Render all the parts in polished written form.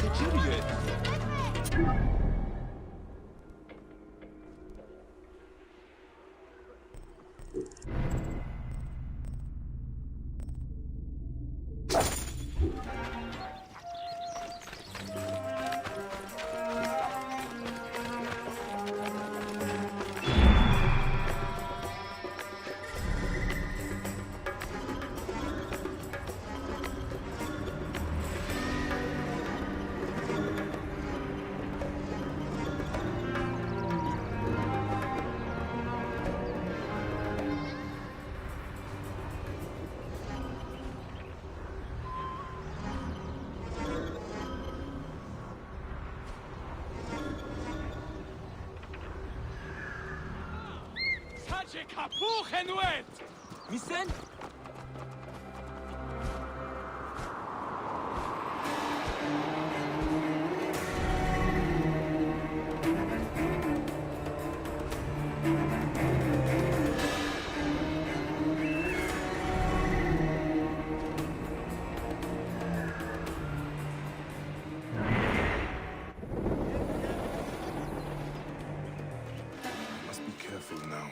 Securiet. Misen? Must be careful now.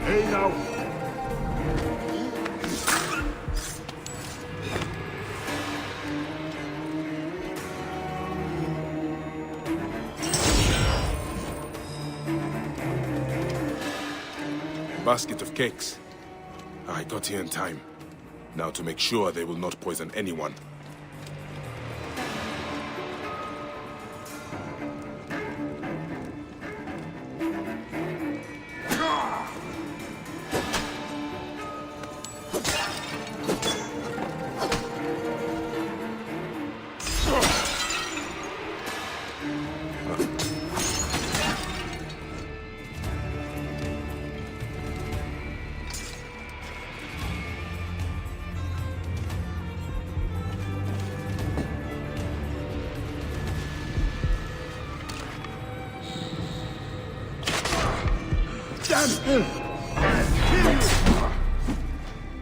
Hey now! Basket of cakes. I got here in time. Now to make sure they will not poison anyone.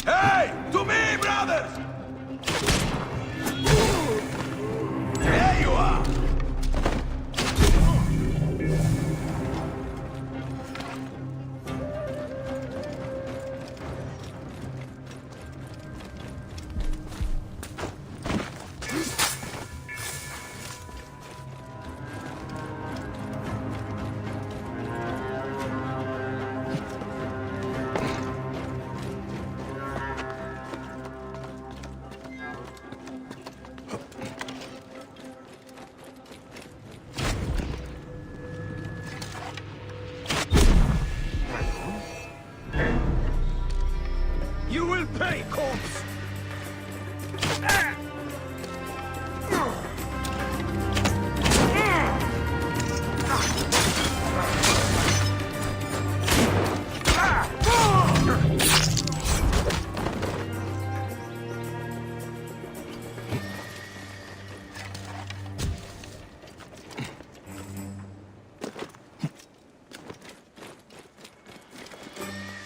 Hey! To me, brothers! There you are! You will pay, corpse!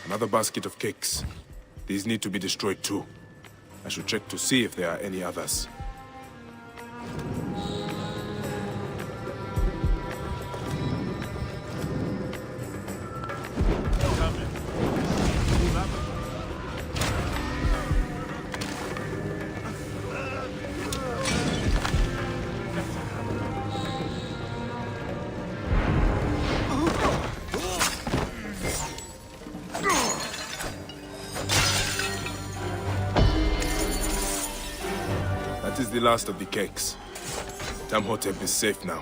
Another basket of cakes. These need to be destroyed too. I should check to see if there are any others. That is the last of the cakes. Tamhotep is safe now.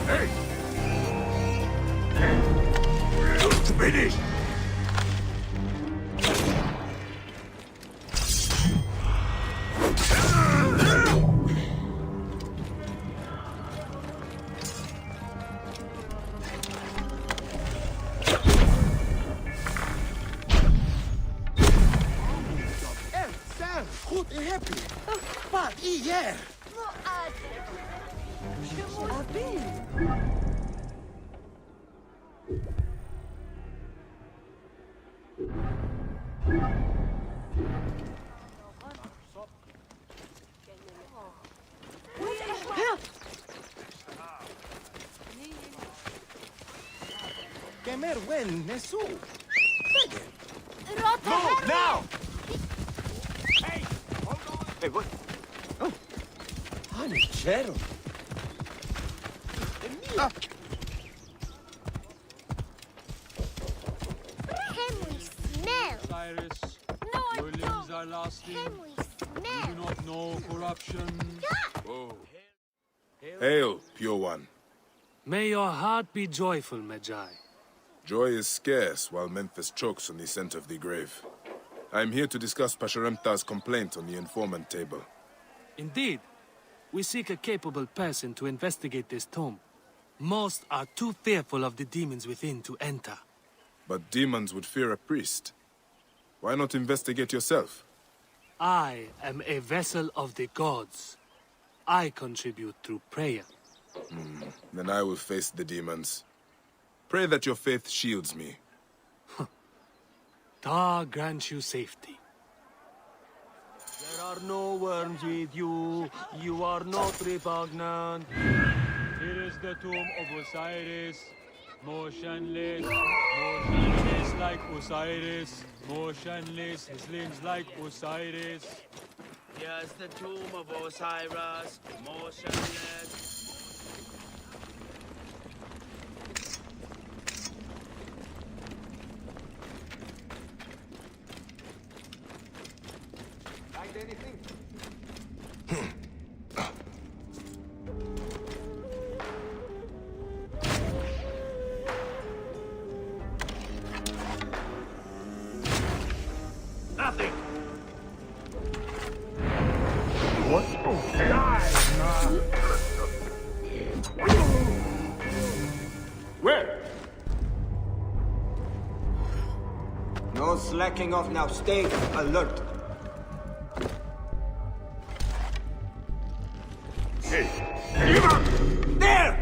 Hey! Finish! Goed en happy. Wat hier? Kemer wen nesu. Move now! Hey! Hold on! Hey, what? Honey, Cheryl. Can we smell? Cyrus, No, I your limbs are lasting. Can we You do smell? not know corruption. Oh. Hail, pure one. May your heart be joyful, Magi. Joy is scarce while Memphis chokes on the scent of the grave. I am here to discuss Pasherenptah's complaint on the informant table. Indeed, we seek a capable person to investigate this tomb. Most are too fearful of the demons within to enter. But demons would fear a priest. Why not investigate yourself? I am a vessel of the gods. I contribute through prayer. Then I will face the demons. Pray that your faith shields me. Ta grant you safety. There are no worms with you. You are not repugnant. Here is the tomb of Osiris. Motionless, motionless like Osiris. Motionless, his limbs like Osiris. Here's the tomb of Osiris, motionless. Find anything? Nothing! What? Okay. Where? No slacking off now. Stay alert. Hey! Give up! There!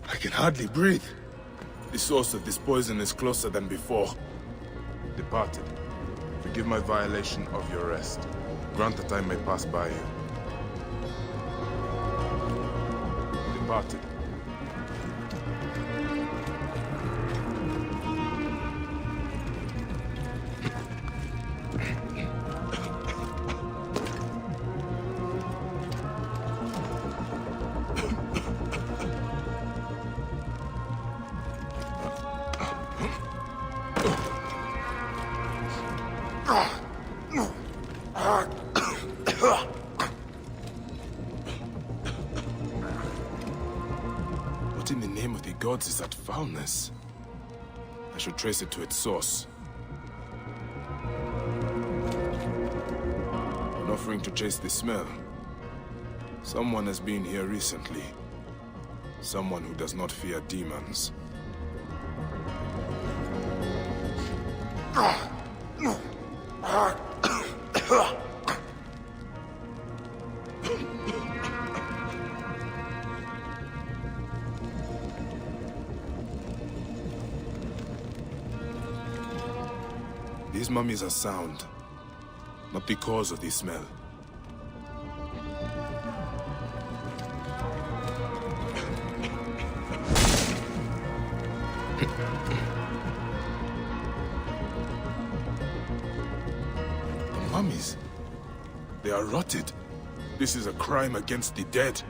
I can hardly breathe. The source of this poison is closer than before. Departed, forgive my violation of your rest. Grant that I may pass by you. Departed. odds is that foulness? I should trace it to its source. An offering to chase the smell. Someone has been here recently. Someone who does not fear demons. These mummies are sound, not the cause of the smell. The mummies, they are rotted. This is a crime against the dead.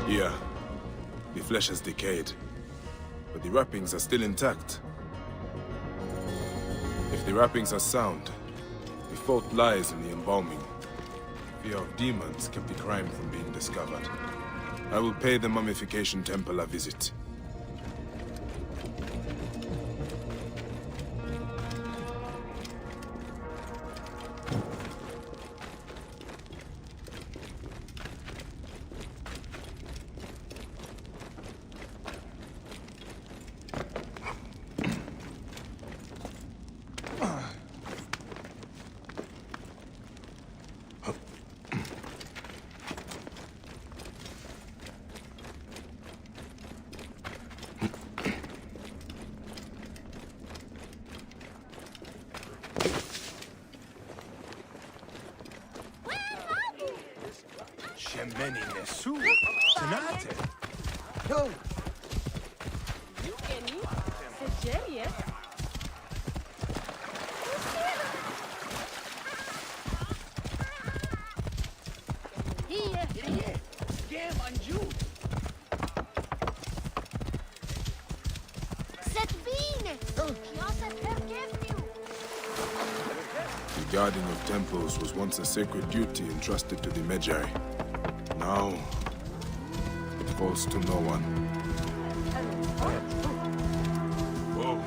Yeah, the flesh has decayed, but the wrappings are still intact. If the wrappings are sound, the fault lies in the embalming. Fear of demons kept the crime from being discovered. I will pay the mummification temple a visit. Shemeni Nesu. Tonight. Yo. The guarding of temples was once a sacred duty entrusted to the Magi. Now, it falls to no one. Whoa.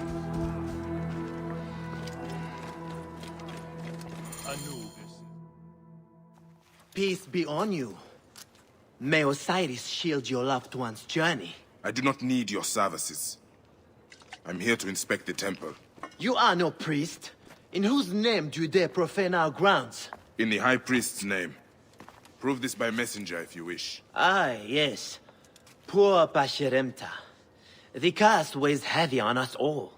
Anubis. Peace be on you. May Osiris shield your loved one's journey. I do not need your services. I'm here to inspect the temple. You are no priest. In whose name do you dare profane our grounds? In the High Priest's name. Prove this by messenger if you wish. Aye, yes. Poor Pasheremta. The curse weighs heavy on us all.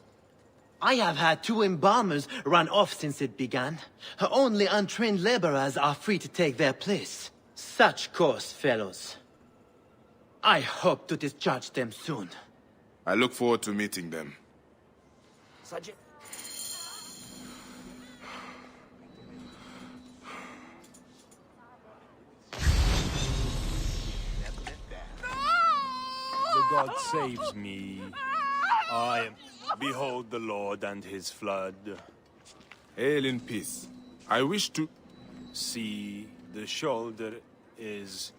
I have had 2 embalmers run off since it began. Only untrained laborers are free to take their place. Such course, fellows. I hope to discharge them soon. I look forward to meeting them. The god saves me. Behold the Lord and his flood. Hail in peace. I wish to... See, the shoulder is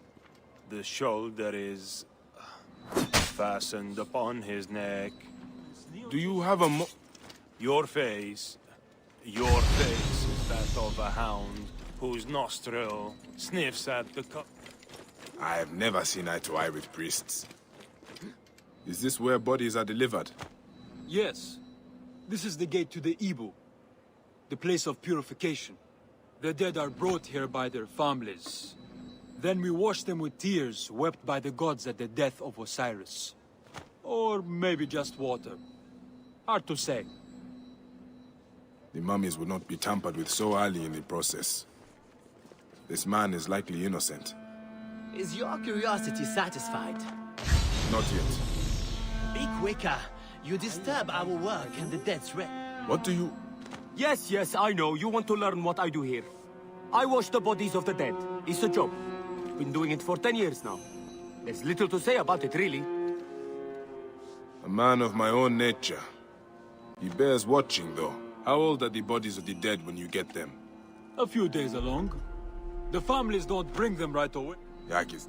fastened upon his neck. Do you have a Your face is that of a hound whose nostril sniffs at the cup. I have never seen eye to eye with priests. Is this where bodies are delivered? Yes. This is the gate to the Ibu, the place of purification. The dead are brought here by their families. Then we wash them with tears wept by the gods at the death of Osiris. Or maybe just water. Hard to say. The mummies would not be tampered with so early in the process. This man is likely innocent. Is your curiosity satisfied? Not yet. Be quicker. You disturb our work and the dead's red. What do you... Yes, I know. You want to learn what I do here. I wash the bodies of the dead. It's a job. Been doing it for 10 years now. There's little to say about it, really. A man of my own nature. He bears watching, though. How old are the bodies of the dead when you get them? A few days along. The families don't bring them right away. Yakis.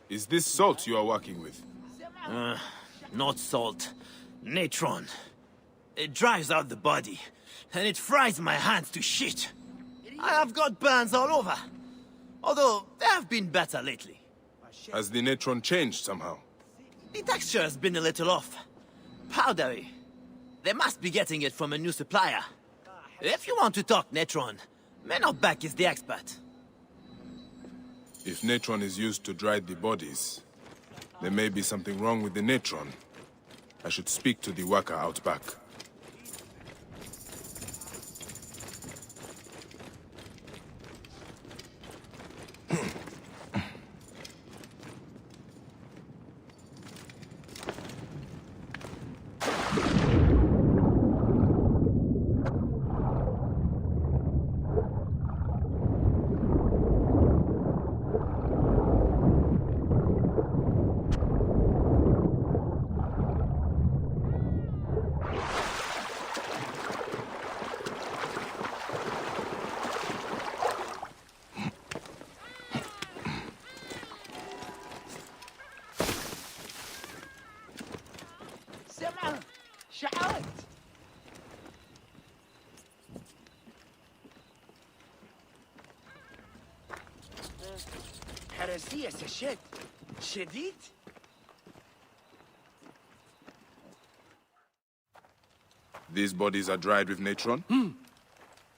Is this salt you are working with? Not salt. Natron. It dries out the body, and it fries my hands to shit. I have got burns all over. Although, they have been better lately. Has the natron changed somehow? The texture has been a little off. Powdery. They must be getting it from a new supplier. If you want to talk natron, Bayek is the expert. If natron is used to dry the bodies, there may be something wrong with the natron. I should speak to the worker out back. These bodies are dried with natron?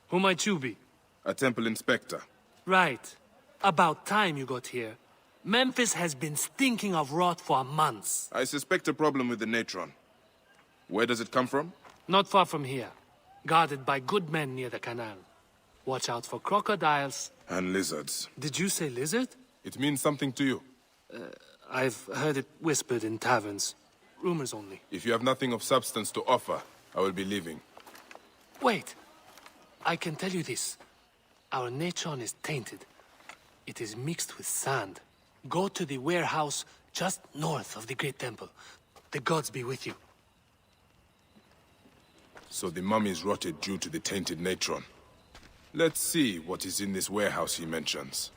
Who might you be? A temple inspector. Right. About time you got here. Memphis has been stinking of rot for months. I suspect a problem with the natron. Where does it come from? Not far from here. Guarded by good men near the canal. Watch out for crocodiles. And lizards. Did you say lizard? It means something to you. I've heard it whispered in taverns. Rumors only. If you have nothing of substance to offer, I will be leaving. Wait. I can tell you this. Our natron is tainted. It is mixed with sand. Go to the warehouse just north of the Great Temple. The gods be with you. So the mummies rotted due to the tainted natron. Let's see what is in this warehouse he mentions.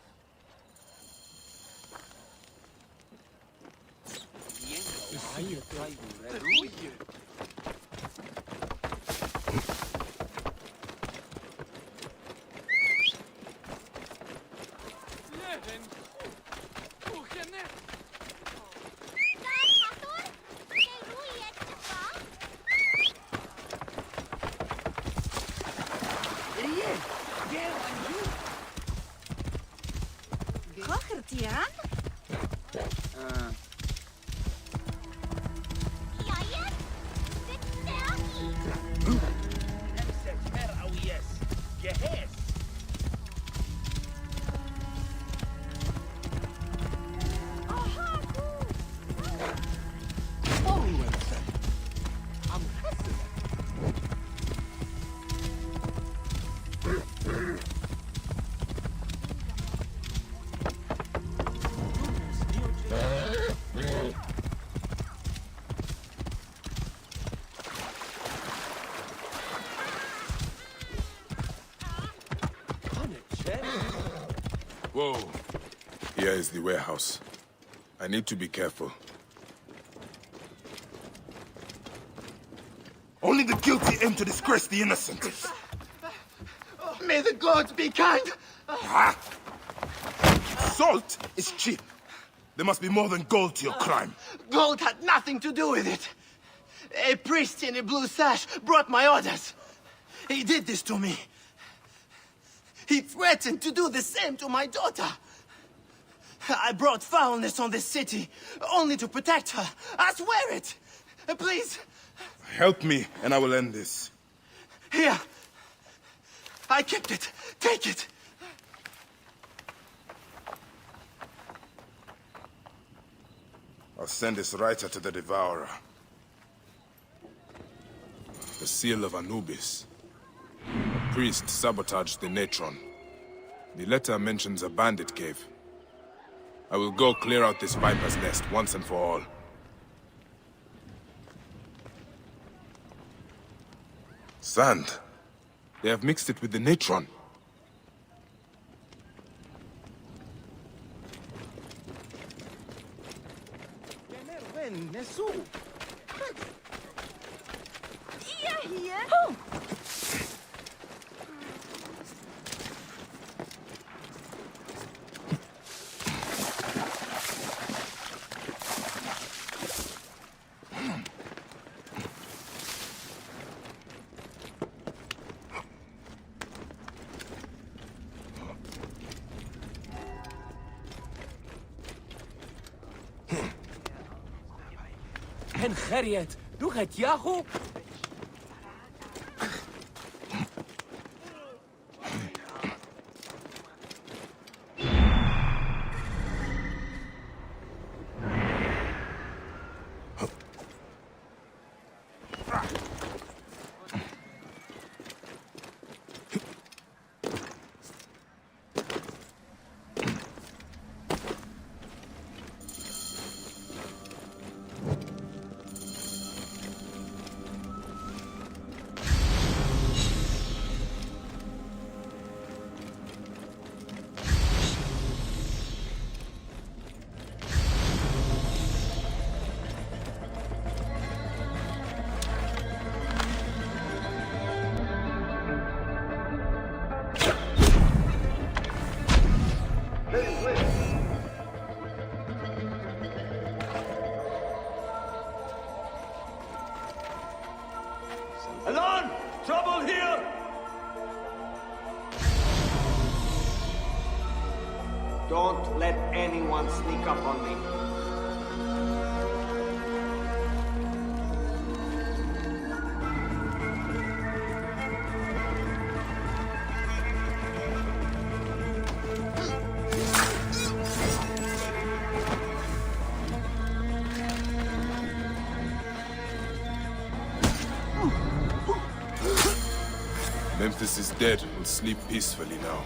Whoa. Here is the warehouse. I need to be careful. Only the guilty aim to disgrace the innocent. May the gods be kind! Salt is cheap. There must be more than gold to your crime. Gold had nothing to do with it. A priest in a blue sash brought my orders. He did this to me. He threatened to do the same to my daughter. I brought foulness on this city, only to protect her. I swear it! Please! Help me, and I will end this. Here! I kept it. Take it! I'll send this writer to the Devourer. The seal of Anubis. A priest sabotaged the Natron. The letter mentions a bandit cave. I will go clear out this viper's nest once and for all. Sand. They have mixed it with the Natron. En Gerriet, doe het Yahoo? Alarm! Trouble here! Don't let anyone sneak up on me. Memphis is dead. We'll sleep peacefully now.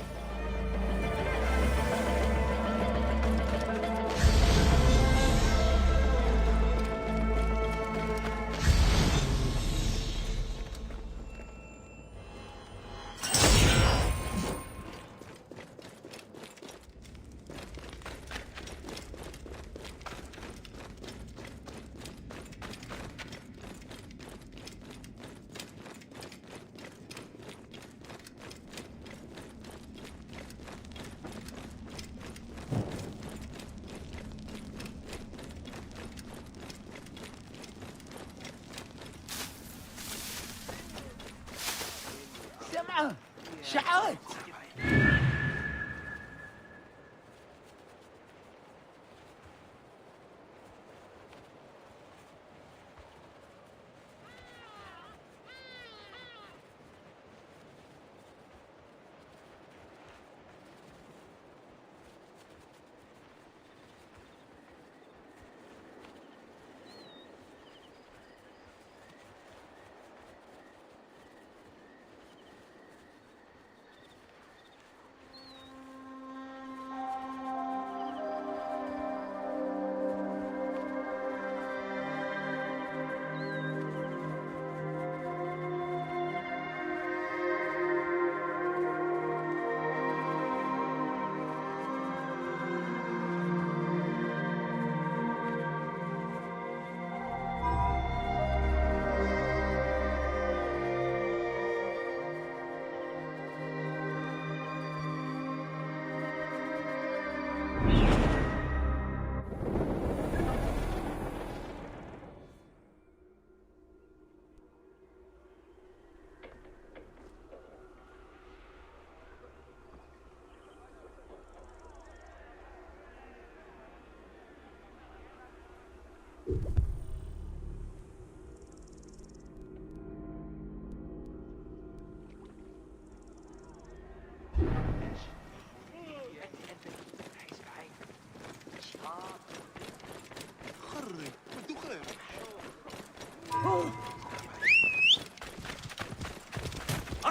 شعرت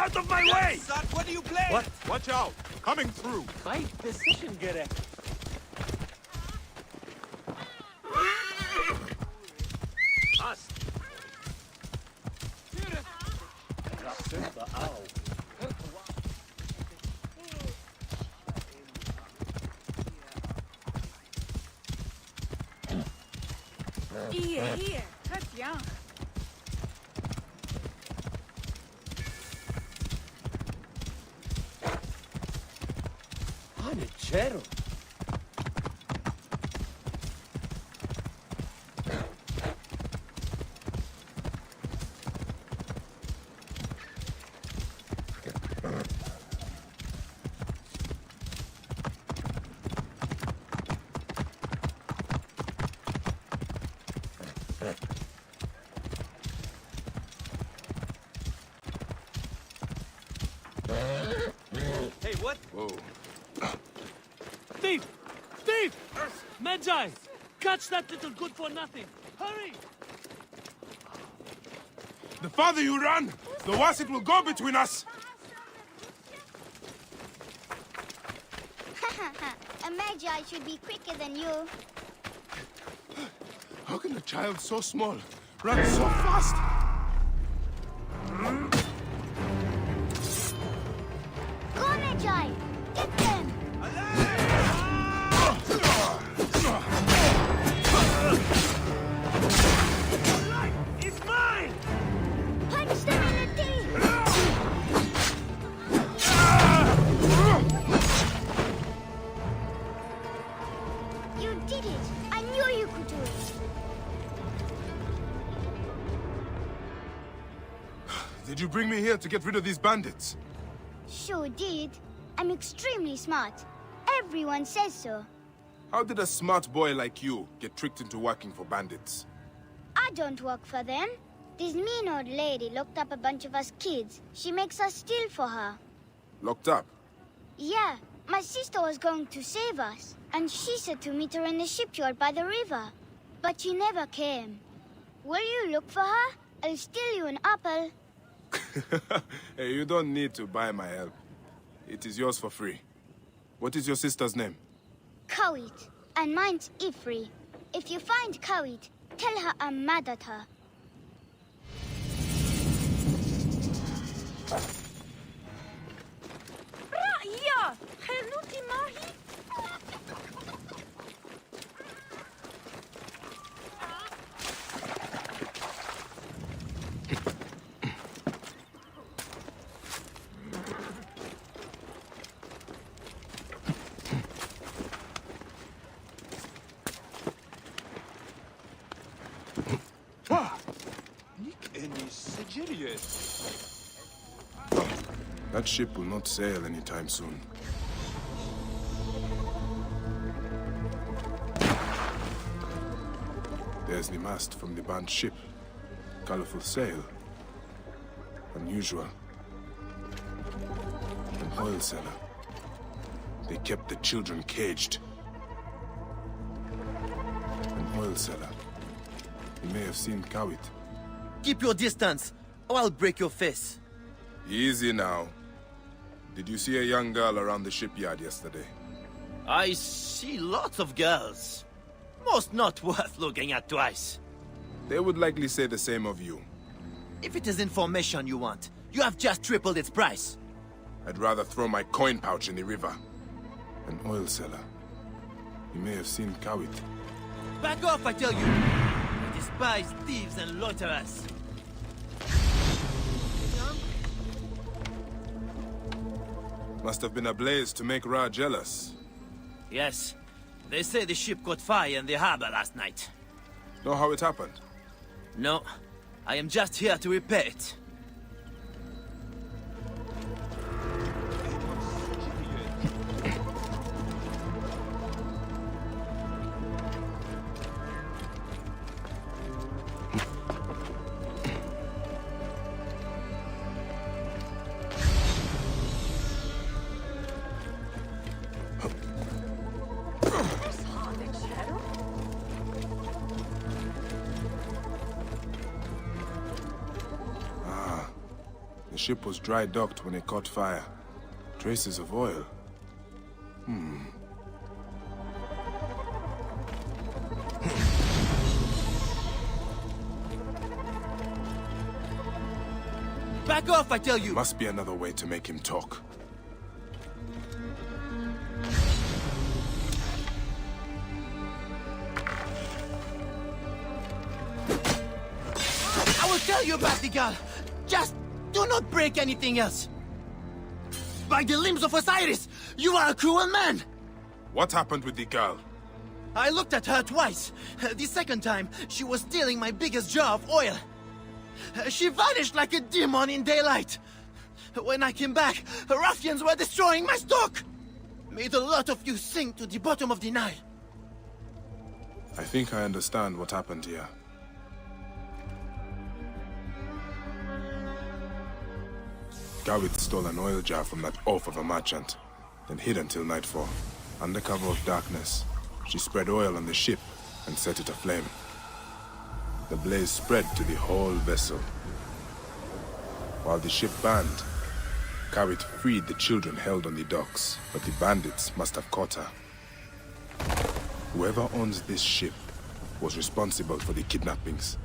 out of my way! What do you play? What? Watch out! Coming through! Right decision, Gerek. Us. Hier, très bien. Panachero. Hey, what? Whoa. Thief! Thief! Magi! Catch that little good-for-nothing! Hurry! The farther you run, the worse it will go between us! A magi should be quicker than you. How can a child so small run so fast? Go, magi! Get them! It's mine! Punch them in the teeth! You did it! I knew you could do it! Did you bring me here to get rid of these bandits? Sure did. I'm extremely smart. Everyone says so. How did a smart boy like you get tricked into working for bandits? I don't work for them. This mean old lady locked up a bunch of us kids. She makes us steal for her. Locked up? Yeah, my sister was going to save us, and she said to meet her in the shipyard by the river. But she never came. Will you look for her? I'll steal you an apple. Hey, you don't need to buy my help. It is yours for free. What is your sister's name? Kawit, and mine's Ifri. If you find Kawit, tell her I'm mad at her. رأيا خلوتي معي That ship will not sail anytime soon. There's the mast from the banned ship. Colorful sail. Unusual. An oil cellar. They kept the children caged. An oil cellar. You may have seen Kawit. Keep your distance, or I'll break your face. Easy now. Did you see a young girl around the shipyard yesterday? I see lots of girls. Most not worth looking at twice. They would likely say the same of you. If it is information you want, you have just tripled its price. I'd rather throw my coin pouch in the river. An oil cellar. You may have seen Kawit. Back off, I tell you! I despise thieves and loiterers. Must have been a blaze to make Ra jealous. Yes. They say the ship caught fire in the harbor last night. Know how it happened? No. I am just here to repair it. The ship was dry docked when it caught fire. Traces of oil. Back off, I tell you! Must be another way to make him talk. I will tell you about the girl. Just do not break anything else. By the limbs of Osiris, you are a cruel man! What happened with the girl? I looked at her twice. The second time, she was stealing my biggest jar of oil. She vanished like a demon in daylight. When I came back, ruffians were destroying my stock. May the lot of you sink to the bottom of the Nile. I think I understand what happened here. Gawit stole an oil jar from that oaf of a merchant, then hid until nightfall. Under cover of darkness, she spread oil on the ship and set it aflame. The blaze spread to the whole vessel. While the ship burned, Gawit freed the children held on the docks, but the bandits must have caught her. Whoever owns this ship was responsible for the kidnappings.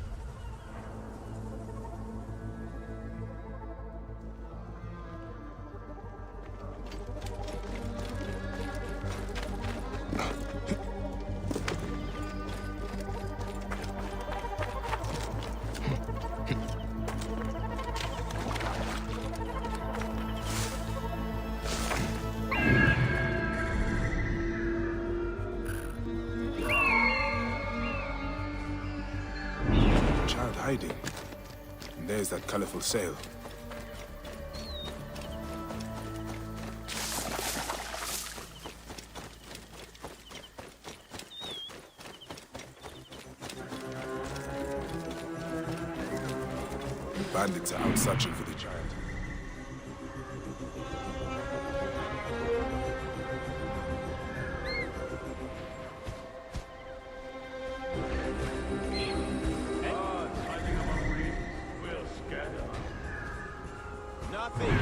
Hiding. And there's that colorful sail. The bandits are out searching for the child. Nothing.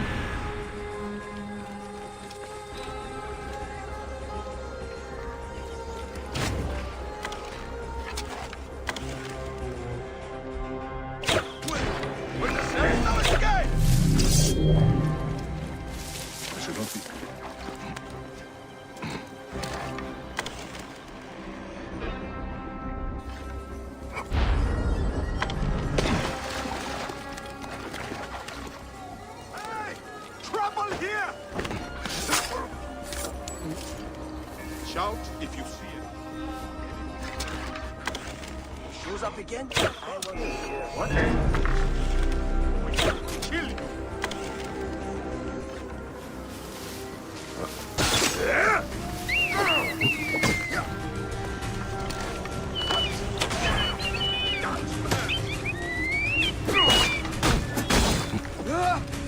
I should not be. Trouble here! Shout if you see it. Shows up again? What? Kill you!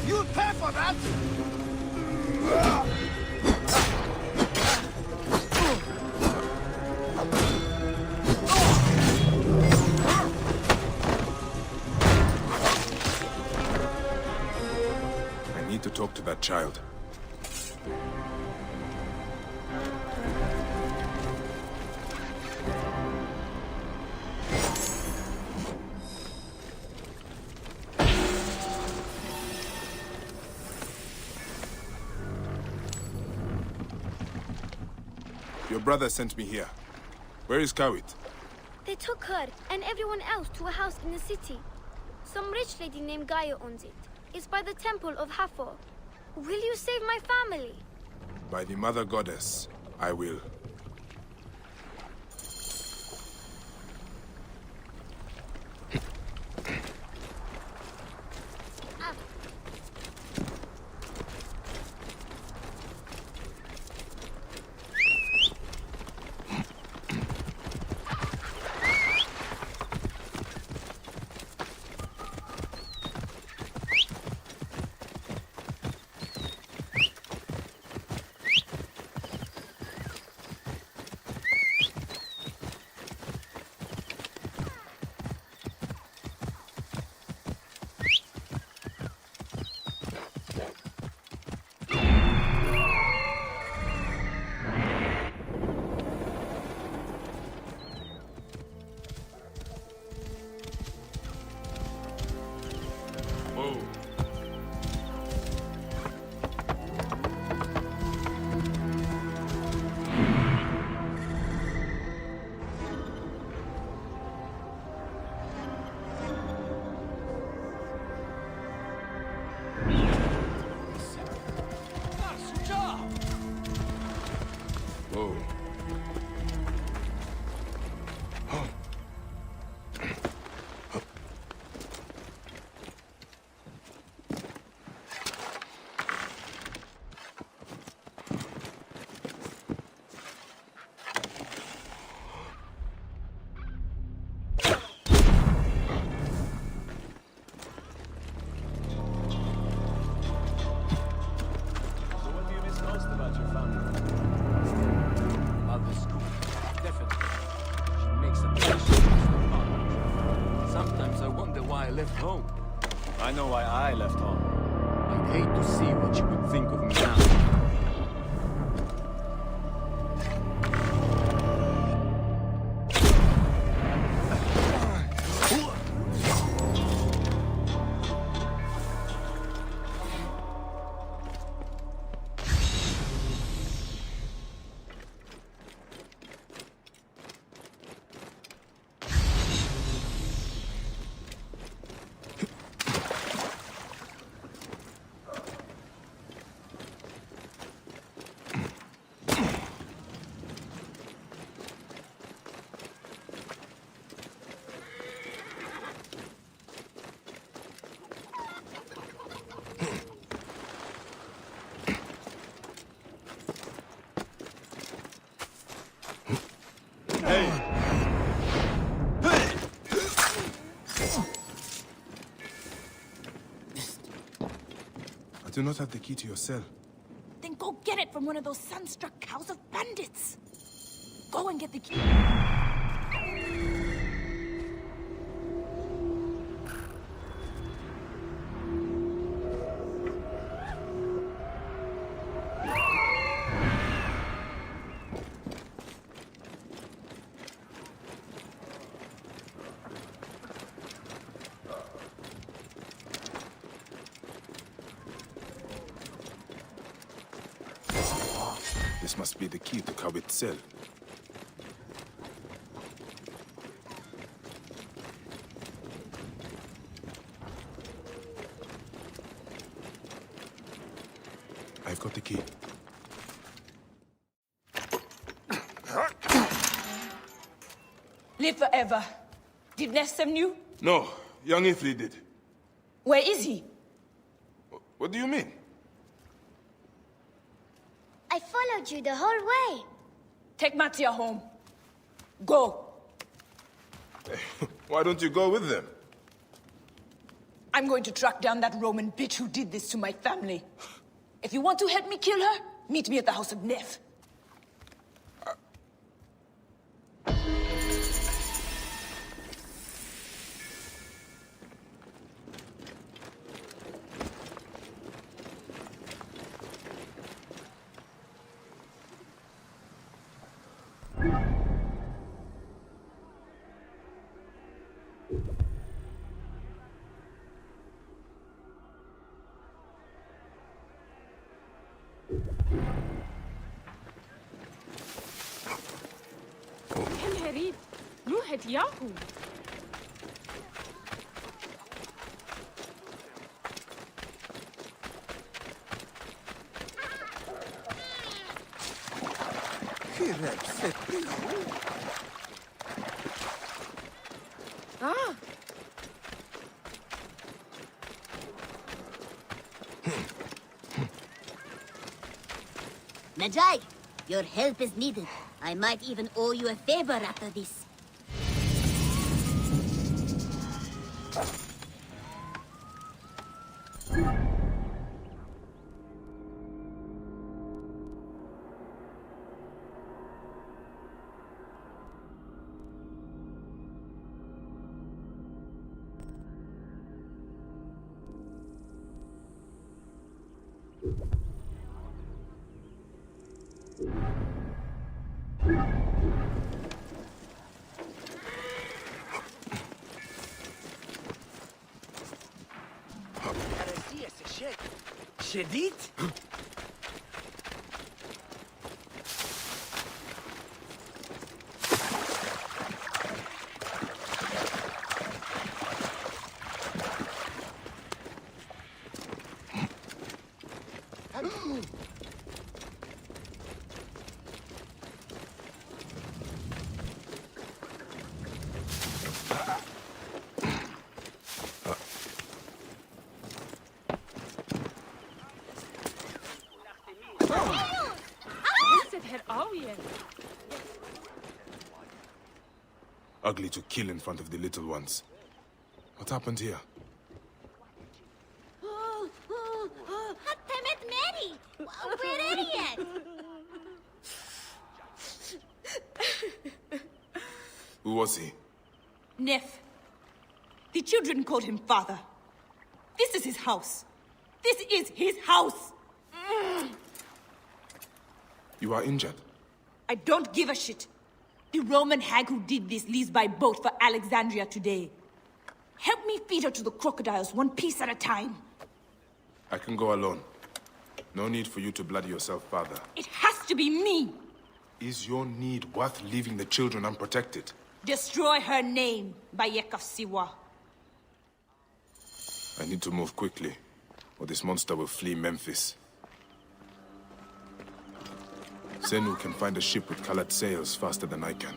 You'll pay for that! I need to talk to that child. Your brother sent me here. Where is Gawit? They took her and everyone else to a house in the city. Some rich lady named Gaia owns it. It's by the temple of Hathor. Will you save my family? By the Mother Goddess, I will. Whoa. Whoa. So what do you miss most about your family? About the school. Definitely. She makes a delicious fun. Sometimes I wonder why I left home. I know why I left home. I'd hate to see what she would think of me now. I do not have the key to your cell. Then go get it from one of those sunstruck cows of bandits. Go and get the key. This must be the key to Kawit's cell. I've got the key. Live forever. Did Ness send you? No, young Ifli did. Where is he? What do you mean? I followed you the whole way. Take Mattia home. Go. Why don't you go with them? I'm going to track down that Roman bitch who did this to my family. If you want to help me kill her, meet me at the house of Neff. الهريب روحت ياهو Najai, your help is needed. I might even owe you a favor after this. check. Shedid? Ugly to kill in front of the little ones. What happened here? We're idiots! Who was he? Neff. The children called him father. This is his house. This is his house! You are injured. I don't give a shit. The Roman hag who did this leaves by boat for Alexandria today. Help me feed her to the crocodiles, one piece at a time. I can go alone. No need for you to bloody yourself, father. It has to be me! Is your need worth leaving the children unprotected? Destroy her name, Bayek of Siwa. I need to move quickly, or this monster will flee Memphis. Zenu can find a ship with colored sails faster than I can.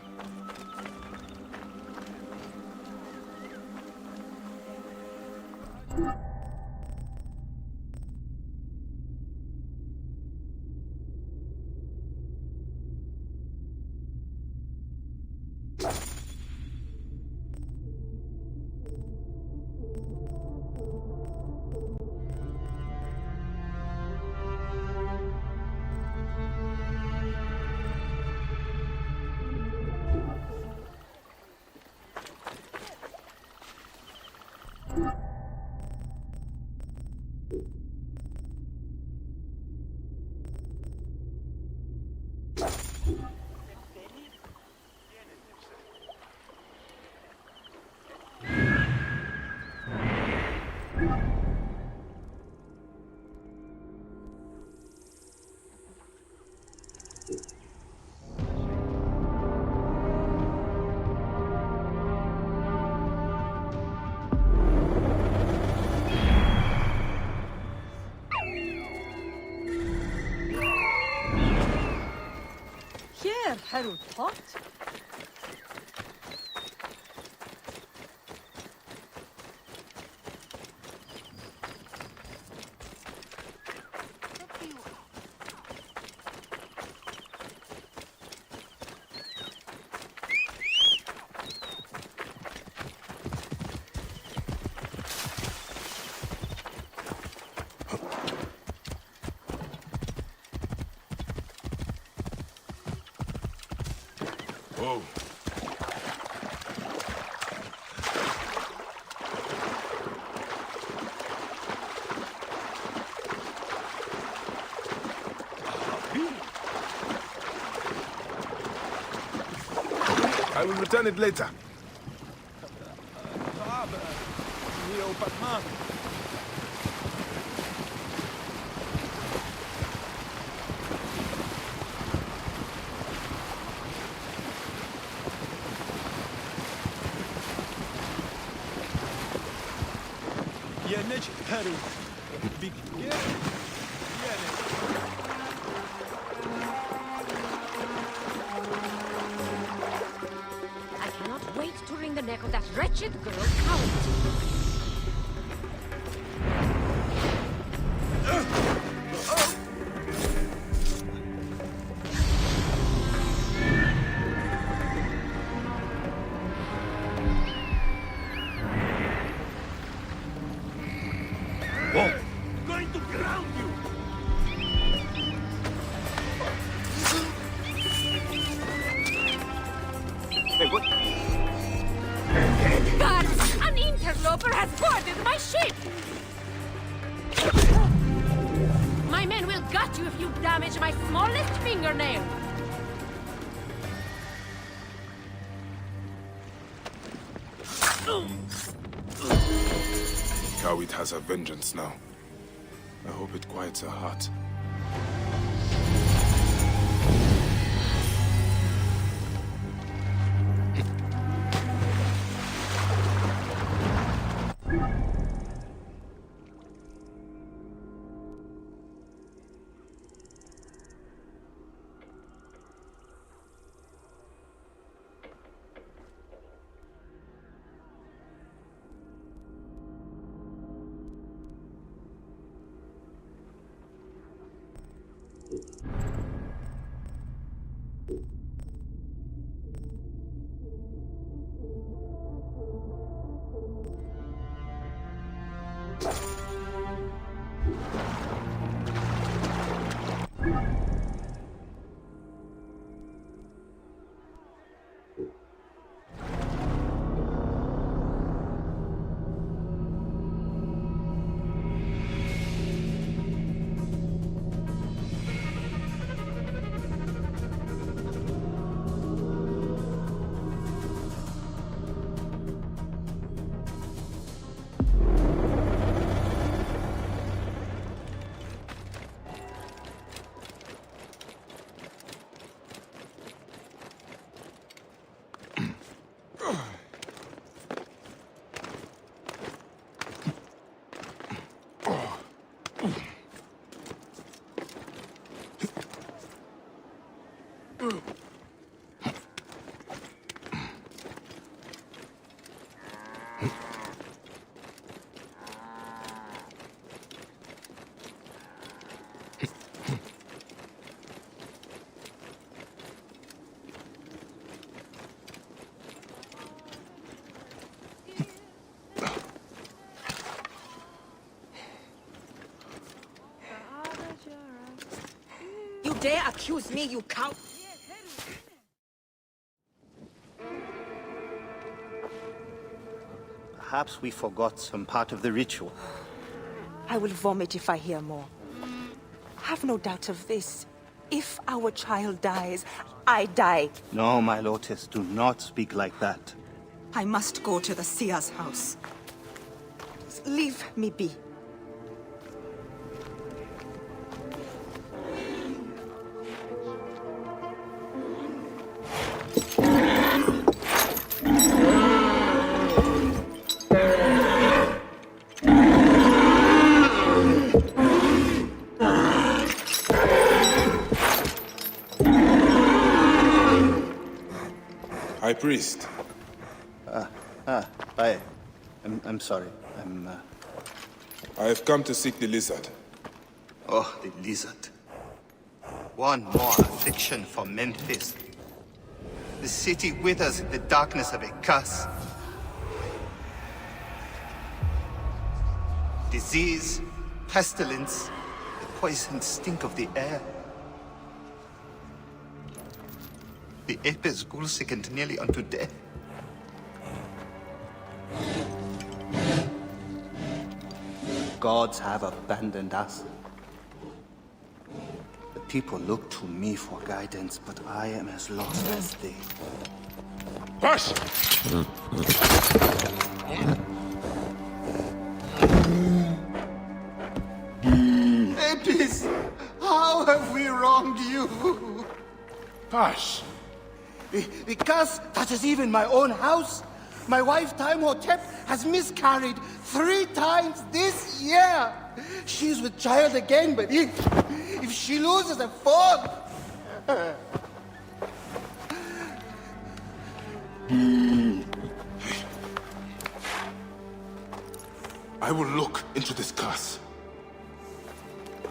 Harold Pot? Whoa. I will return it later. I cannot wait to wring the neck of that wretched girl out. Guards! An interloper has boarded my ship! My men will gut you if you damage my smallest fingernail! Kawit has her vengeance now. I hope it quiets her heart. You dare accuse me, you cow? Perhaps we forgot some part of the ritual. I will vomit if I hear more. Have no doubt of this. If our child dies, I die. No, my Lotus, do not speak like that. I must go to the seer's house. Leave me be. High Priest. Bayek. I'm sorry. I have come to seek the lizard. Oh, the lizard. One more affliction for Memphis. The city withers in the darkness of a curse. Disease, pestilence, the poisoned stink of the air. The ape is ghoul-sickened nearly unto death. Gods have abandoned us. The people look to me for guidance, but I am as lost as they. Hush! Apis, how have we wronged you? Hush! The curse touches even my own house. My wife, Timehotep, has miscarried 3 times this year. She's with child again, but if she loses a 4th... I will look into this curse.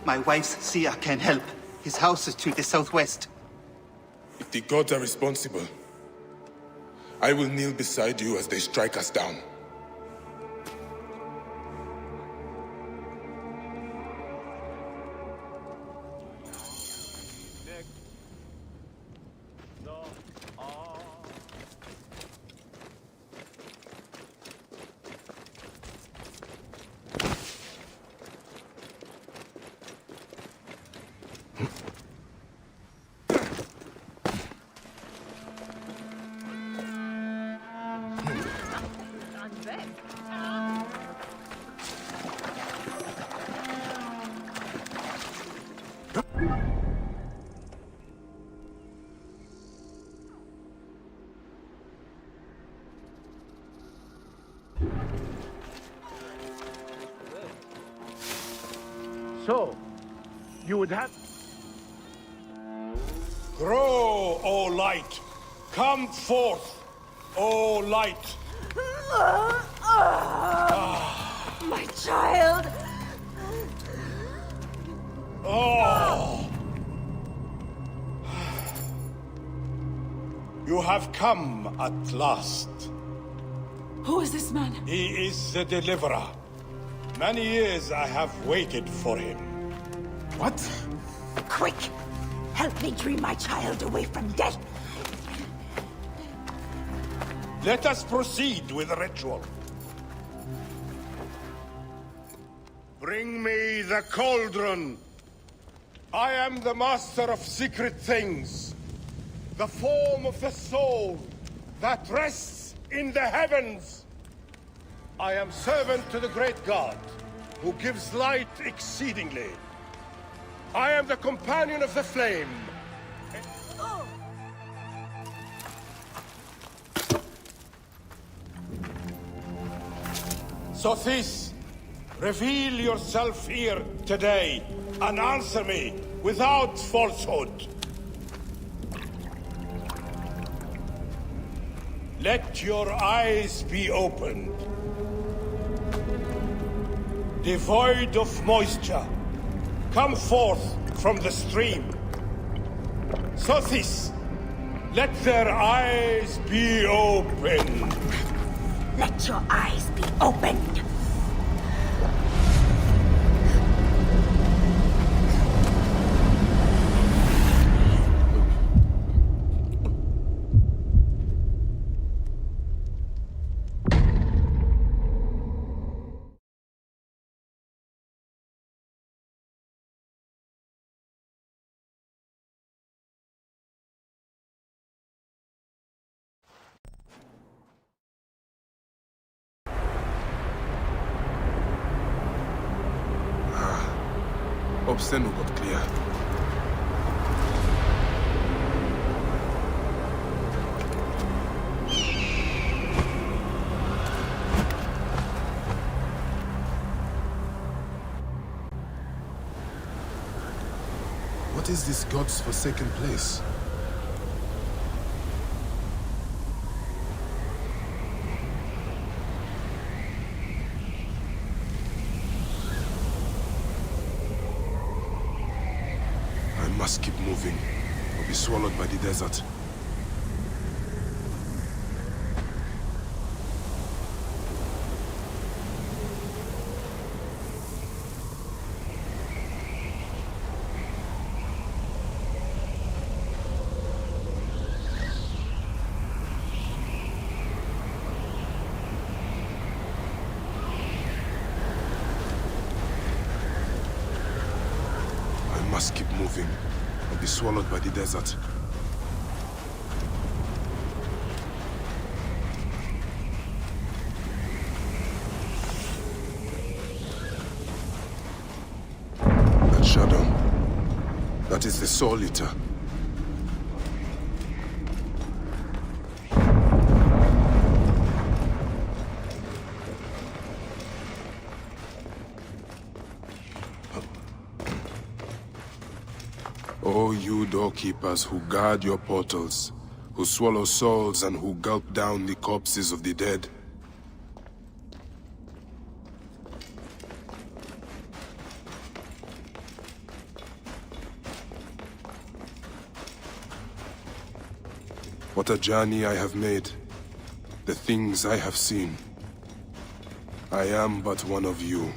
My wife's seer can help. His house is to the southwest. If the gods are responsible, I will kneel beside you as they strike us down. So, you would have... Grow, O light! Come forth, O light! My child! Oh! You have come at last. Who is this man? He is the deliverer. Many years I have waited for him. What? Quick! Help me dream my child away from death! Let us proceed with the ritual. Bring me the cauldron. I am the master of secret things. The form of the soul that rests in the heavens. I am servant to the great God, who gives light exceedingly. I am the companion of the flame. Sothis, reveal yourself here today and answer me without falsehood. Let your eyes be opened. Devoid of moisture, come forth from the stream. Sothis, let their eyes be opened. Let your eyes be opened. Obsceno got clear. What is this God's forsaken place? I must keep moving, or be swallowed by the desert. I must keep moving, or be swallowed by the desert. That shadow, that is the Soul Eater. O you doorkeepers who guard your portals, who swallow souls and who gulp down the corpses of the dead. What a journey I have made, the things I have seen. I am but one of you.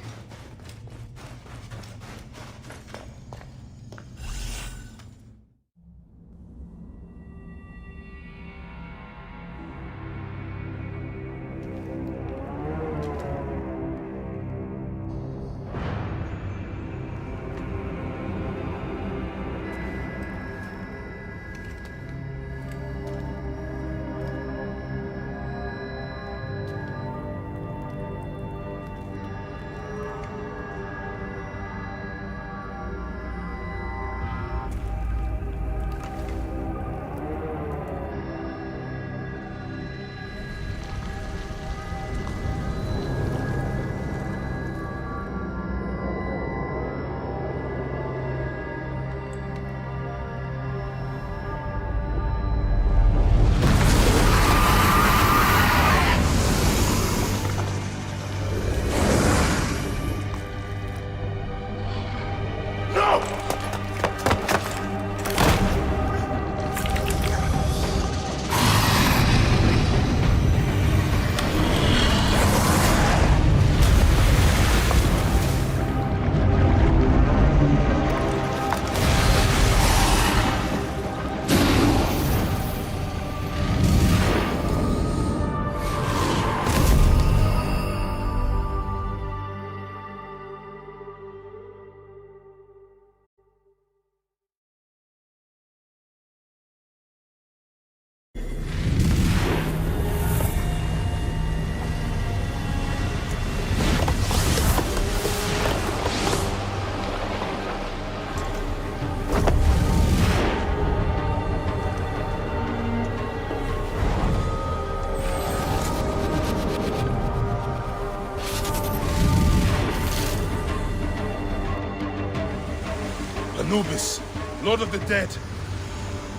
Anubis, Lord of the Dead.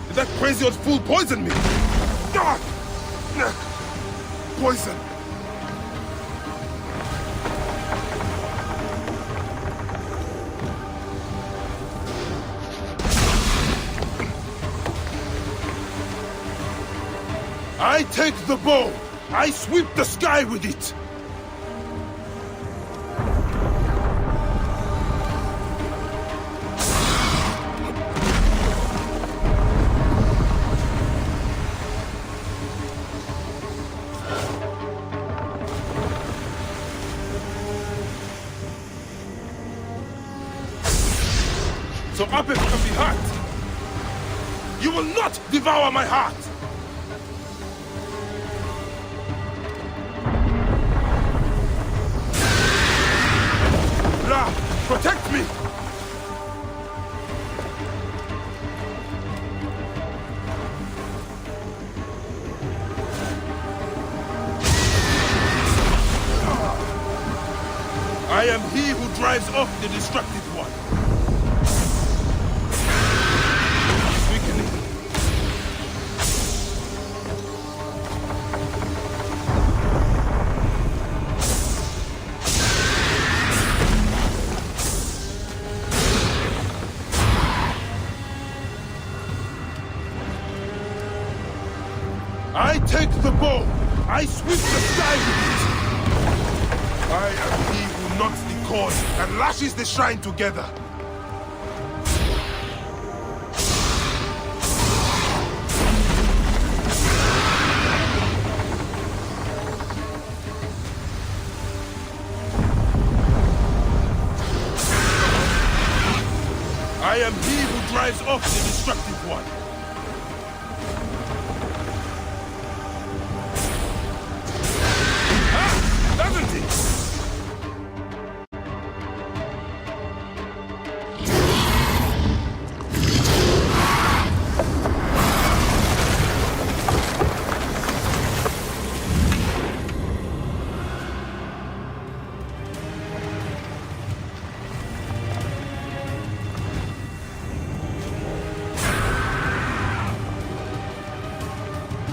Did that crazy old fool poison me? God! Poison. I take the bow. I sweep the sky with it. So Apep can be hurt. You will not devour my heart. Ra, protect me. I am he who drives off the destructive one. Weakening. I take the bow. I sweep the sky with it. I am he who knots the cord and lashes the shrine together. I am he who drives off the destructive one. Doesn't it?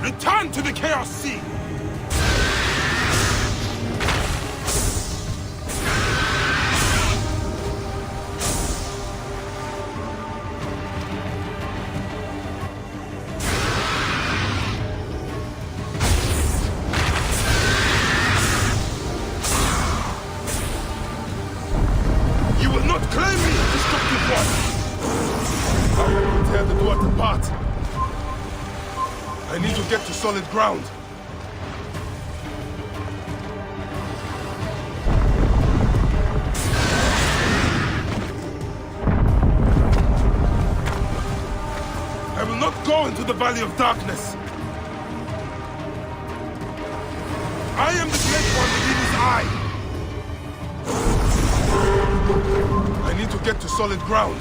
Return to the Chaos Sea! You will not claim me, destructive one! I will tear the dwarf apart. I need to get to solid ground. I will not go into the Valley of Darkness. I am the Great One within his eye. I need to get to solid ground.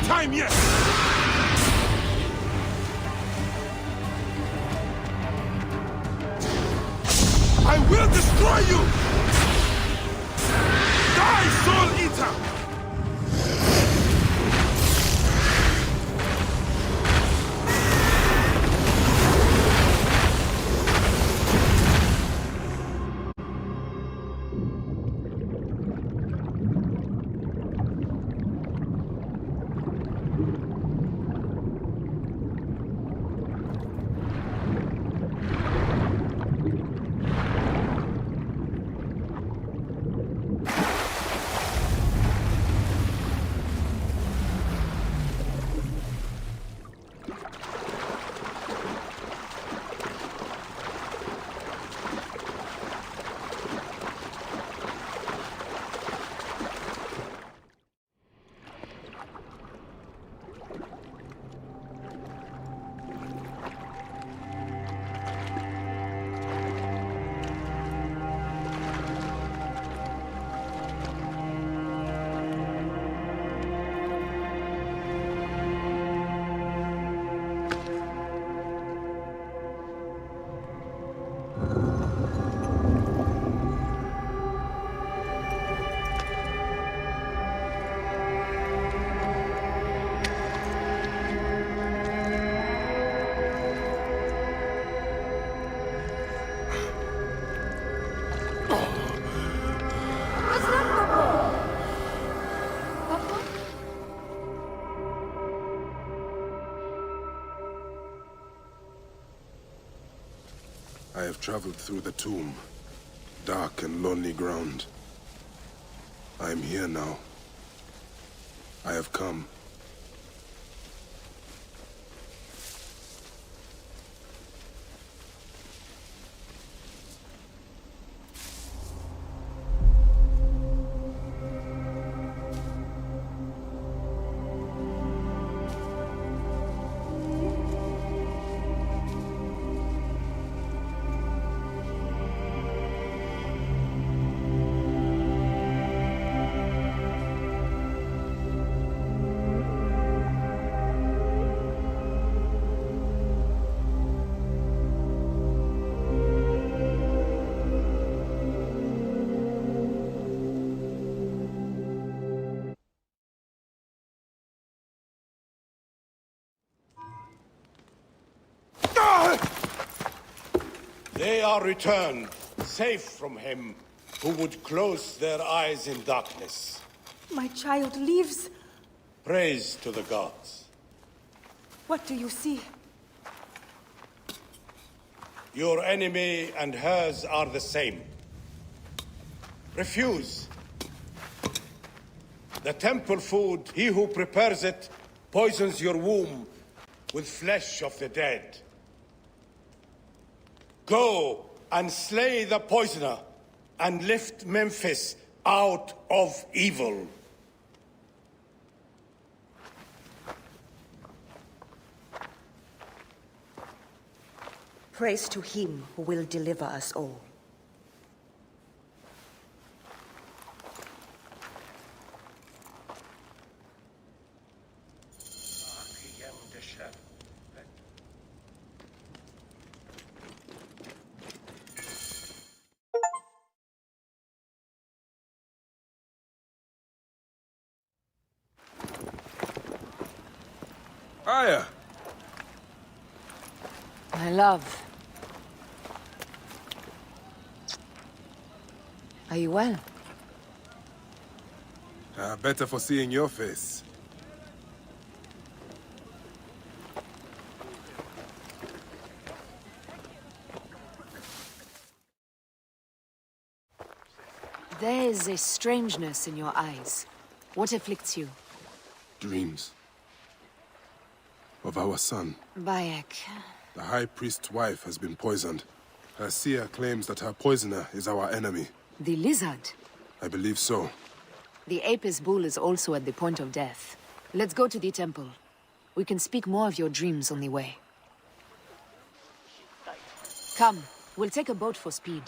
Time yet! I will destroy you! Die, Soul Eater! have traveled through the tomb. Dark and lonely ground. I am here now. I have come. They are returned, safe from him who would close their eyes in darkness. My child lives. Praise to the gods. What do you see? Your enemy and hers are the same. Refuse. The temple food, he who prepares it, poisons your womb with flesh of the dead. Go and slay the poisoner, and lift Memphis out of evil. Praise to him who will deliver us all. Aya! My love. Are you well? Better for seeing your face. There is a strangeness in your eyes. What afflicts you? Dreams. Of our son. Bayek. The High Priest's wife has been poisoned. Her seer claims that her poisoner is our enemy. The lizard? I believe so. The Apis bull is also at the point of death. Let's go to the temple. We can speak more of your dreams on the way. Come, we'll take a boat for speed.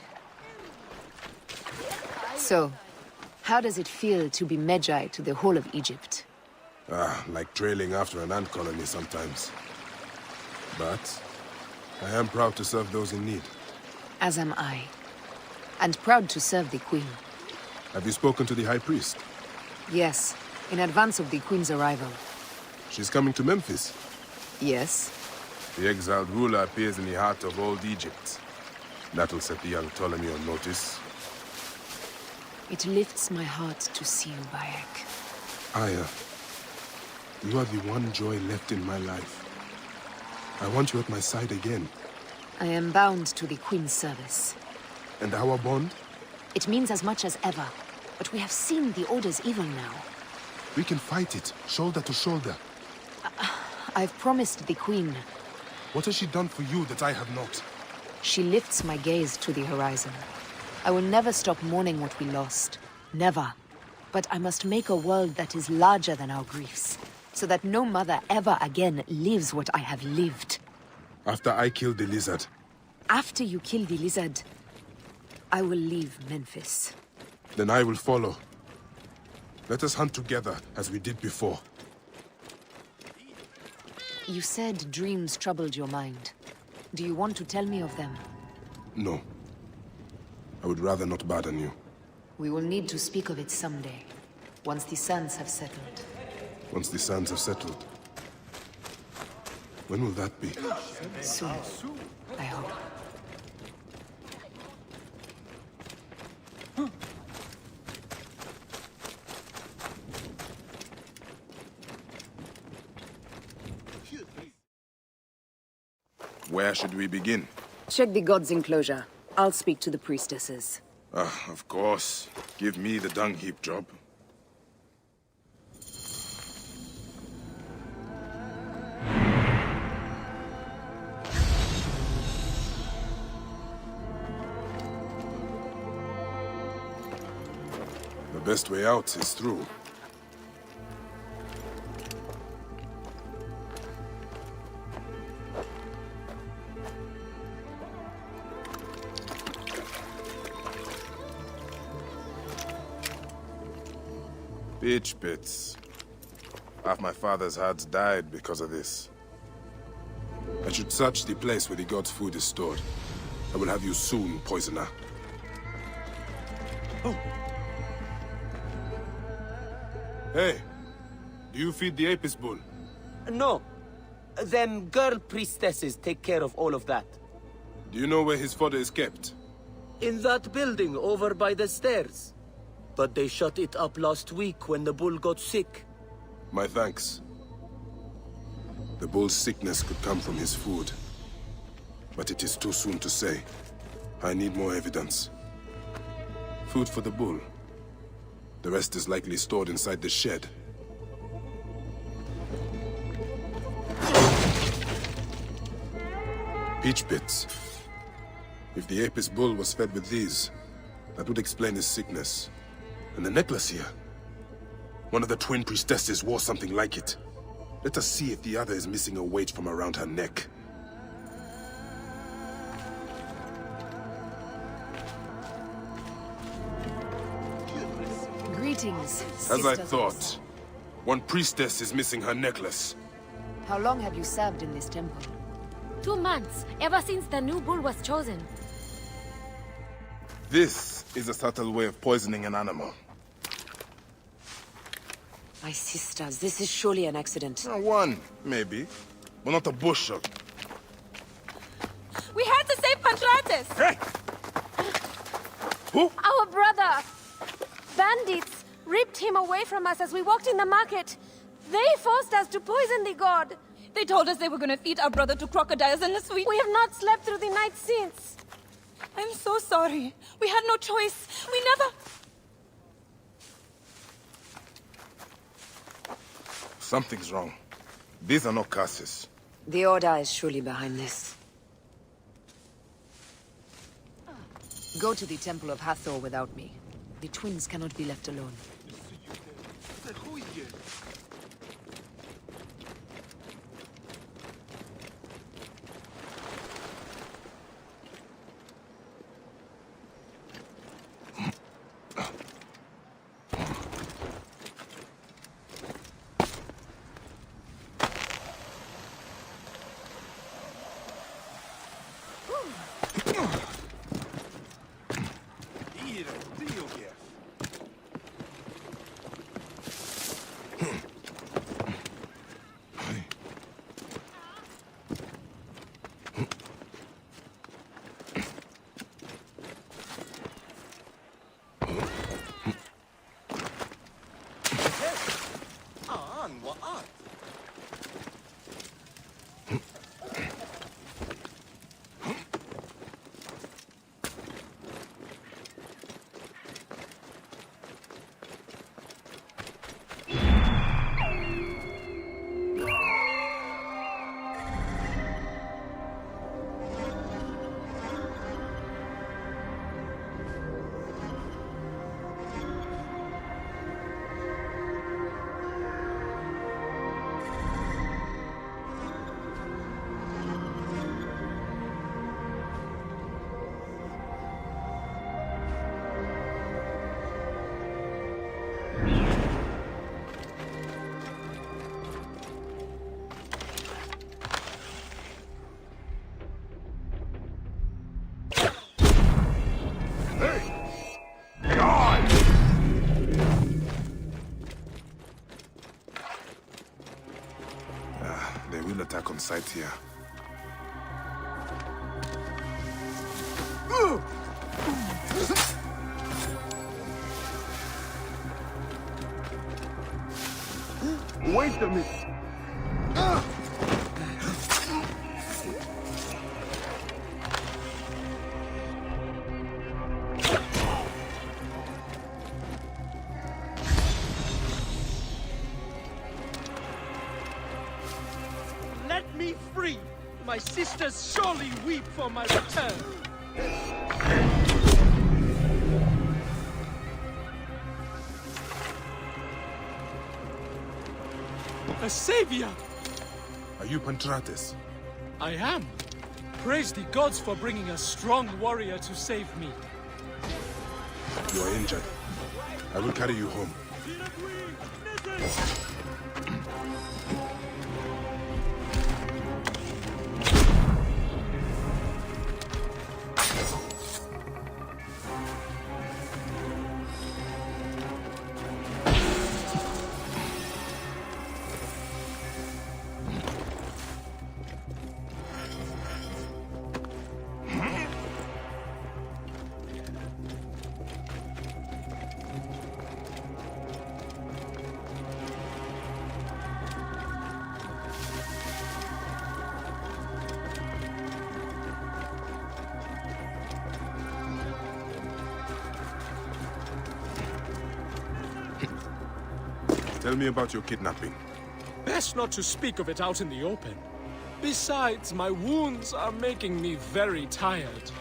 So, how does it feel to be Magi to the whole of Egypt? Like trailing after an ant colony sometimes. But I am proud to serve those in need. As am I. And proud to serve the Queen. Have you spoken to the High Priest? Yes, in advance of the Queen's arrival. She's coming to Memphis? Yes. The exiled ruler appears in the heart of old Egypt. That'll set the young Ptolemy on notice. It lifts my heart to see you, Bayek. Aya, you are the one joy left in my life. I want you at my side again. I am bound to the Queen's service. And our bond? It means as much as ever. But we have seen the Order's evil now. We can fight it, shoulder to shoulder. I've promised the Queen. What has she done for you that I have not? She lifts my gaze to the horizon. I will never stop mourning what we lost. Never. But I must make a world that is larger than our griefs, so that no mother ever again lives what I have lived. After I kill the lizard. After you kill the lizard, I will leave Memphis. Then I will follow. Let us hunt together, as we did before. You said dreams troubled your mind. Do you want to tell me of them? No. I would rather not burden you. We will need to speak of it someday, once the sands have settled. Once the sands have settled. When will that be? Soon, I hope. Where should we begin? Check the god's enclosure. I'll speak to the priestesses. Of course. Give me the dung heap job. The best way out is through. Bitch bits. Half my father's herds died because of this. I should search the place where the god's food is stored. I will have you soon, poisoner. Oh. Hey, do you feed the Apis bull? No. Them girl priestesses take care of all of that. Do you know where his fodder is kept? In that building over by the stairs. But they shut it up last week when the bull got sick. My thanks. The bull's sickness could come from his food. But it is too soon to say. I need more evidence. Food for the bull. The rest is likely stored inside the shed. Peach bits. If the Apis bull was fed with these, that would explain his sickness. And the necklace here. One of the twin priestesses wore something like it. Let us see if the other is missing a weight from around her neck. Greetings, As I thought. One priestess is missing her necklace. How long have you served in this temple? 2 months, ever since the new bull was chosen. This is a subtle way of poisoning an animal. My sisters, this is surely an accident. One, maybe. But not a bushel. We had to save Pantrates! Hey! Who? Our brother! Bandits ripped him away from us as we walked in the market. They forced us to poison the god. They told us they were gonna feed our brother to crocodiles in the sweet. We have not slept through the night since. I'm so sorry. We had no choice. We never... Something's wrong. These are not curses. The Order is surely behind this. Go to the Temple of Hathor without me. The twins cannot be left alone. Attack on sight here. Wait a minute. my sisters surely weep for my return. A savior! Are you Pantrates? I am. Praise the gods for bringing a strong warrior to save me. You are injured. I will carry you home. Tell me about your kidnapping. Best not to speak of it out in the open. Besides, my wounds are making me very tired.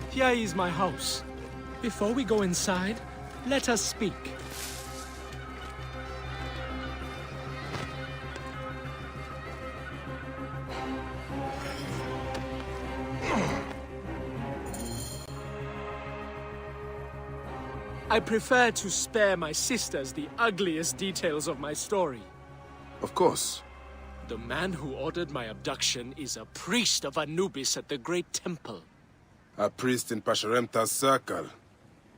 Here is my house. Before we go inside, let us speak. I prefer to spare my sisters the ugliest details of my story. Of course. The man who ordered my abduction is a priest of Anubis at the Great Temple. A priest in Pasharemta's circle.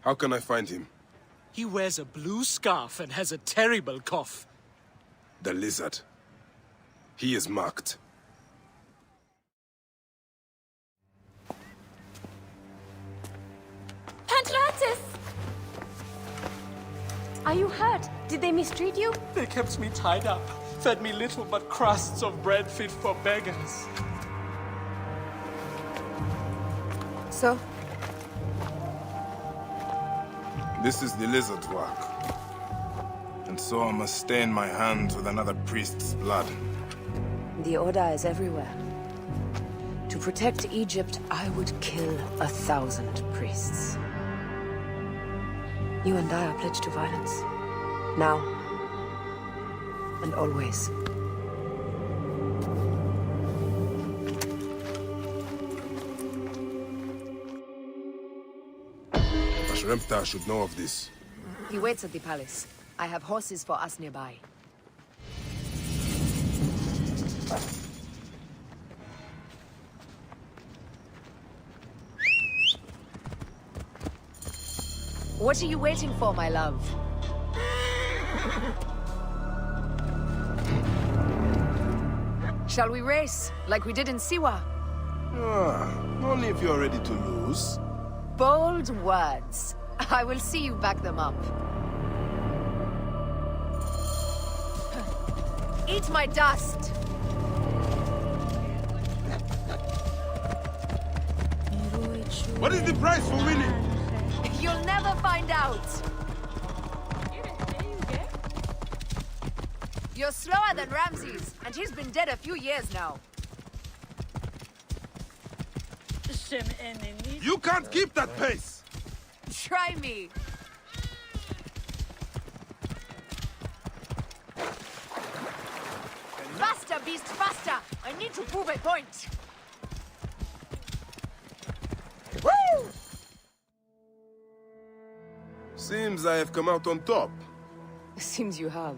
How can I find him? He wears a blue scarf and has a terrible cough. The lizard. He is marked. Pantrates! Are you hurt? Did they mistreat you? They kept me tied up, fed me little but crusts of bread fit for beggars. So? This is the lizard's work. And so I must stain my hands with another priest's blood. The Order is everywhere. To protect Egypt, I would kill 1,000 priests. You and I are pledged to violence. Now. And always. Pasharemta should know of this. He waits at the palace. I have horses for us nearby. What are you waiting for, my love? Shall we race, like we did in Siwa? Only if you're ready to lose. Bold words. I will see you back them up. Eat my dust! What is the price for winning? You'll never find out! You're slower than Ramses, and he's been dead a few years now. You can't keep that pace! Try me! Faster, beast, faster! I need to prove a point! Woo! Seems I have come out on top. Seems you have.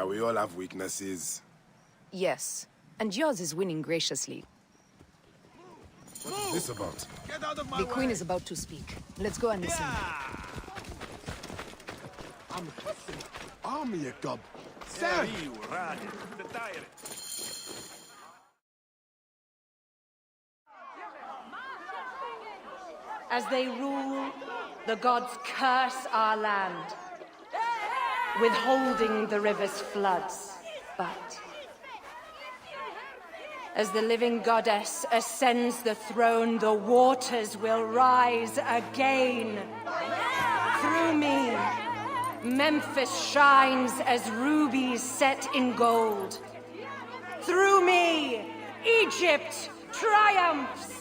We all have weaknesses. Yes, and yours is winning graciously. What is this about? Get out of my The way. Queen is about to speak. Let's go and listen. Army a gob. As they rule, the gods curse our land, withholding the river's floods. But as the living goddess ascends the throne, the waters will rise again. Through me, Memphis shines as rubies set in gold. Through me, Egypt triumphs.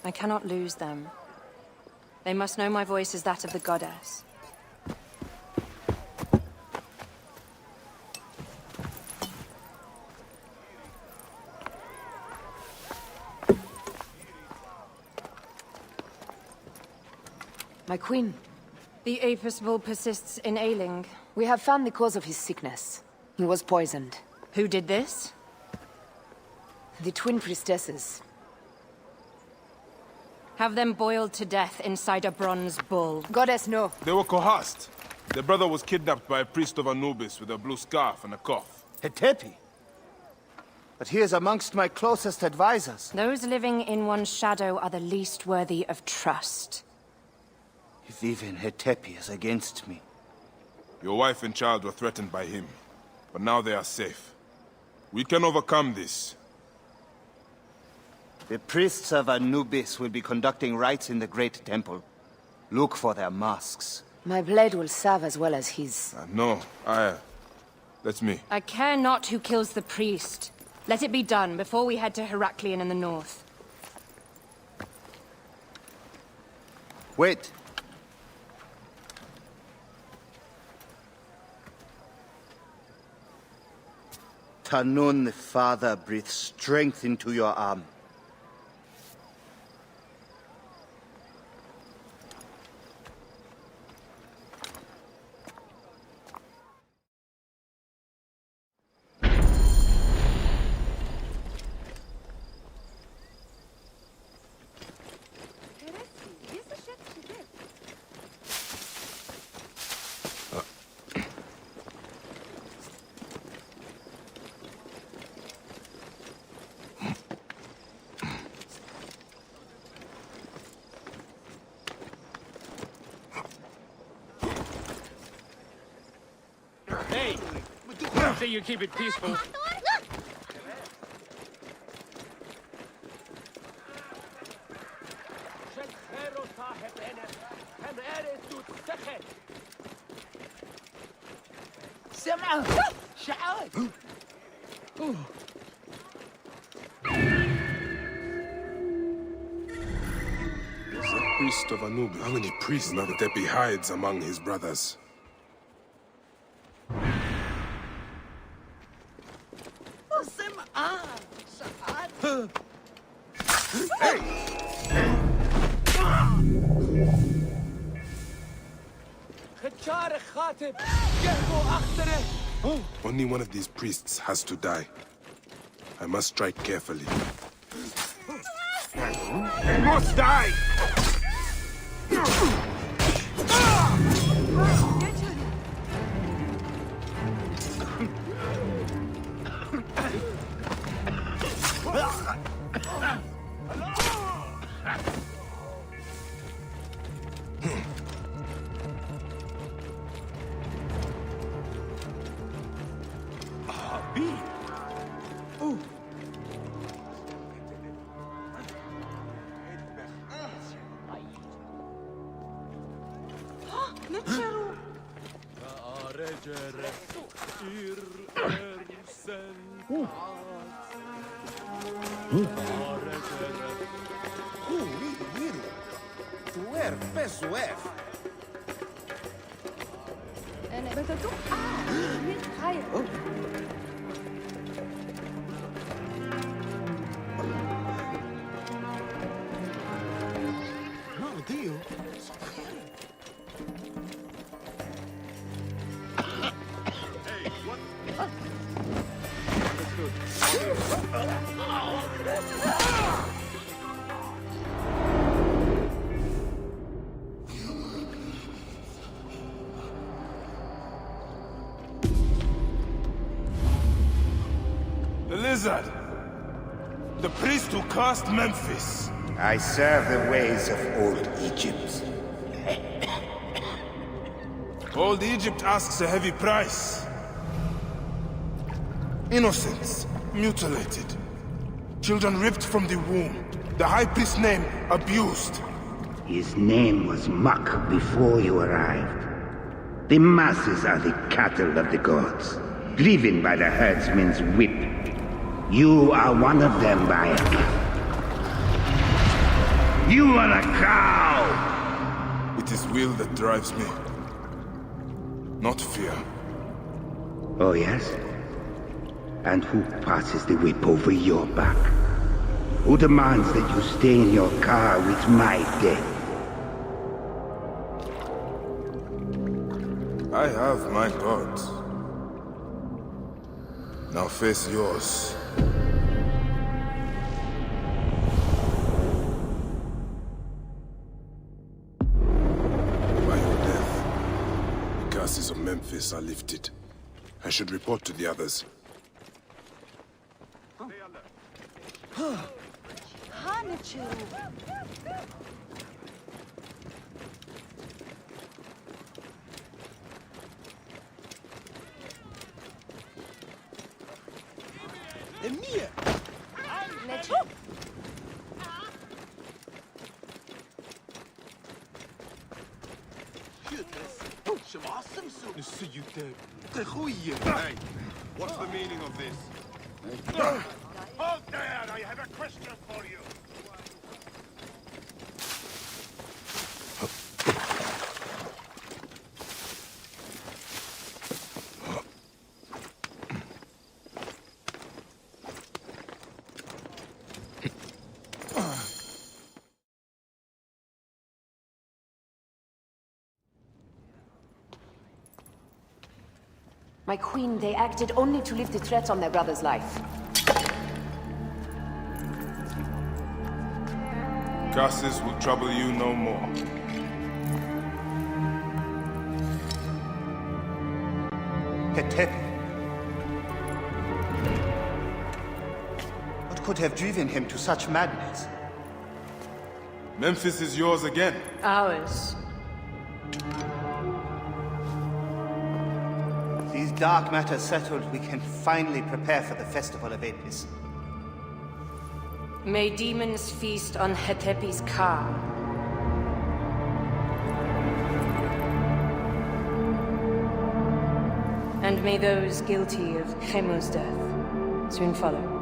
I cannot lose them. They must know my voice is that of the goddess. My queen. The Apis bull persists in ailing. We have found the cause of his sickness. He was poisoned. Who did this? The twin priestesses. Have them boiled to death inside a bronze bull. Goddess, no. They were coerced. Their brother was kidnapped by a priest of Anubis with a blue scarf and a cough. Hetepi? But he is amongst my closest advisors. Those living in one's shadow are the least worthy of trust. If even Hetepi is against me. Your wife and child were threatened by him, but now they are safe. We can overcome this. The priests of Anubis will be conducting rites in the Great Temple. Look for their masks. My blade will serve as well as his. No, that's me. I care not who kills the priest. Let it be done before we head to Heraklion in the north. Wait. Tanun the Father breathes strength into your arm. Hey! Say you keep it peaceful. He's a priest of Anubis. How many priests Hetepi hides among his brothers? Only one of these priests has to die. I must strike carefully. He must die! The lizard! The priest who cursed Memphis! I serve the ways of old Egypt. Old Egypt asks a heavy price. Innocents mutilated. Children ripped from the womb. The high priest's name abused. His name was Muck before you arrived. The masses are the cattle of the gods, driven by the herdsman's whip. You are one of them, Bayek. You are a cow! It is will that drives me. Not fear. Oh, yes? And who passes the whip over your back? Who demands that you stay in your car with my death? I have my gods. Now face yours. By your death, the curses of Memphis are lifted. I should report to the others. Emir! Hey, what's the meaning of this? Hold there! I have a question for you! My queen, they acted only to lift the threat on their brother's life. Curses will trouble you no more. Hetep. What could have driven him to such madness? Memphis is yours again. Ours. These dark matters settled, we can finally prepare for the festival of Apis. May demons feast on Hetepi's car. And may those guilty of Chemo's death soon follow.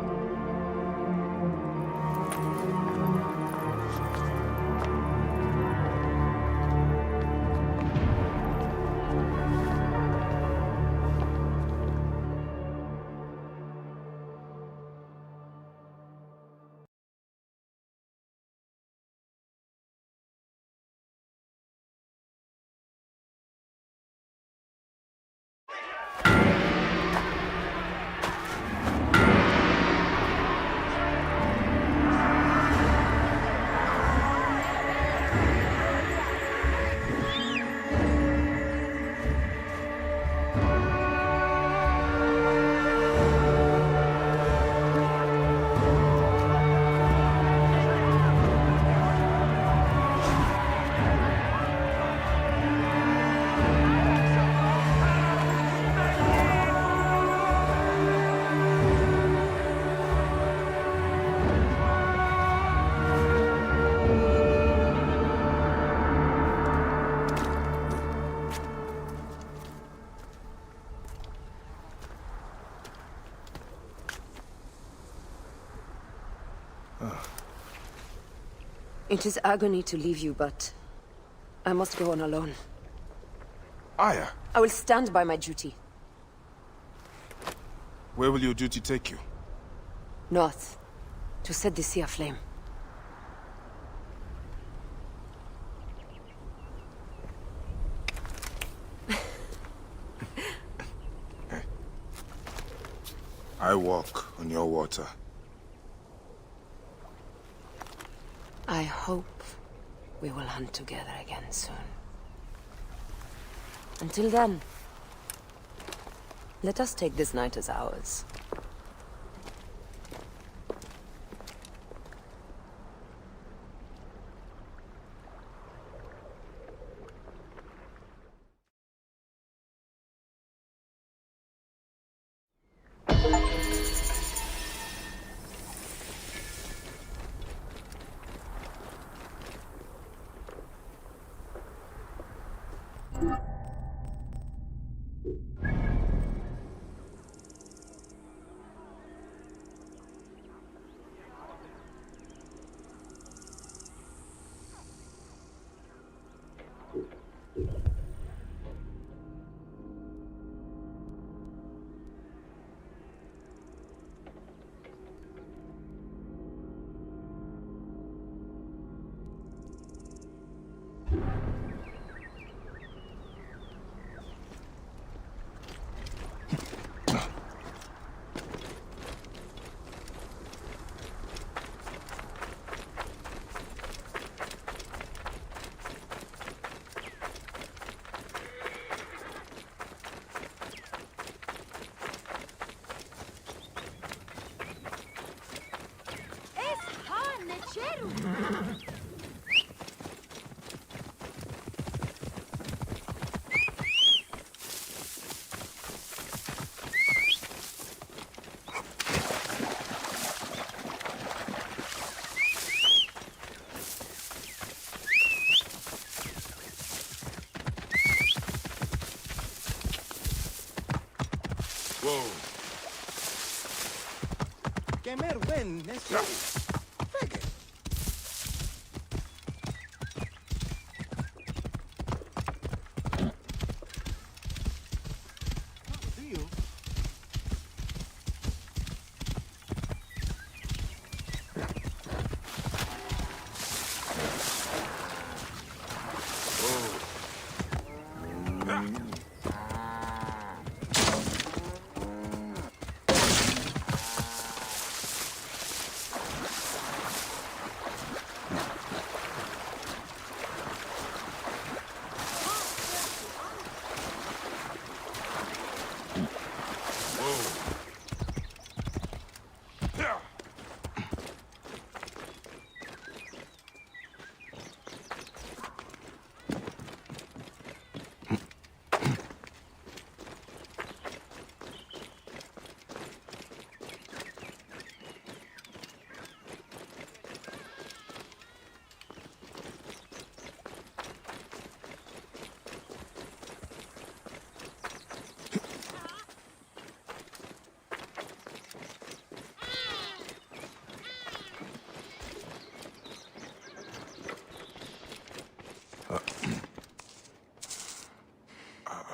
It is agony to leave you, but I must go on alone. Aya, I will stand by my duty. where will your duty take you? North, to set the sea aflame. I walk on your water. I hope we will hunt together again soon. Until then, let us take this night as ours. Whoa. Kemer wen,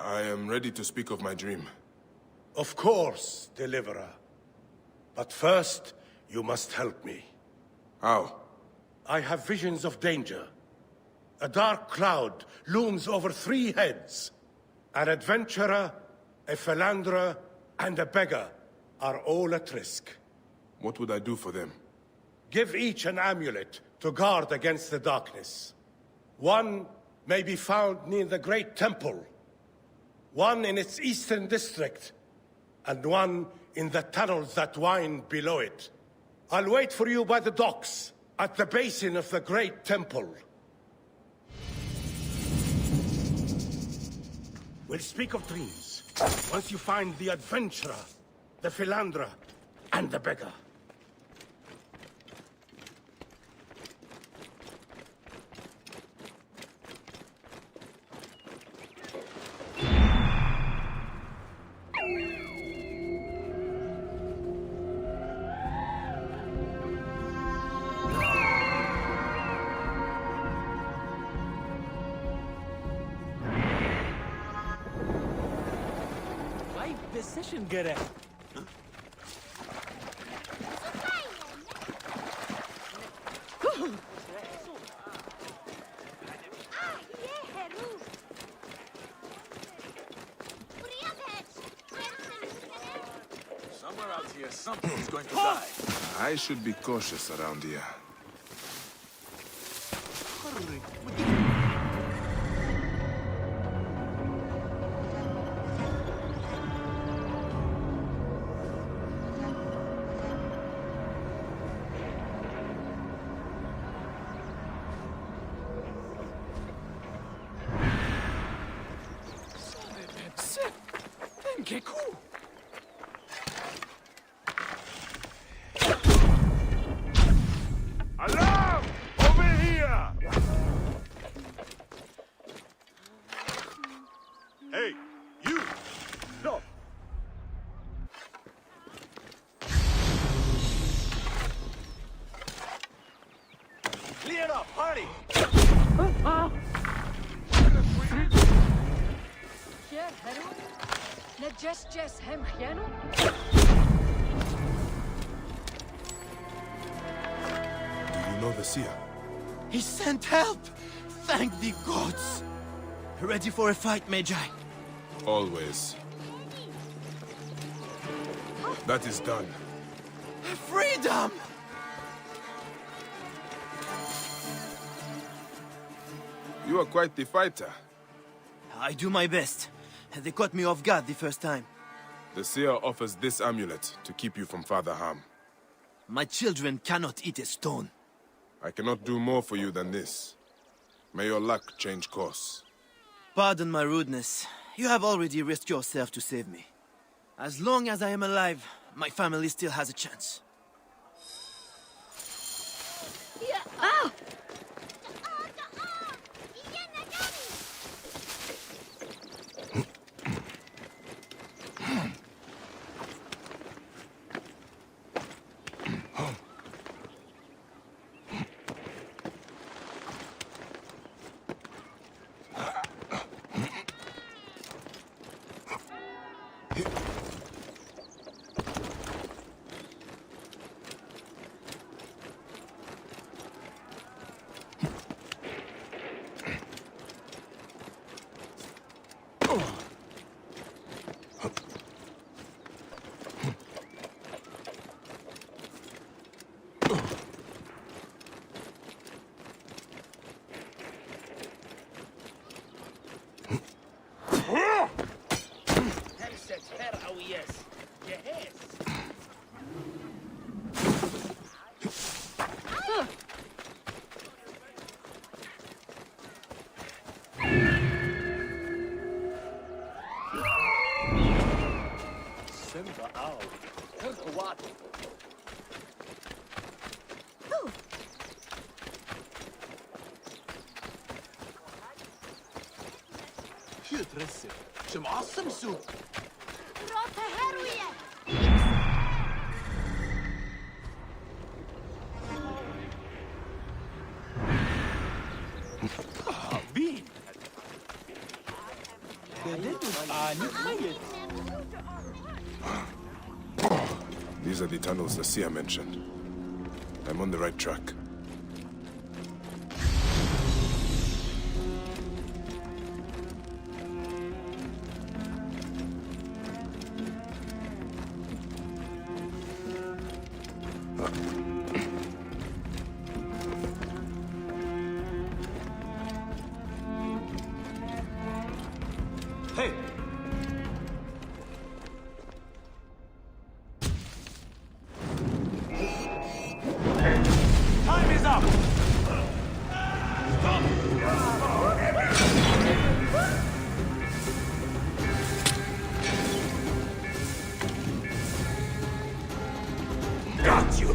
I am ready to speak of my dream. Of course, Deliverer. But first, you must help me. How? I have visions of danger. A dark cloud looms over 3 heads. An adventurer, a philanderer, and a beggar are all at risk. What would I do for them? Give each an amulet to guard against the darkness. One may be found near the Great Temple, one in its eastern district, and one in the tunnels that wind below it. I'll wait for you by the docks, at the basin of the Great Temple. We'll speak of dreams, once you find the adventurer, the philanderer, and the beggar. Session göre. Somewhere out here, something's going to die. I should be cautious around here. party! Do you know the seer? He sent help! Thank the gods! Ready for a fight, Magi? Always. That is done. Freedom! You are quite the fighter. I do my best. They caught me off guard the first time. The seer offers this amulet to keep you from further harm. My children cannot eat a stone. I cannot do more for you than this. May your luck change course. Pardon my rudeness. You have already risked yourself to save me. As long as I am alive, my family still has a chance. Ah! These are the tunnels the seer mentioned. I'm on the right track. Hey! Time is up! Got you!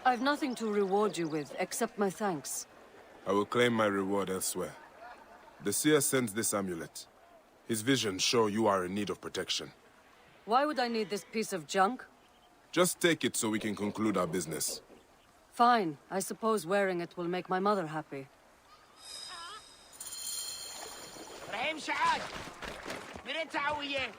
I've nothing to reward you with, except my thanks. I will claim my reward elsewhere. The seer sends this amulet. His visions show you are in need of protection. Why would I need this piece of junk? Just take it so we can conclude our business. Fine. I suppose wearing it will make my mother happy. رحيم شعاد مريت تعوية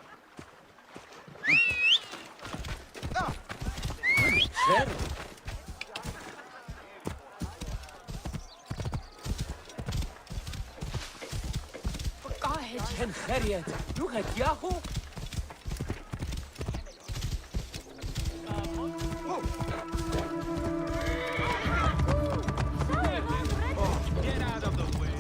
قاعد هن خريت لغة ياهو Get out of the way.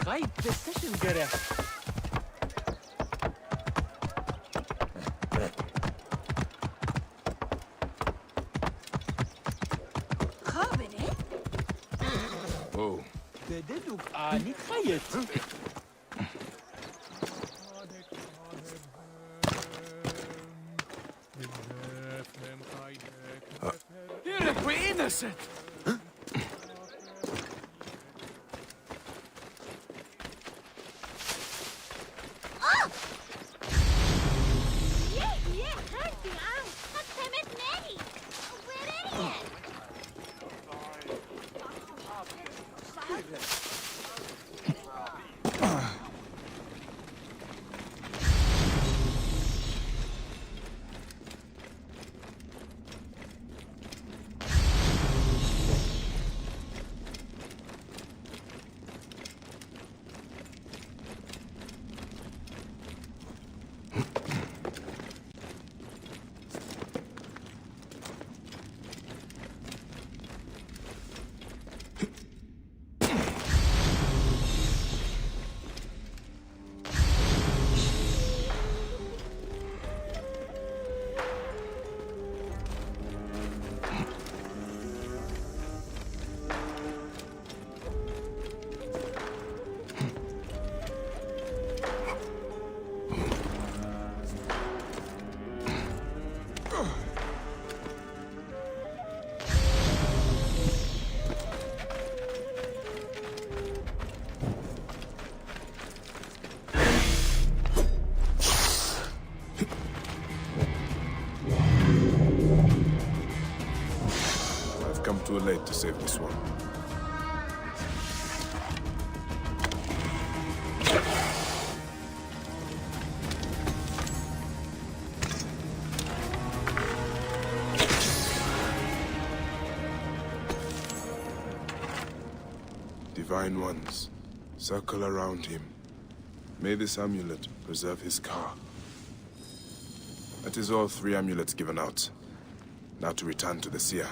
غايب تستشن قرأ Oh. بدلوك آني خيط You're innocent! Too late to save this one. Divine ones, circle around him. May this amulet preserve his car. That is all 3 amulets given out. Now to return to the seer.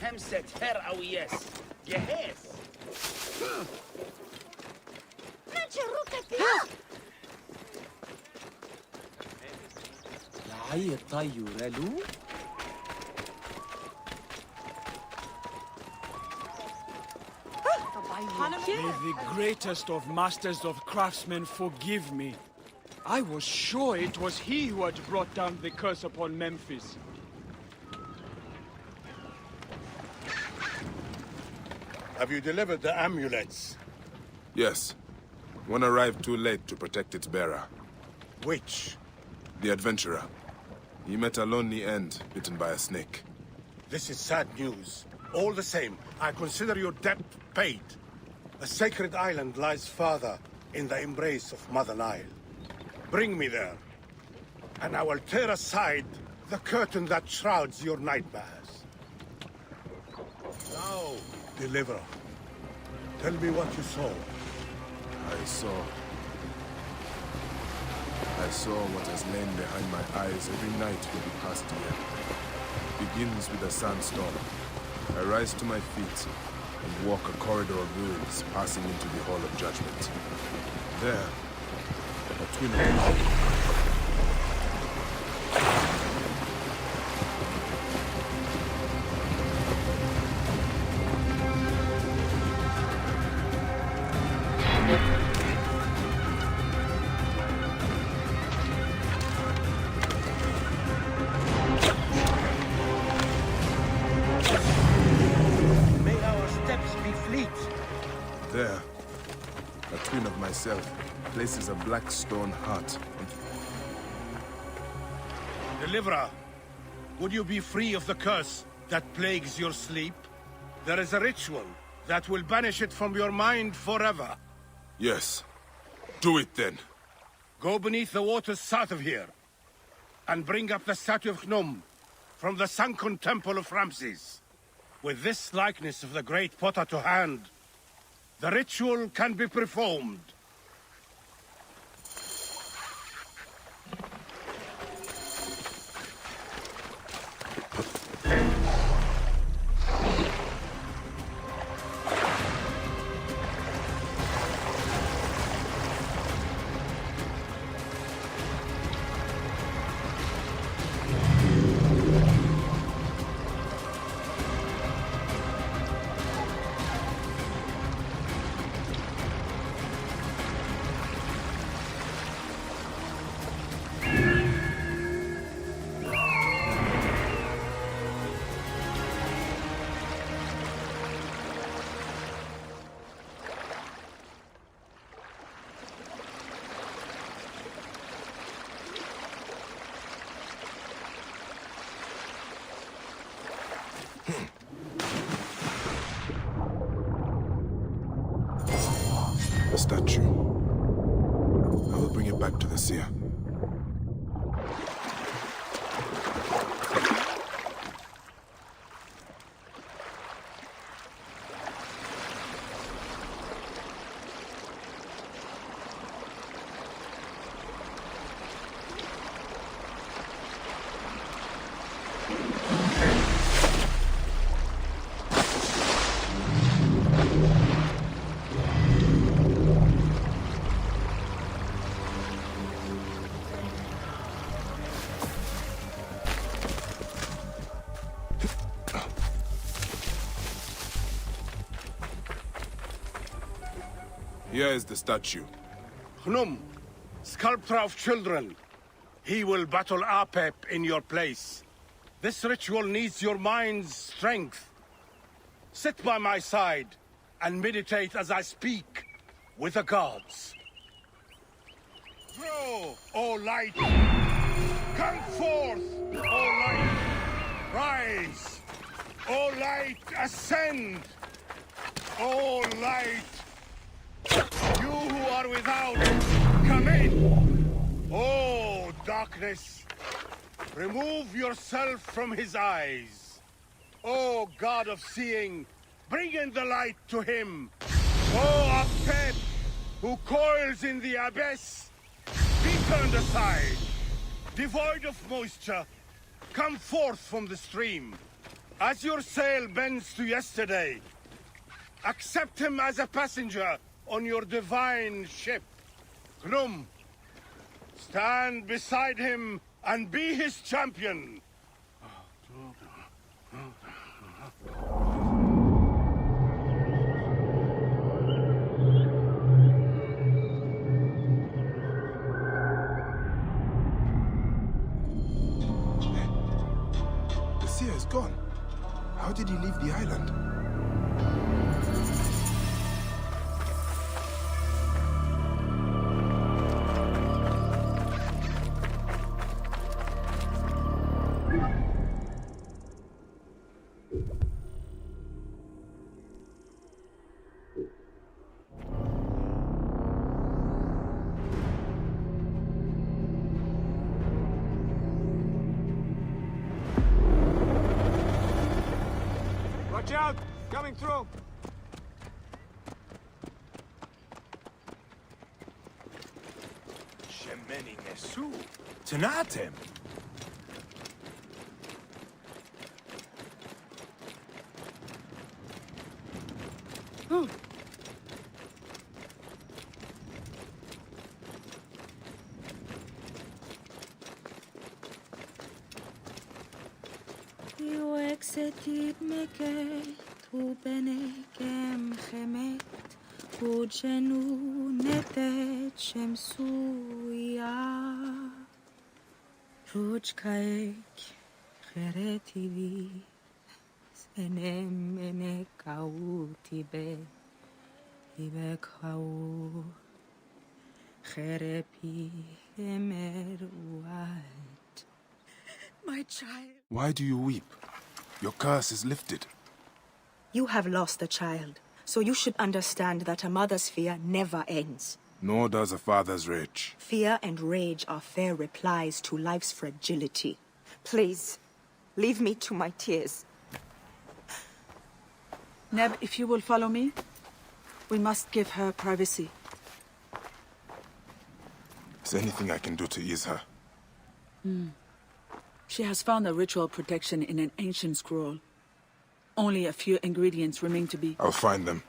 همسة هر أو يس جهاز لعي طيور له May the greatest of masters of craftsmen forgive me. I was sure it was he who had brought down the curse upon Memphis. Have you delivered the amulets? Yes. One arrived too late to protect its bearer. Which? The adventurer. He met a lonely end, bitten by a snake. This is sad news. All the same, I consider your debt paid. A sacred island lies farther in the embrace of Mother Nile. Bring me there, and I will tear aside the curtain that shrouds your nightmares. Now, Deliverer, tell me what you saw. I saw what has lain behind my eyes every night for the past year. It begins with a sandstorm. I rise to my feet and walk a corridor of ruins, passing into the Hall of Judgment. There, a twin of places a black stone heart. Deliverer, would you be free of the curse that plagues your sleep? There is a ritual that will banish it from your mind forever. Yes. Do it then. Go beneath the waters south of here, and bring up the statue of Gnome from the sunken temple of Ramses. With this likeness of the great potter to hand, the ritual can be performed. The statue. I will bring it back to the seer. Here is the statue. Gnome, sculptor of children. He will battle Apep in your place. This ritual needs your mind's strength. Sit by my side and meditate as I speak with the gods. Grow, O light! Come forth, O light! Rise! O light, ascend! O light! You who are without, come in! Oh, darkness, remove yourself from his eyes. Oh, God of seeing, bring in the light to him. Oh, Apep, who coils in the abyss, be turned aside. Devoid of moisture, come forth from the stream. As your sail bends to yesterday, accept him as a passenger on your divine ship. Gnome, stand beside him and be his champion. The seer is gone. How did he leave the island? out! Coming through! Shemeni Nesu. Tanatem. Exetit meket, u benekem chemet, u genu netet shemsuya. Ruj kaek, cheretivi, senem enekau tibe, ibe kau, cherepi emer uat. My child. Why do you weep? Your curse is lifted. You have lost a child, so you should understand that a mother's fear never ends. Nor does a father's rage. Fear and rage are fair replies to life's fragility. Please, leave me to my tears. Neb, if you will follow me, we must give her privacy. Is there anything I can do to ease her? She has found a ritual protection in an ancient scroll. Only a few ingredients remain to be... I'll find them.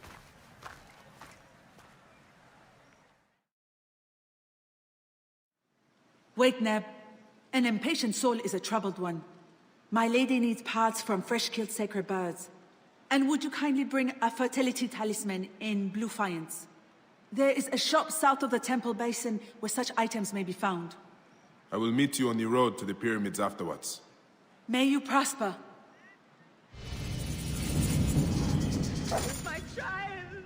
Wait, Neb. An impatient soul is a troubled one. My lady needs parts from fresh-killed sacred birds. And would you kindly bring a fertility talisman in blue faience? There is a shop south of the temple basin where such items may be found. I will meet you on the road to the pyramids afterwards. May you prosper. My child!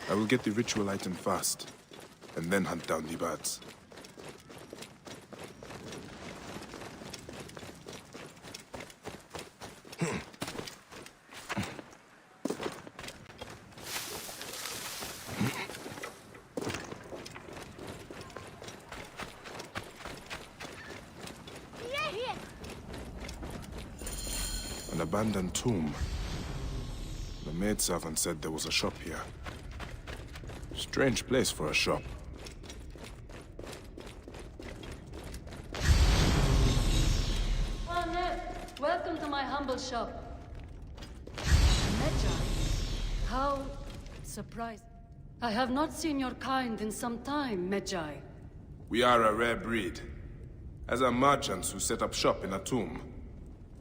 I will get the ritual item first, and then hunt down the birds. An abandoned tomb. The maidservant said there was a shop here. Strange place for a shop. Well, Neb, welcome to my humble shop. Medjay, how surprised. I have not seen your kind in some time, Medjay. We are a rare breed. As are merchants who set up shop in a tomb.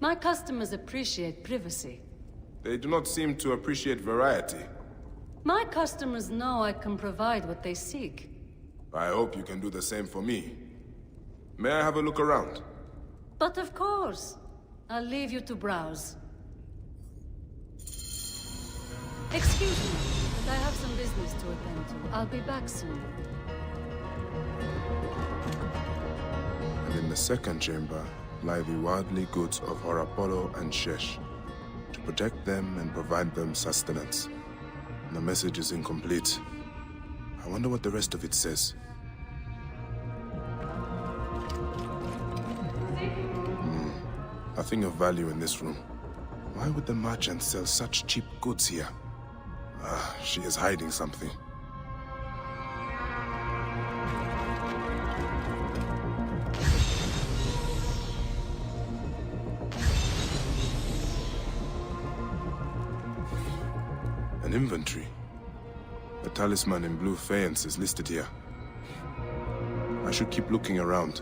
My customers appreciate privacy. They do not seem to appreciate variety. My customers know I can provide what they seek. I hope you can do the same for me. May I have a look around? But of course. I'll leave you to browse. Excuse me, but I have some business to attend to. I'll be back soon. And in the second chamber lie the worldly goods of Horapolo and Shesh, to protect them and provide them sustenance. The message is incomplete. I wonder what the rest of it says. Nothing of value in this room. Why would the merchant sell such cheap goods here? She is hiding something. An inventory. A talisman in blue faience is listed here. I should keep looking around.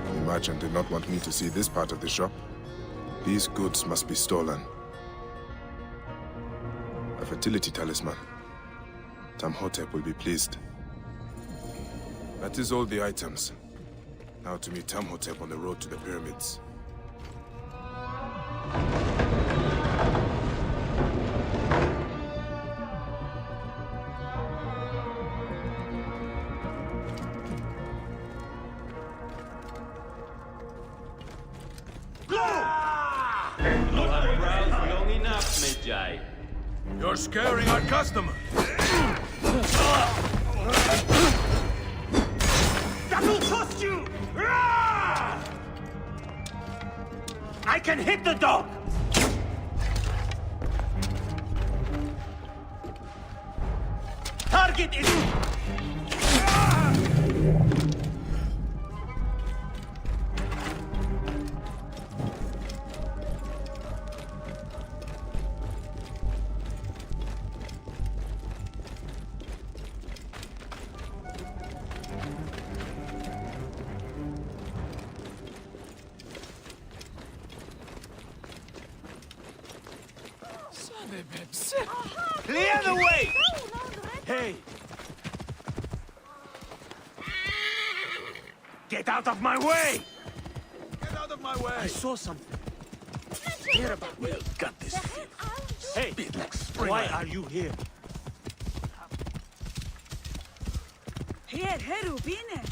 The merchant did not want me to see this part of the shop. These goods must be stolen. A fertility talisman. Tamhotep will be pleased. That is all the items. Now to meet Tamhotep on the road to the pyramids. Medjay. You're scaring our customers. That will cost you! I can hit the dog! Target is... Clear the way! Hey! Get out of my way! Get out of my way! I saw something. Hear about me. Got this. Hey! Why are you here? Here, Binet.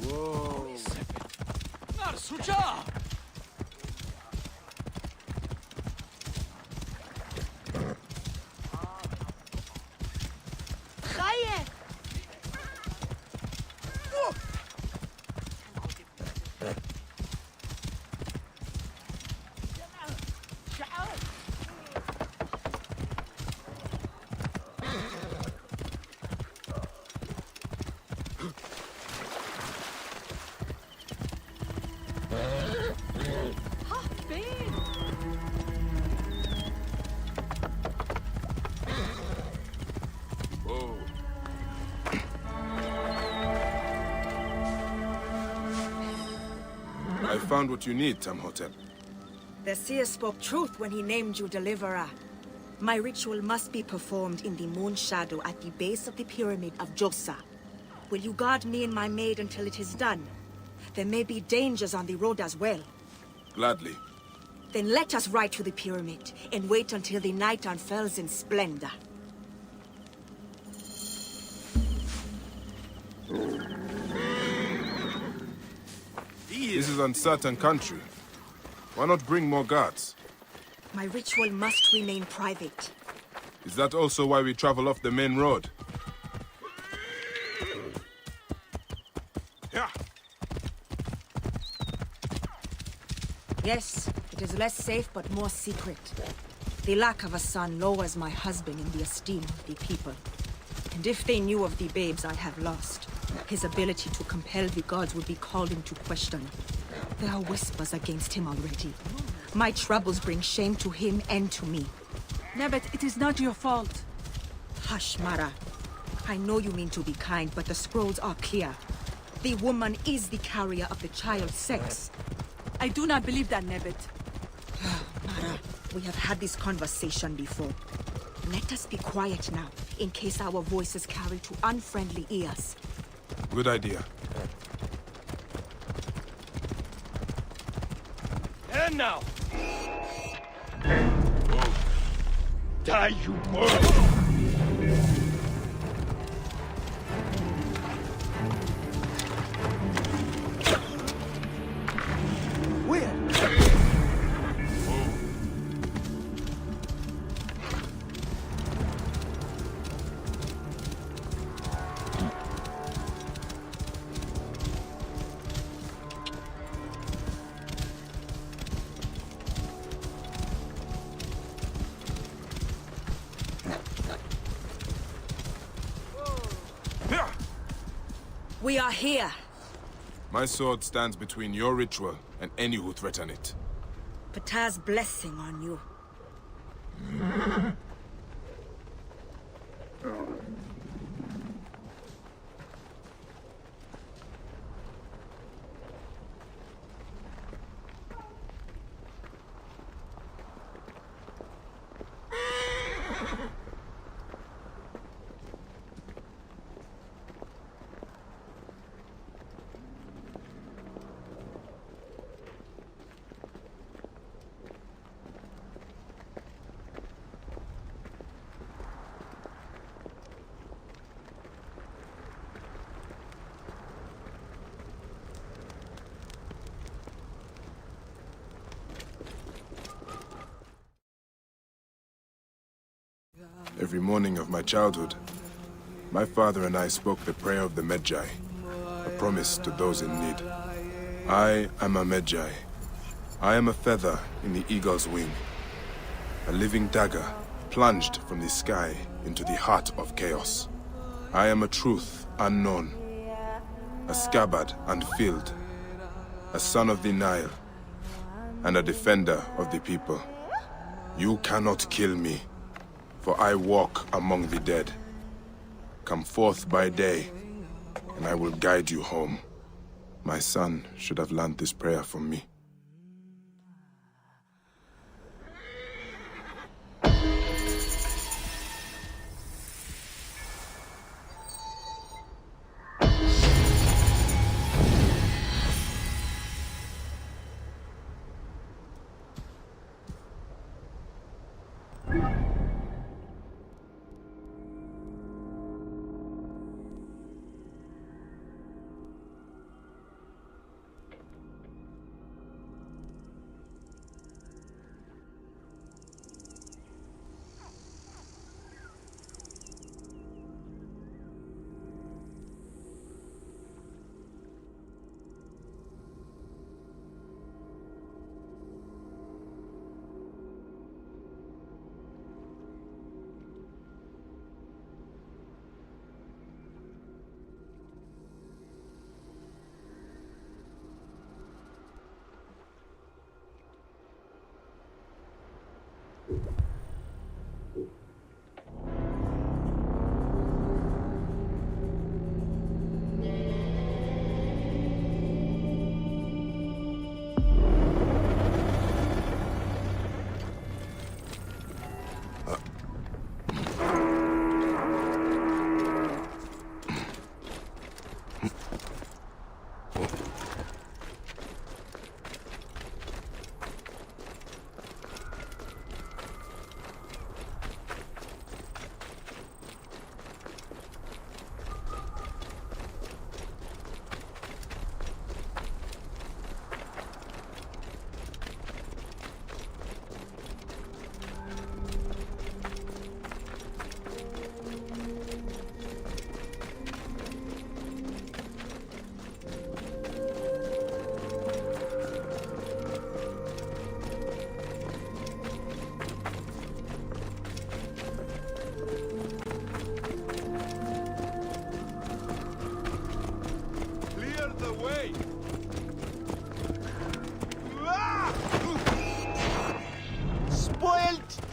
Whoa. Narsucha! Bayek! Whoa. I found what you need, Tamhotep. The seer spoke truth when he named you Deliverer. My ritual must be performed in the moon shadow at the base of the pyramid of Josa. Will you guard me and my maid until it is done? There may be dangers on the road as well. Gladly. Then let us ride to the pyramid and wait until the night unfurls in splendor. This is uncertain country. Why not bring more guards? My ritual must remain private. Is that also why we travel off the main road? Yeah. Yes, it is less safe but more secret. The lack of a son lowers my husband in the esteem of the people. And if they knew of the babes I have lost, his ability to compel the gods would be called into question. There are whispers against him already. My troubles bring shame to him and to me. Nebet, it is not your fault. Hush, Mara. I know you mean to be kind, but the scrolls are clear. The woman is the carrier of the child's sex. I do not believe that, Nebet. Mara, we have had this conversation before. Let us be quiet now, in case our voices carry to unfriendly ears. Good idea. And now! Die, you worm! We are here. My sword stands between your ritual and any who threaten it. Ptah's blessing on you. Every morning of my childhood, my father and I spoke the prayer of the Magi, a promise to those in need. I am a Magi. I am a feather in the eagle's wing, a living dagger plunged from the sky into the heart of chaos. I am a truth unknown, a scabbard unfilled, a son of the Nile, and a defender of the people. You cannot kill me, for I walk among the dead. Come forth by day, and I will guide you home. My son should have learned this prayer from me.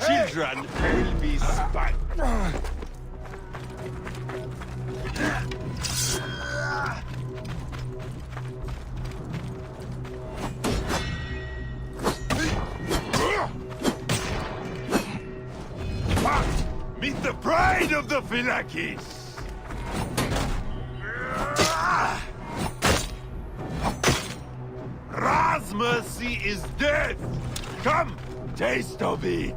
Children will be spanked. Meet the pride of the Phylakis! Ra's mercy is death! Come, taste of it!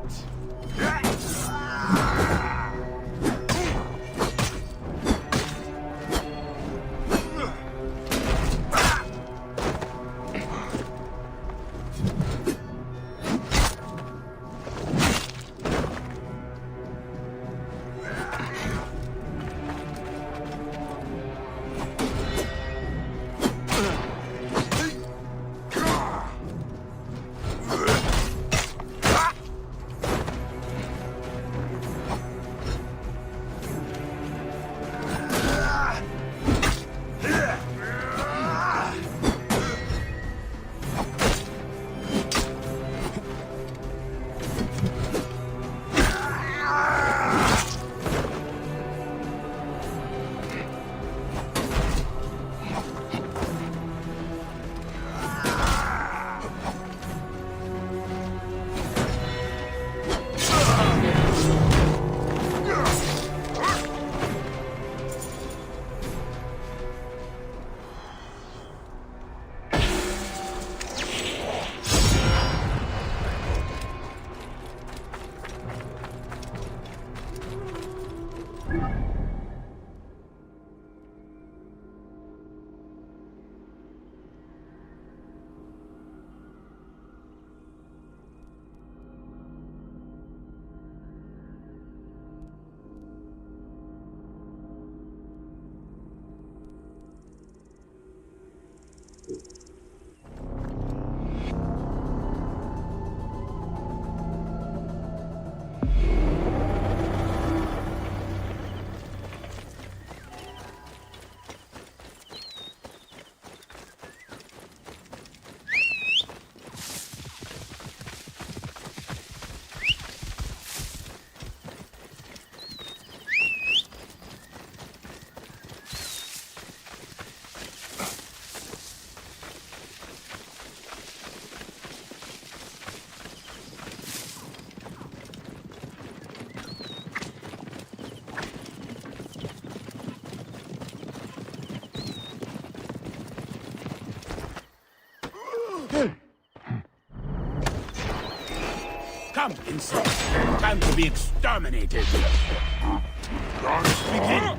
Come, insects. Time to be exterminated. Dance begin.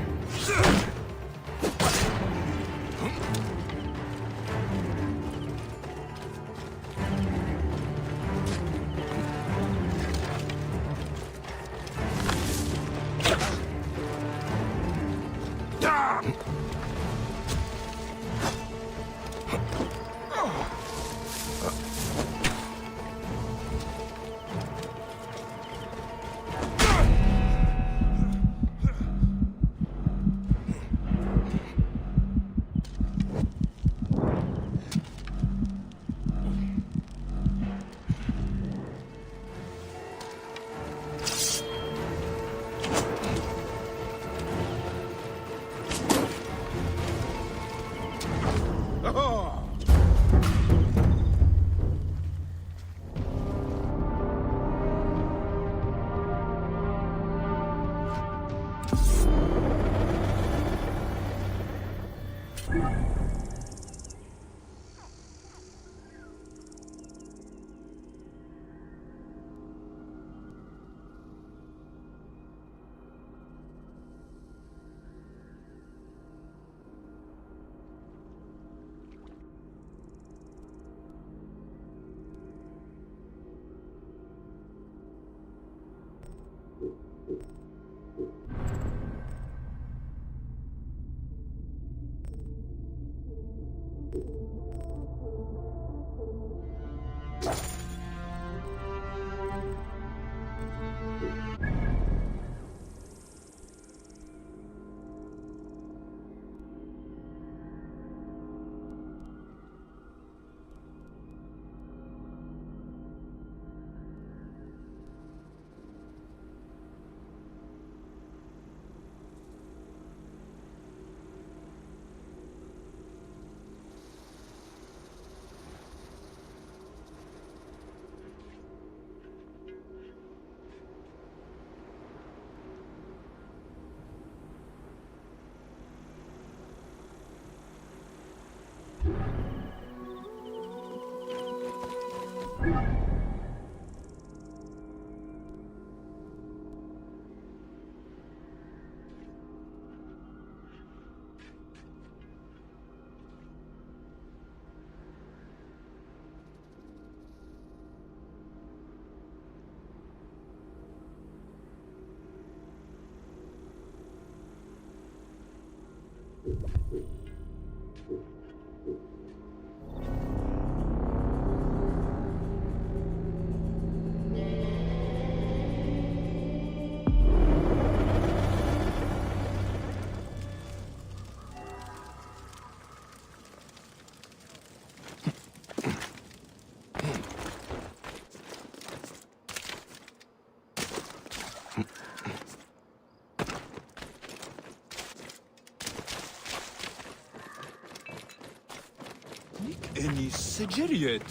Any Sigiriot?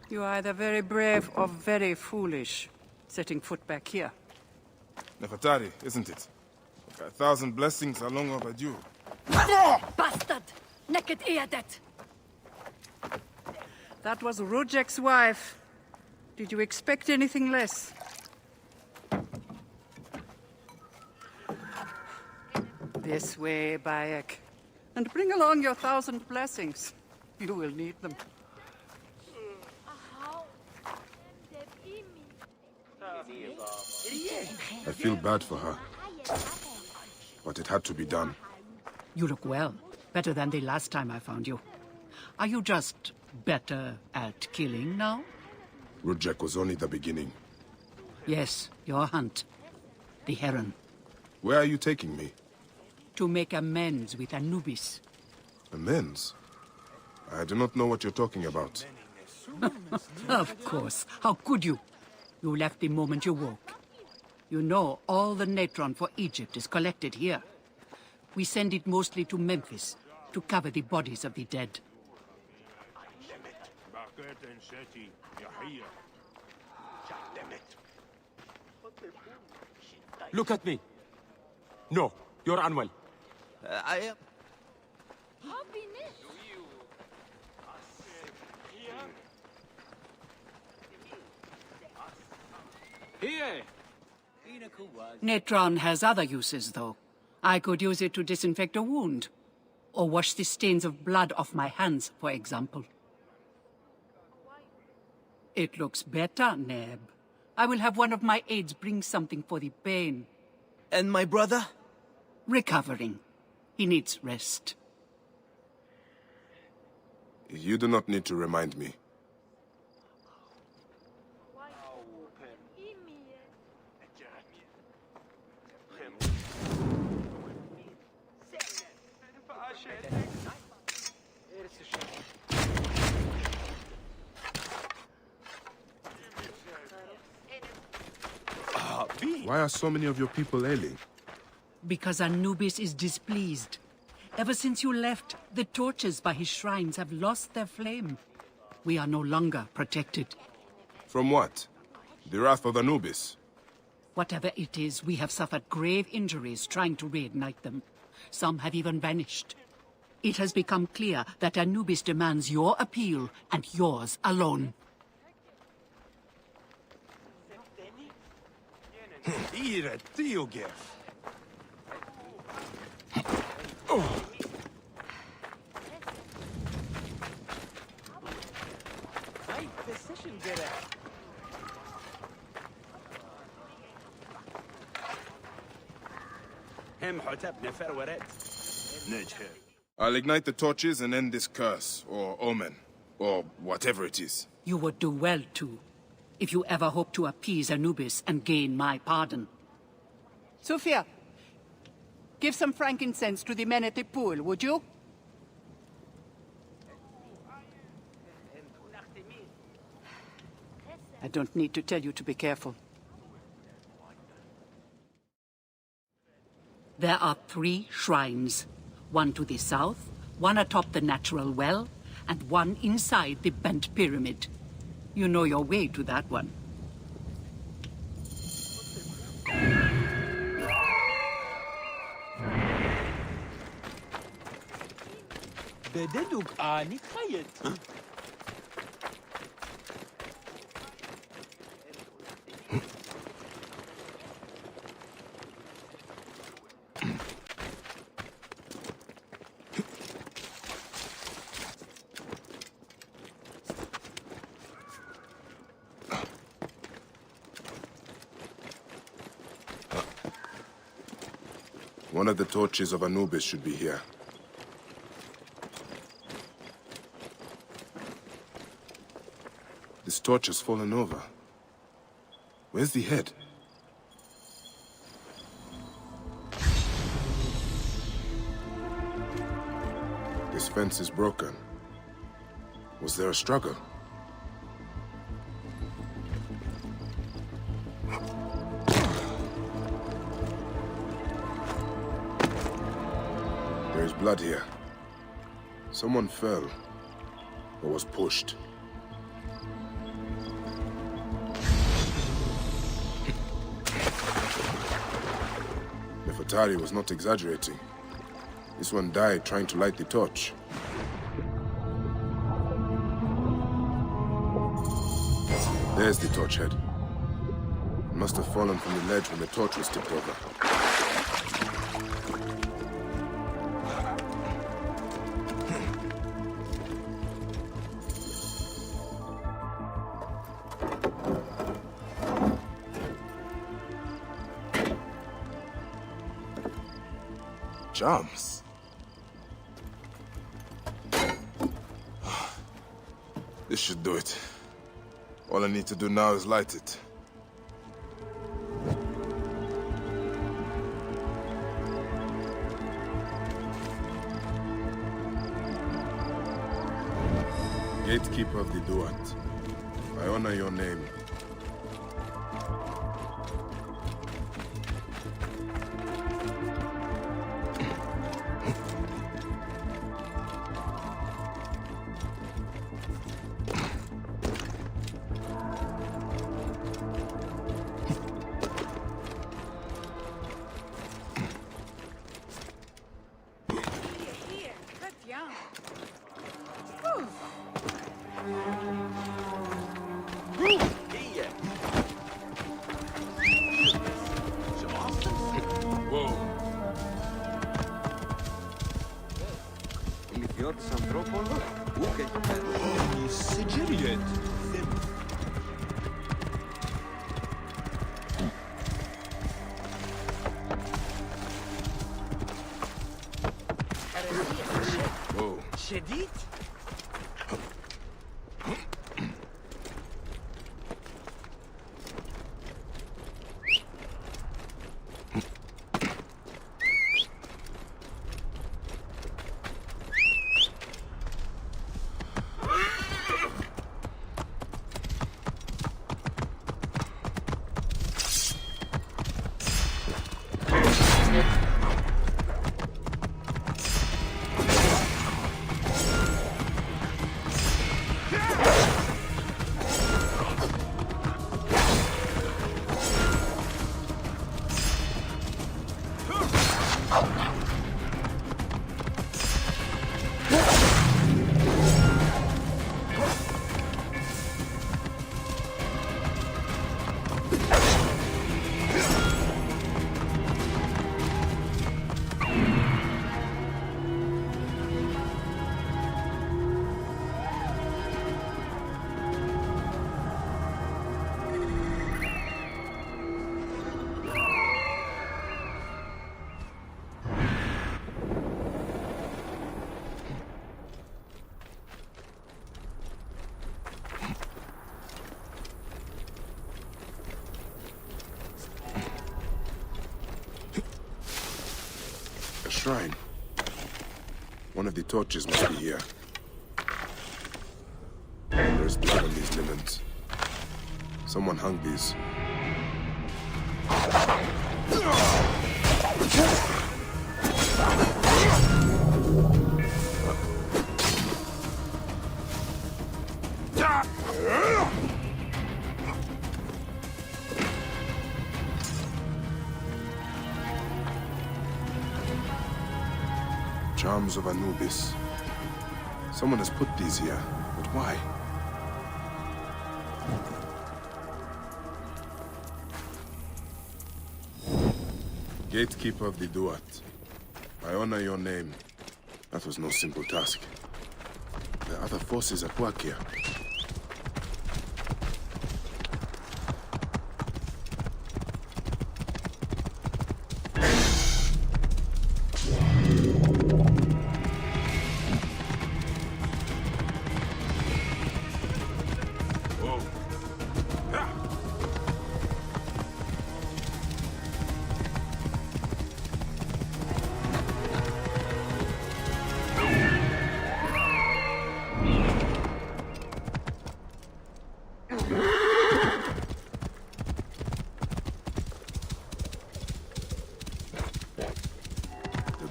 You are either very brave or very foolish, setting foot back here. Nefertari, isn't it? 1,000 blessings are long overdue. Bastard! Naked Eadet! That was Rujek's wife. Did you expect anything less? This way, Bayek. And bring along your 1,000 blessings. You will need them. I feel bad for her. But it had to be done. You look well. Better than the last time I found you. Are you just better at killing now? Rujek was only the beginning. Yes, your hunt. The heron. Where are you taking me? To make amends with Anubis. Amends? I do not know what you're talking about. Of course. How could you? You left the moment you woke. You know all the natron for Egypt is collected here. We send it mostly to Memphis, to cover the bodies of the dead. Look at me. No, you're unwell. Natron has other uses, though. I could use it to disinfect a wound. Or wash the stains of blood off my hands, for example. It looks better, Neb. I will have one of my aides bring something for the pain. And my brother? Recovering. He needs rest. You do not need to remind me. Why are so many of your people ailing? Because Anubis is displeased. Ever since you left, the torches by his shrines have lost their flame. We are no longer protected. From what? The wrath of Anubis? Whatever it is, we have suffered grave injuries trying to reignite them. Some have even vanished. It has become clear that Anubis demands your appeal, and yours alone. I'll ignite the torches and end this curse, or omen, or whatever it is. You would do well, too, if you ever hope to appease Anubis and gain my pardon. Sophia, give some frankincense to the men at the pool, would you? I don't need to tell you to be careful. There are 3 shrines. One to the south, one atop the natural well, and one inside the bent pyramid. You know your way to that one. One of the torches of Anubis should be here. This torch has fallen over. Where's the head? This fence is broken. Was there a struggle? There is blood here. Someone fell, or was pushed. Nefertari was not exaggerating. This one died trying to light the torch. There's the torch head. It must have fallen from the ledge when the torch was tipped over. Jumps. This should do it. All I need to do now is light it. Gatekeeper of the Duat, I honor your name. Sicilian. Whoa. شديد؟ Shrine. One of the torches must be here. There is blood on these linens. Someone hung these. Charms of Anubis. Someone has put these here, but why? Gatekeeper of the Duat. I honor your name. That was no simple task. There are other forces at work here.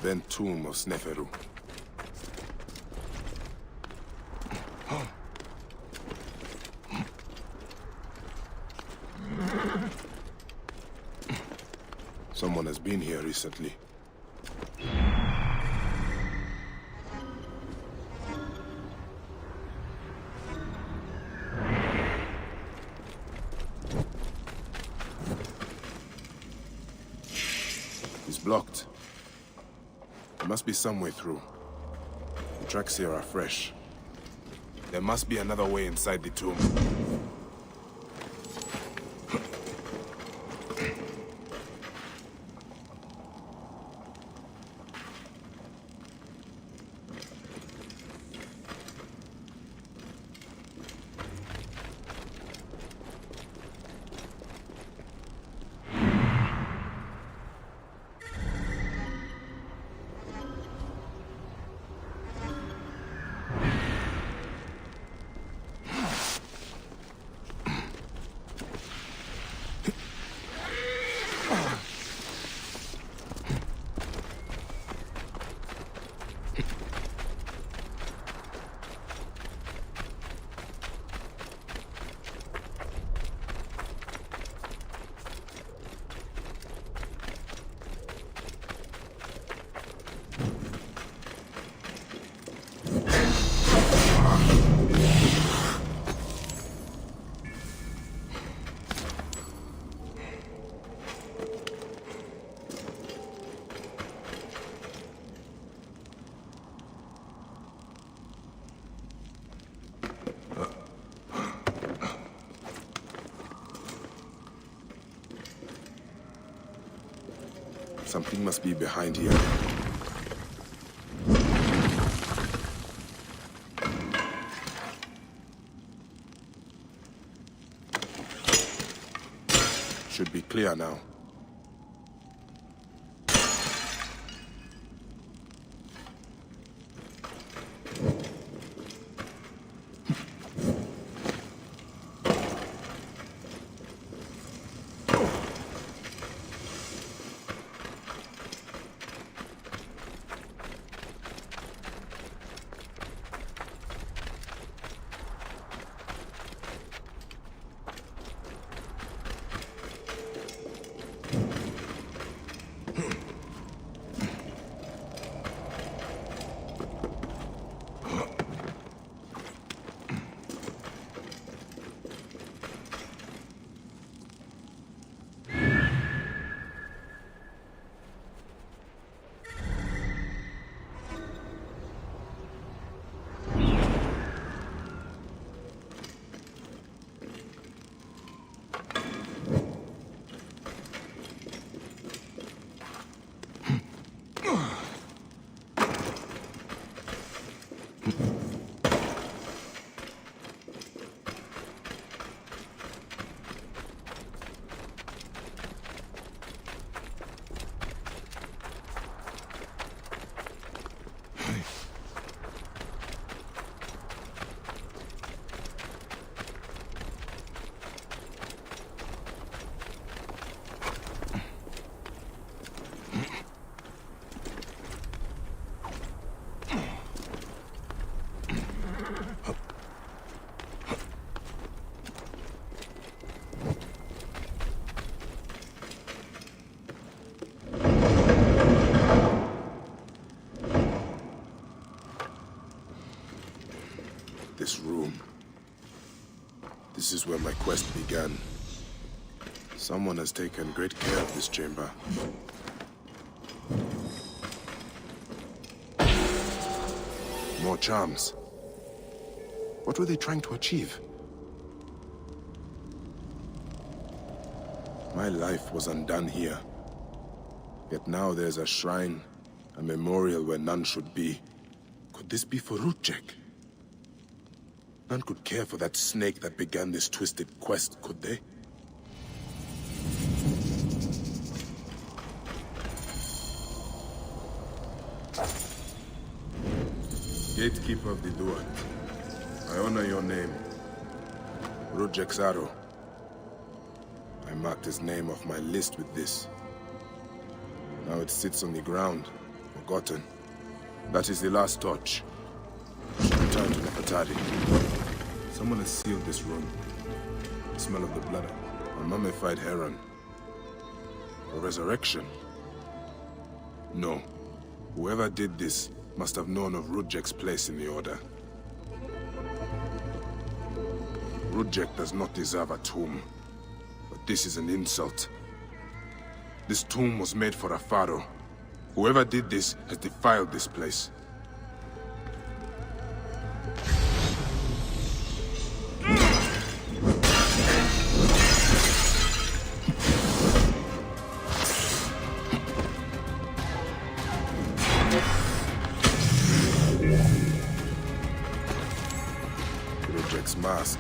The tomb of Sneferu. Someone has been here recently. It's blocked. There must be some way through. The tracks here are fresh. There must be another way inside the tomb. Something must be behind here. Should be clear now. This room. This is where my quest began. Someone has taken great care of this chamber. More charms. What were they trying to achieve? My life was undone here. Yet now there's a shrine, a memorial where none should be. Could this be for Rudjek? None could care for that snake that began this twisted quest, could they? Gatekeeper of the Duat, I honor your name. Rudjek's arrow. I marked his name off my list with this. Now it sits on the ground, forgotten. That is the last torch. I should return to Nefertari. Someone has sealed this room. The smell of the blood. A mummified heron. A resurrection? No. Whoever did this must have known of Rudjek's place in the Order. Rudjek does not deserve a tomb. But this is an insult. This tomb was made for a pharaoh. Whoever did this has defiled this place. Rudjek's mask.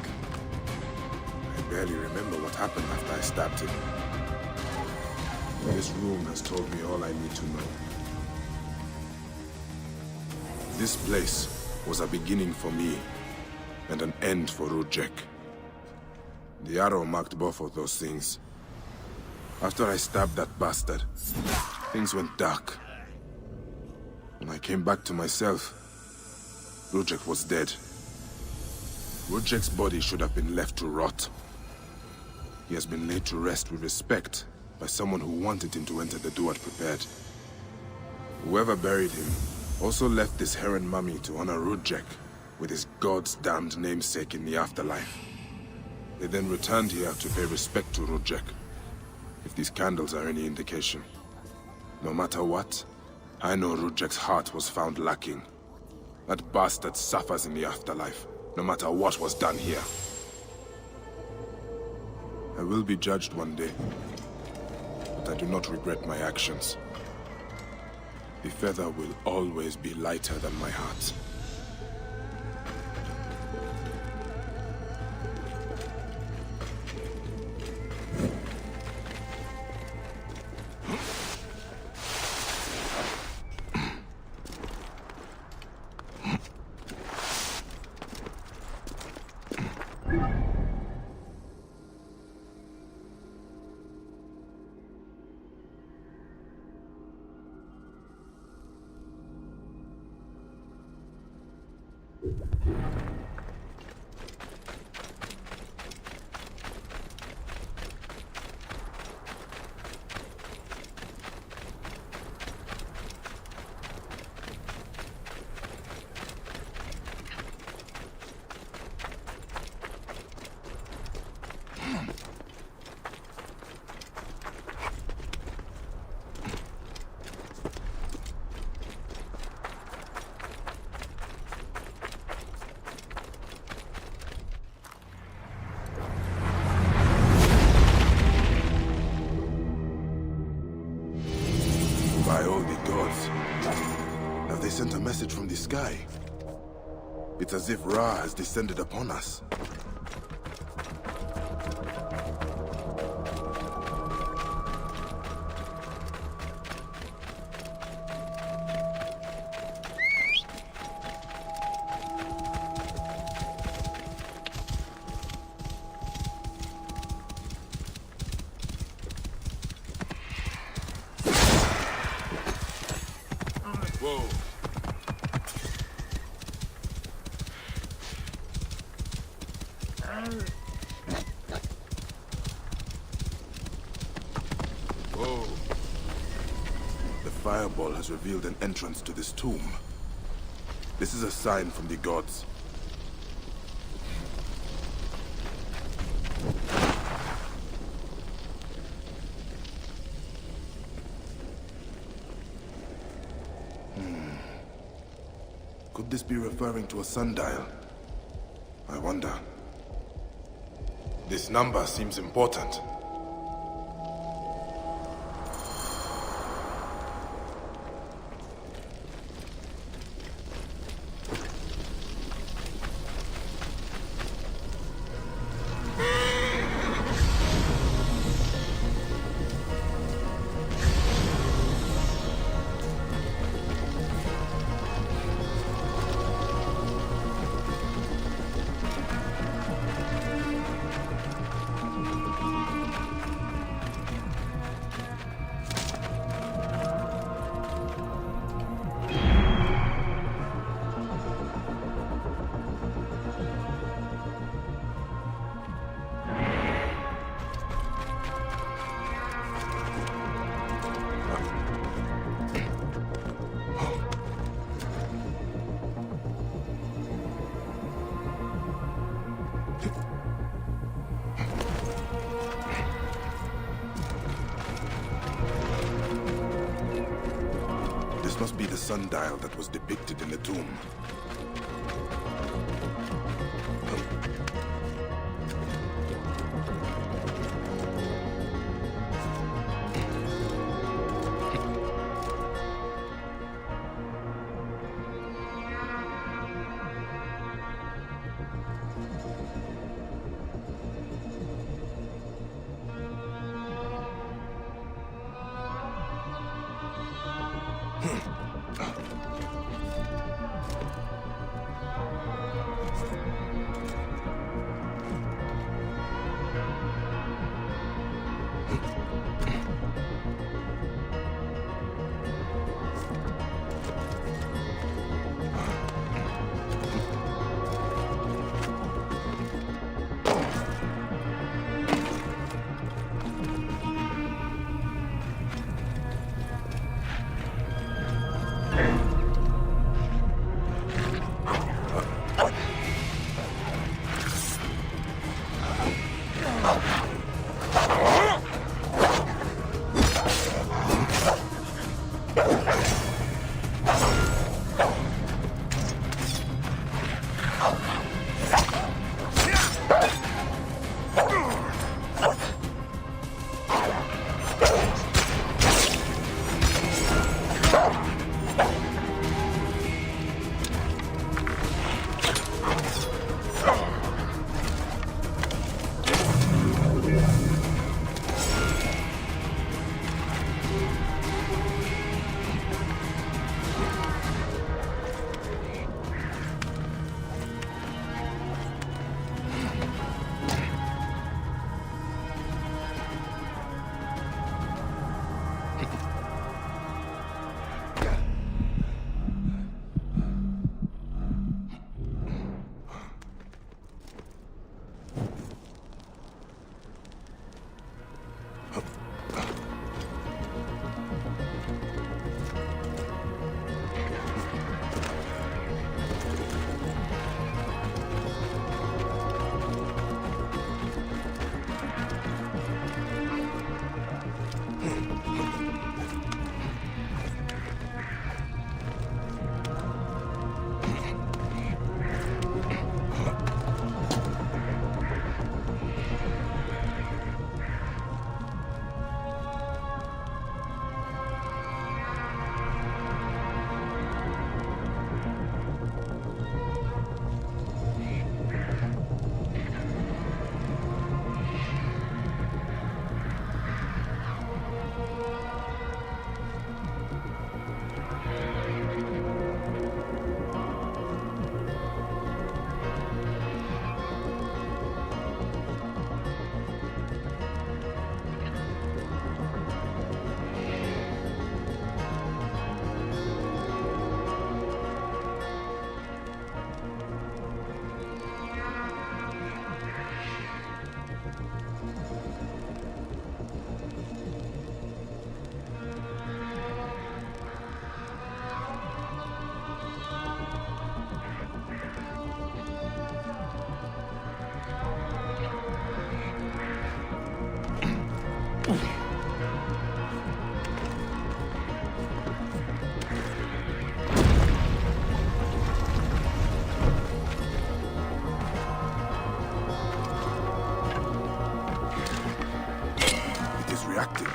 I barely remember what happened after I stabbed him. This room has told me all I need to know. This place was a beginning for me, and an end for Rudjek. The arrow marked both of those things. After I stabbed that bastard, things went dark. When I came back to myself, Rudjek was dead. Rudjek's body should have been left to rot. He has been laid to rest with respect by someone who wanted him to enter the Duat prepared. Whoever buried him also left this heron mummy to honor Rudjek with his god's damned namesake in the afterlife. They then returned here to pay respect to Rudjek, if these candles are any indication. No matter what, I know Rudjek's heart was found lacking. That bastard suffers in the afterlife, no matter what was done here. I will be judged one day, but I do not regret my actions. The feather will always be lighter than my heart. By all the gods, have they sent a message from the sky? It's as if Ra has descended upon us. Whoa. Whoa. The fireball has revealed an entrance to this tomb. This is a sign from the gods. Could this be referring to a sundial? I wonder. This number seems important. Must be the sundial that was depicted in the tomb. reacting.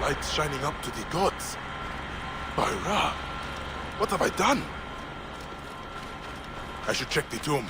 Lights shining up to the gods. By Ra, what have I done? I should check the tomb.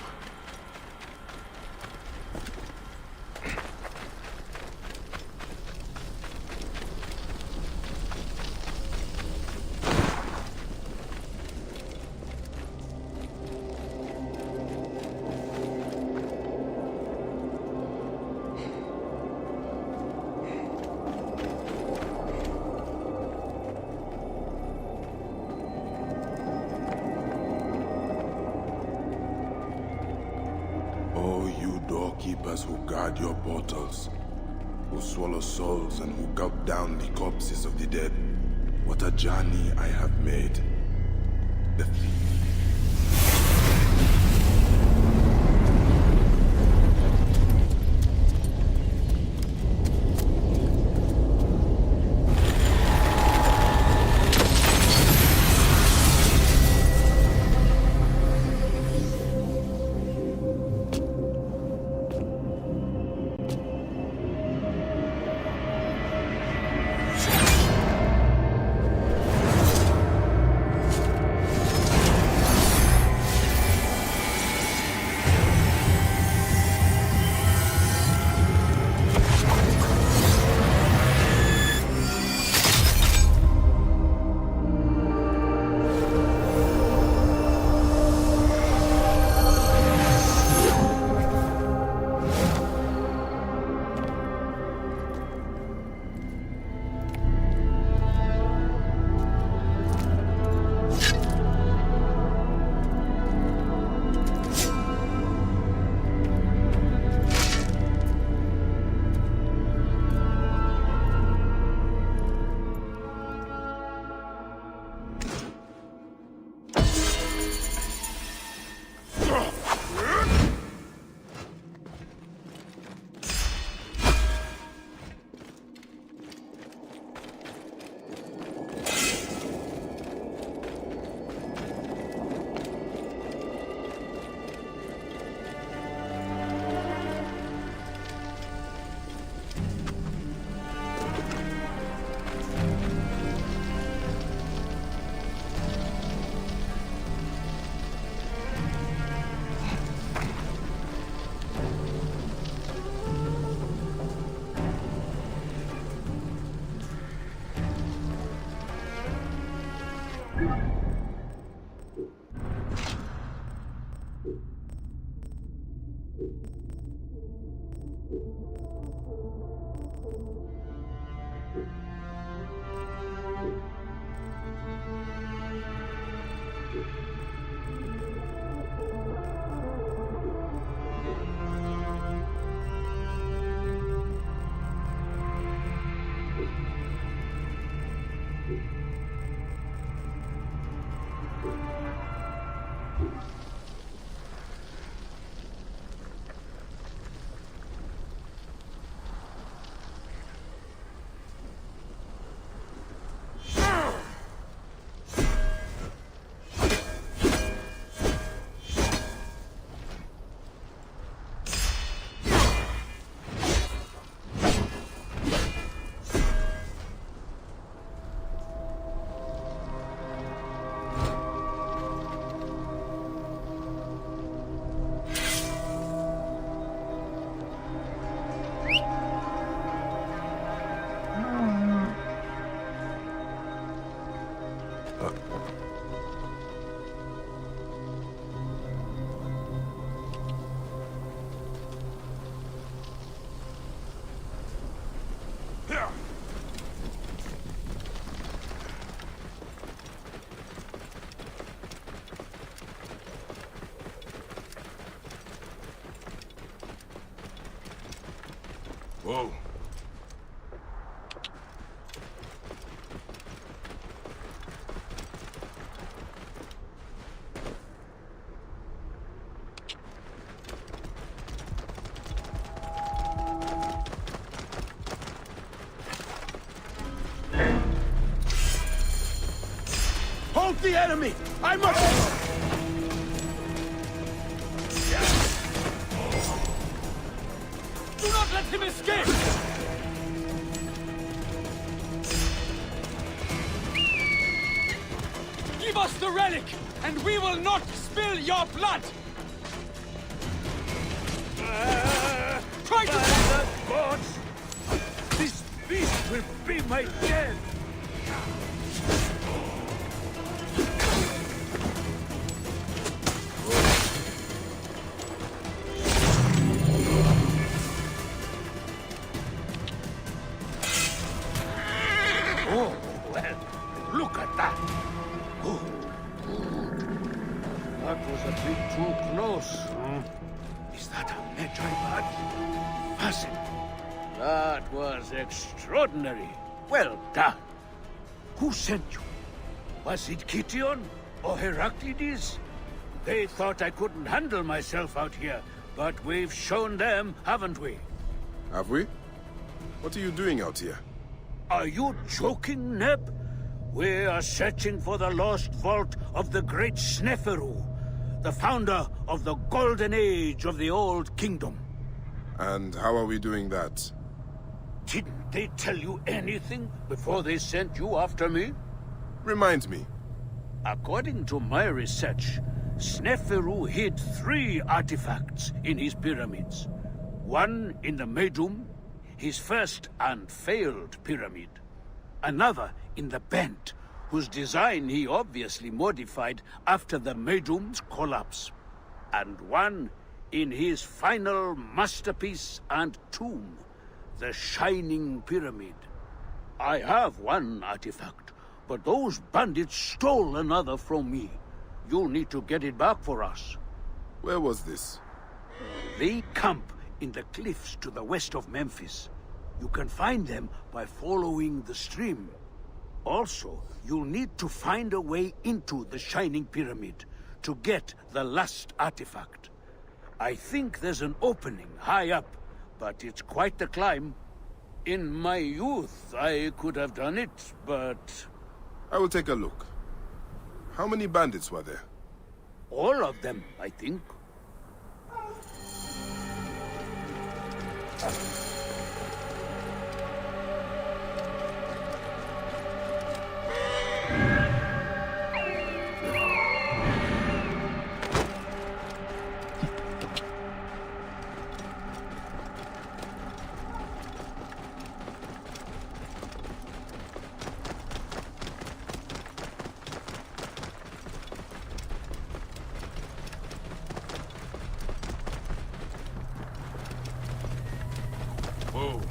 Doorkeepers who guard your portals, who swallow souls and who gulp down the corpses of the dead. What a journey I have made. The Whoa. the enemy! I must... Do not let him escape! Give us the relic, and we will not spill your blood! Try to... By the gods! This beast will be my death! Oh, well, look at that! Good. That was a bit too close. Is that a Magi badge? Fasten. That was extraordinary. Well done. Who sent you? Was it Kition or Heraclides? They thought I couldn't handle myself out here, but we've shown them, haven't we? Have we? What are you doing out here? Are you joking, Neb? We are searching for the lost vault of the great Sneferu, the founder of the golden age of the Old Kingdom. And how are we doing that? Didn't they tell you anything before they sent you after me? Remind me. According to my research, Sneferu hid 3 artifacts in his pyramids. One in the Medum, his first and failed pyramid. Another in the Bent, whose design he obviously modified after the Medum's collapse. And one in his final masterpiece and tomb, the Shining Pyramid. I have one artifact, but those bandits stole another from me. You'll need to get it back for us. Where was this? They camp in the cliffs to the west of Memphis. You can find them by following the stream. Also, you'll need to find a way into the Shining Pyramid to get the last artifact. I think there's an opening high up, but it's quite the climb. In my youth, I could have done it, but... I will take a look. How many bandits were there? All of them, I think. Whoa.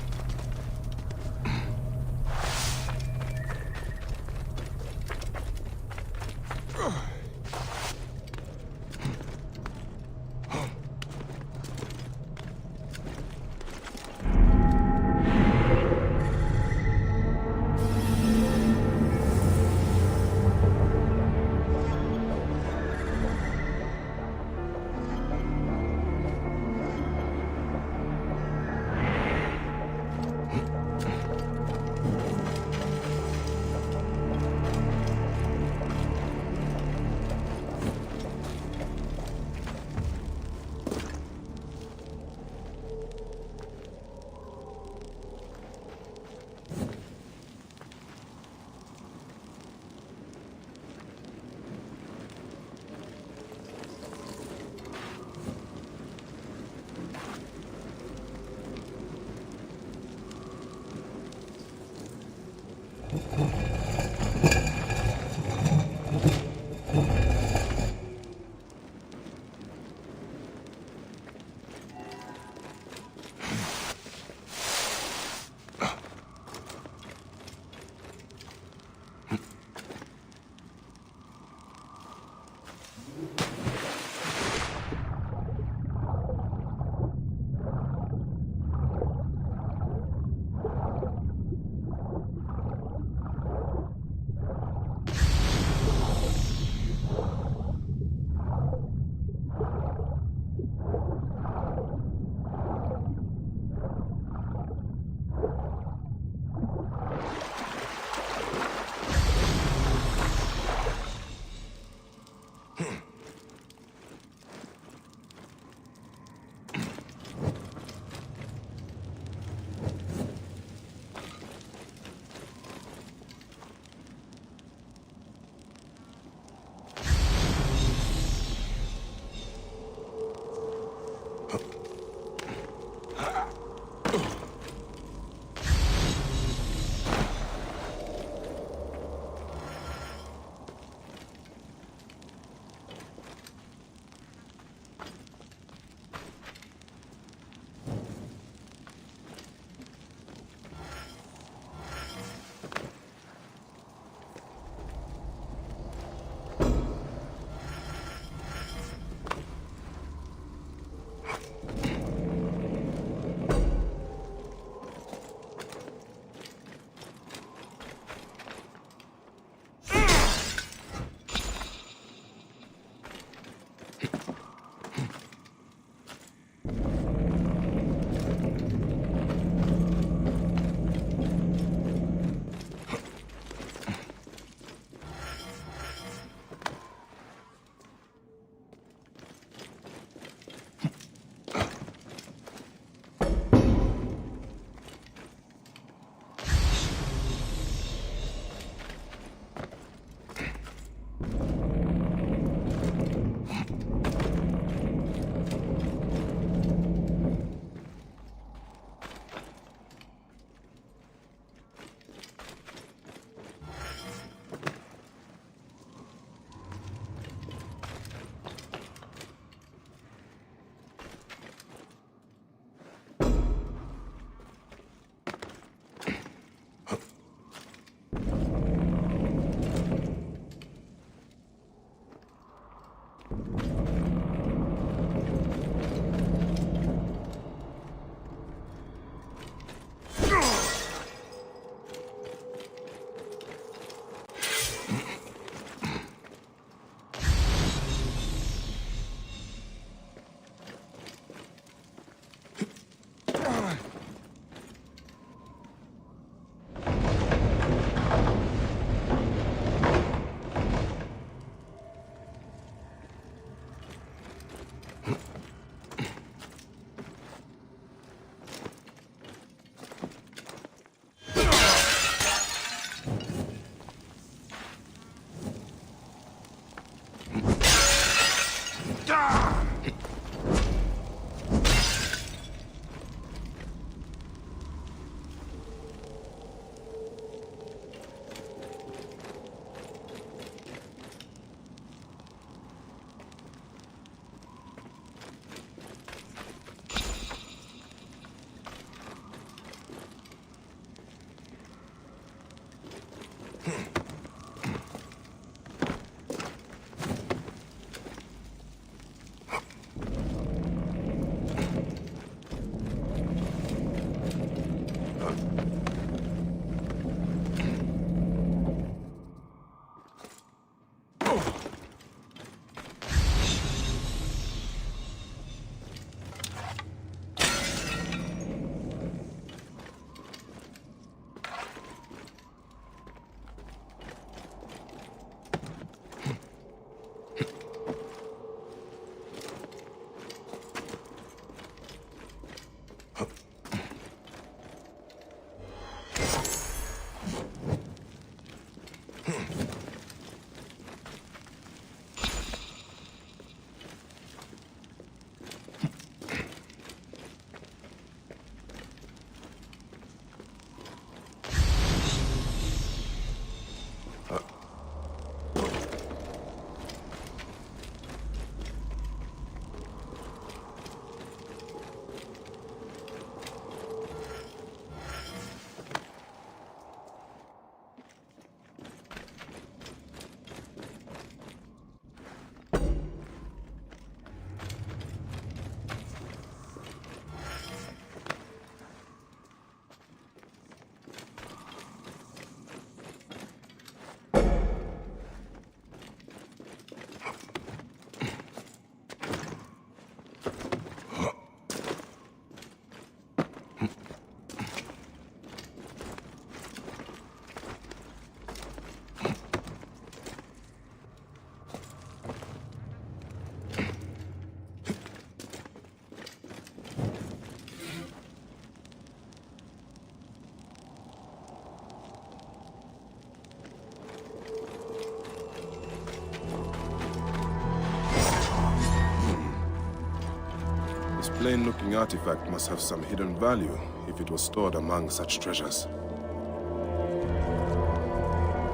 plain-looking artifact must have some hidden value if it was stored among such treasures.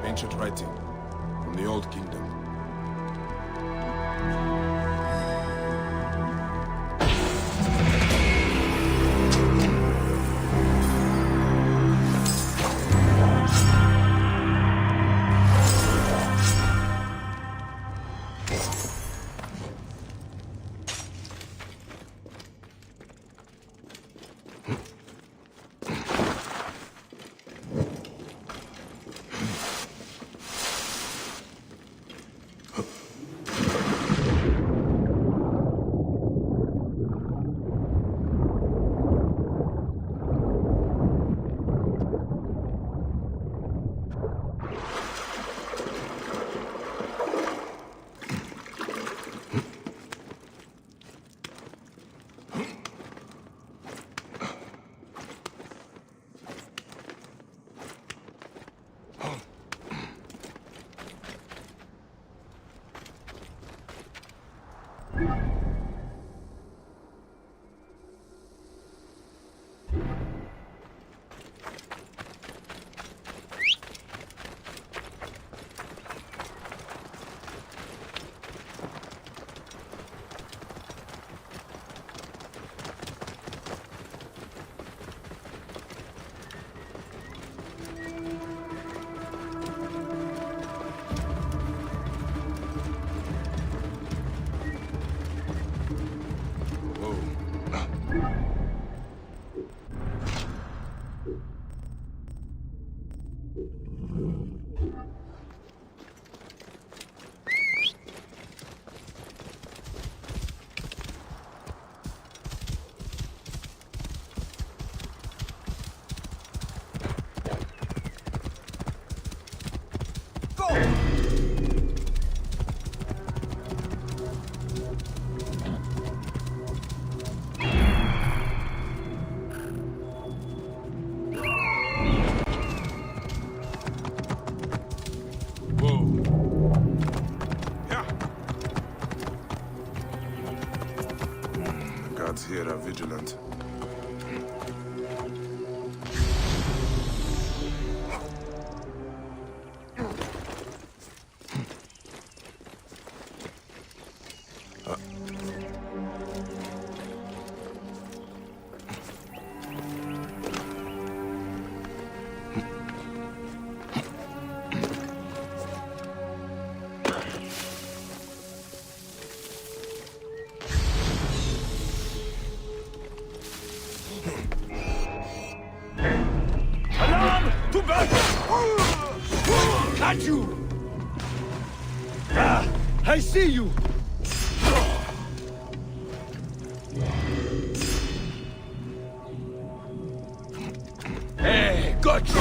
Ancient writing from the Old Kingdom. Here are vigilant. Got you! I see you! Hey, got you!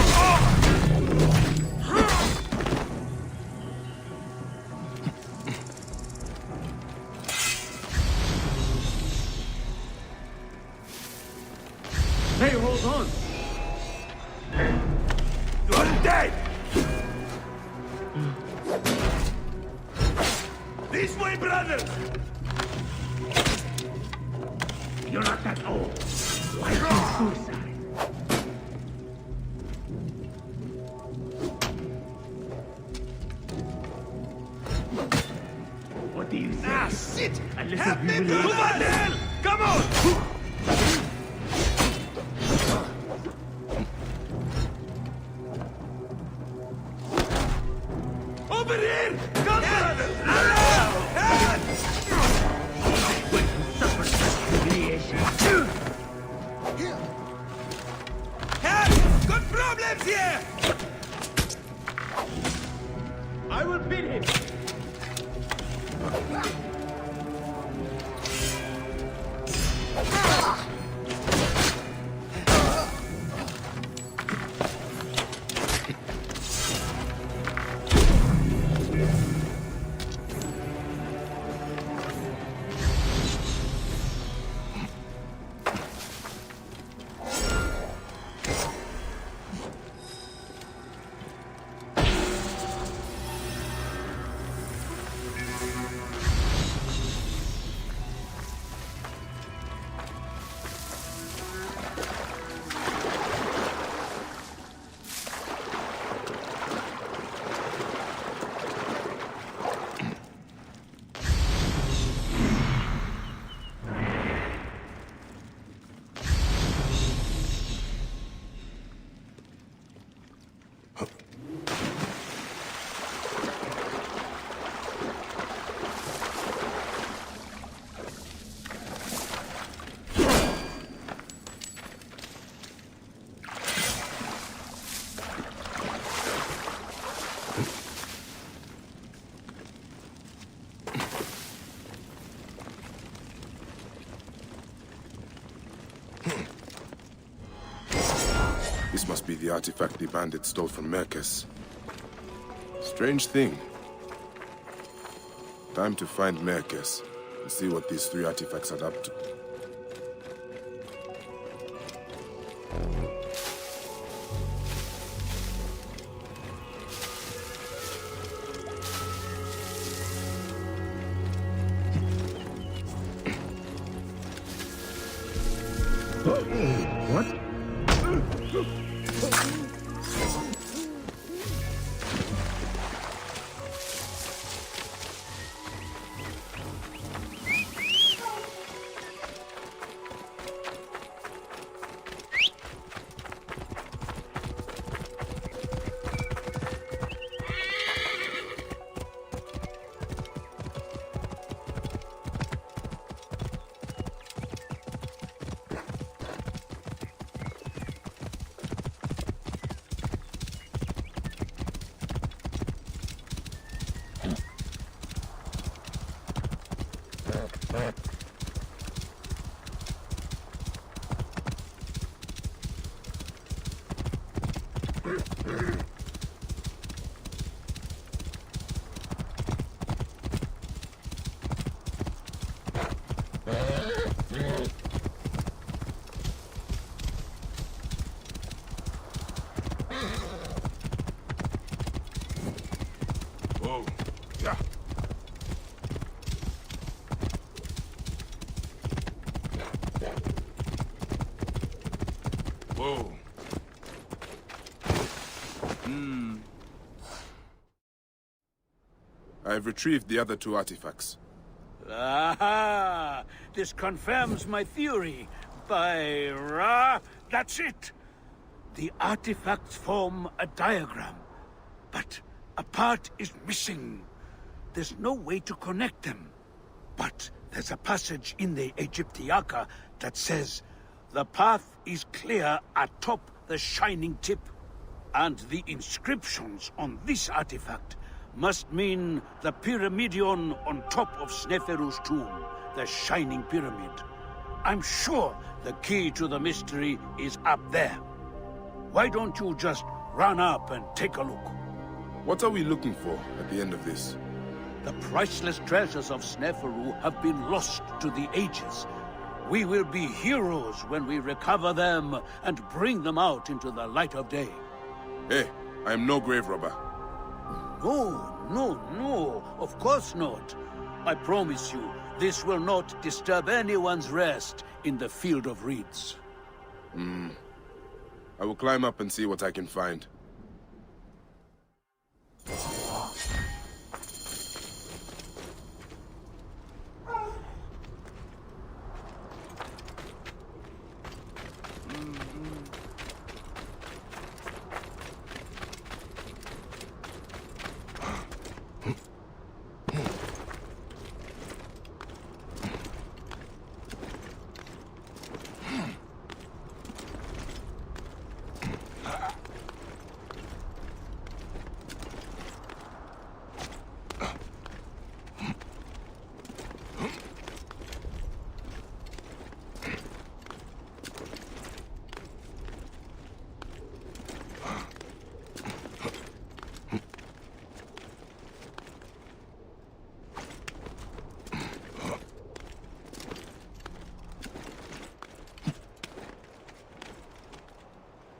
Hey, hold on! You're dead! This way, brother! You're not that old. Why suicide? What do you say? Ah, shit! Help me, brother! Move on, hell! Come on! Over here! Come, brother! Suffer such humiliation. Help! Got problems here! I will beat him! This must be the artifact the bandits stole from Memphis. Strange thing. Time to find Memphis and see what these 3 artifacts are up to. What? Whoa. Yeah. Whoa. I've retrieved the other 2 artifacts. Aha! This confirms my theory. By Ra, that's it. The artifacts form a diagram, but a part is missing. There's no way to connect them. But there's a passage in the Egyptiaca that says, the path is clear atop the shining tip. And the inscriptions on this artifact must mean the pyramidion on top of Sneferu's tomb, the Shining Pyramid. I'm sure the key to the mystery is up there. Why don't you just run up and take a look? What are we looking for at the end of this? The priceless treasures of Sneferu have been lost to the ages. We will be heroes when we recover them and bring them out into the light of day. Hey, I am no grave robber. No, of course not. I promise you, this will not disturb anyone's rest in the field of reeds. I will climb up and see what I can find.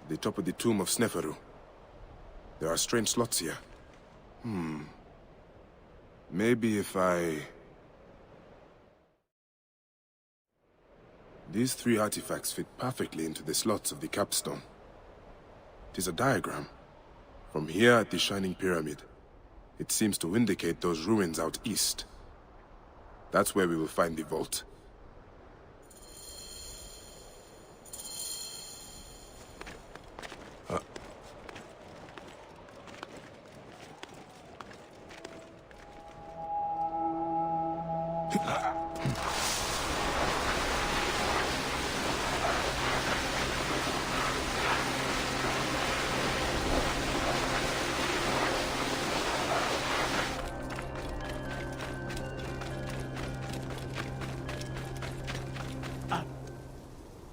The top of the tomb of Sneferu. There are strange slots here. Maybe if I... These 3 artifacts fit perfectly into the slots of the capstone. It is a diagram. From here at the Shining Pyramid, it seems to indicate those ruins out east. That's where we will find the vault.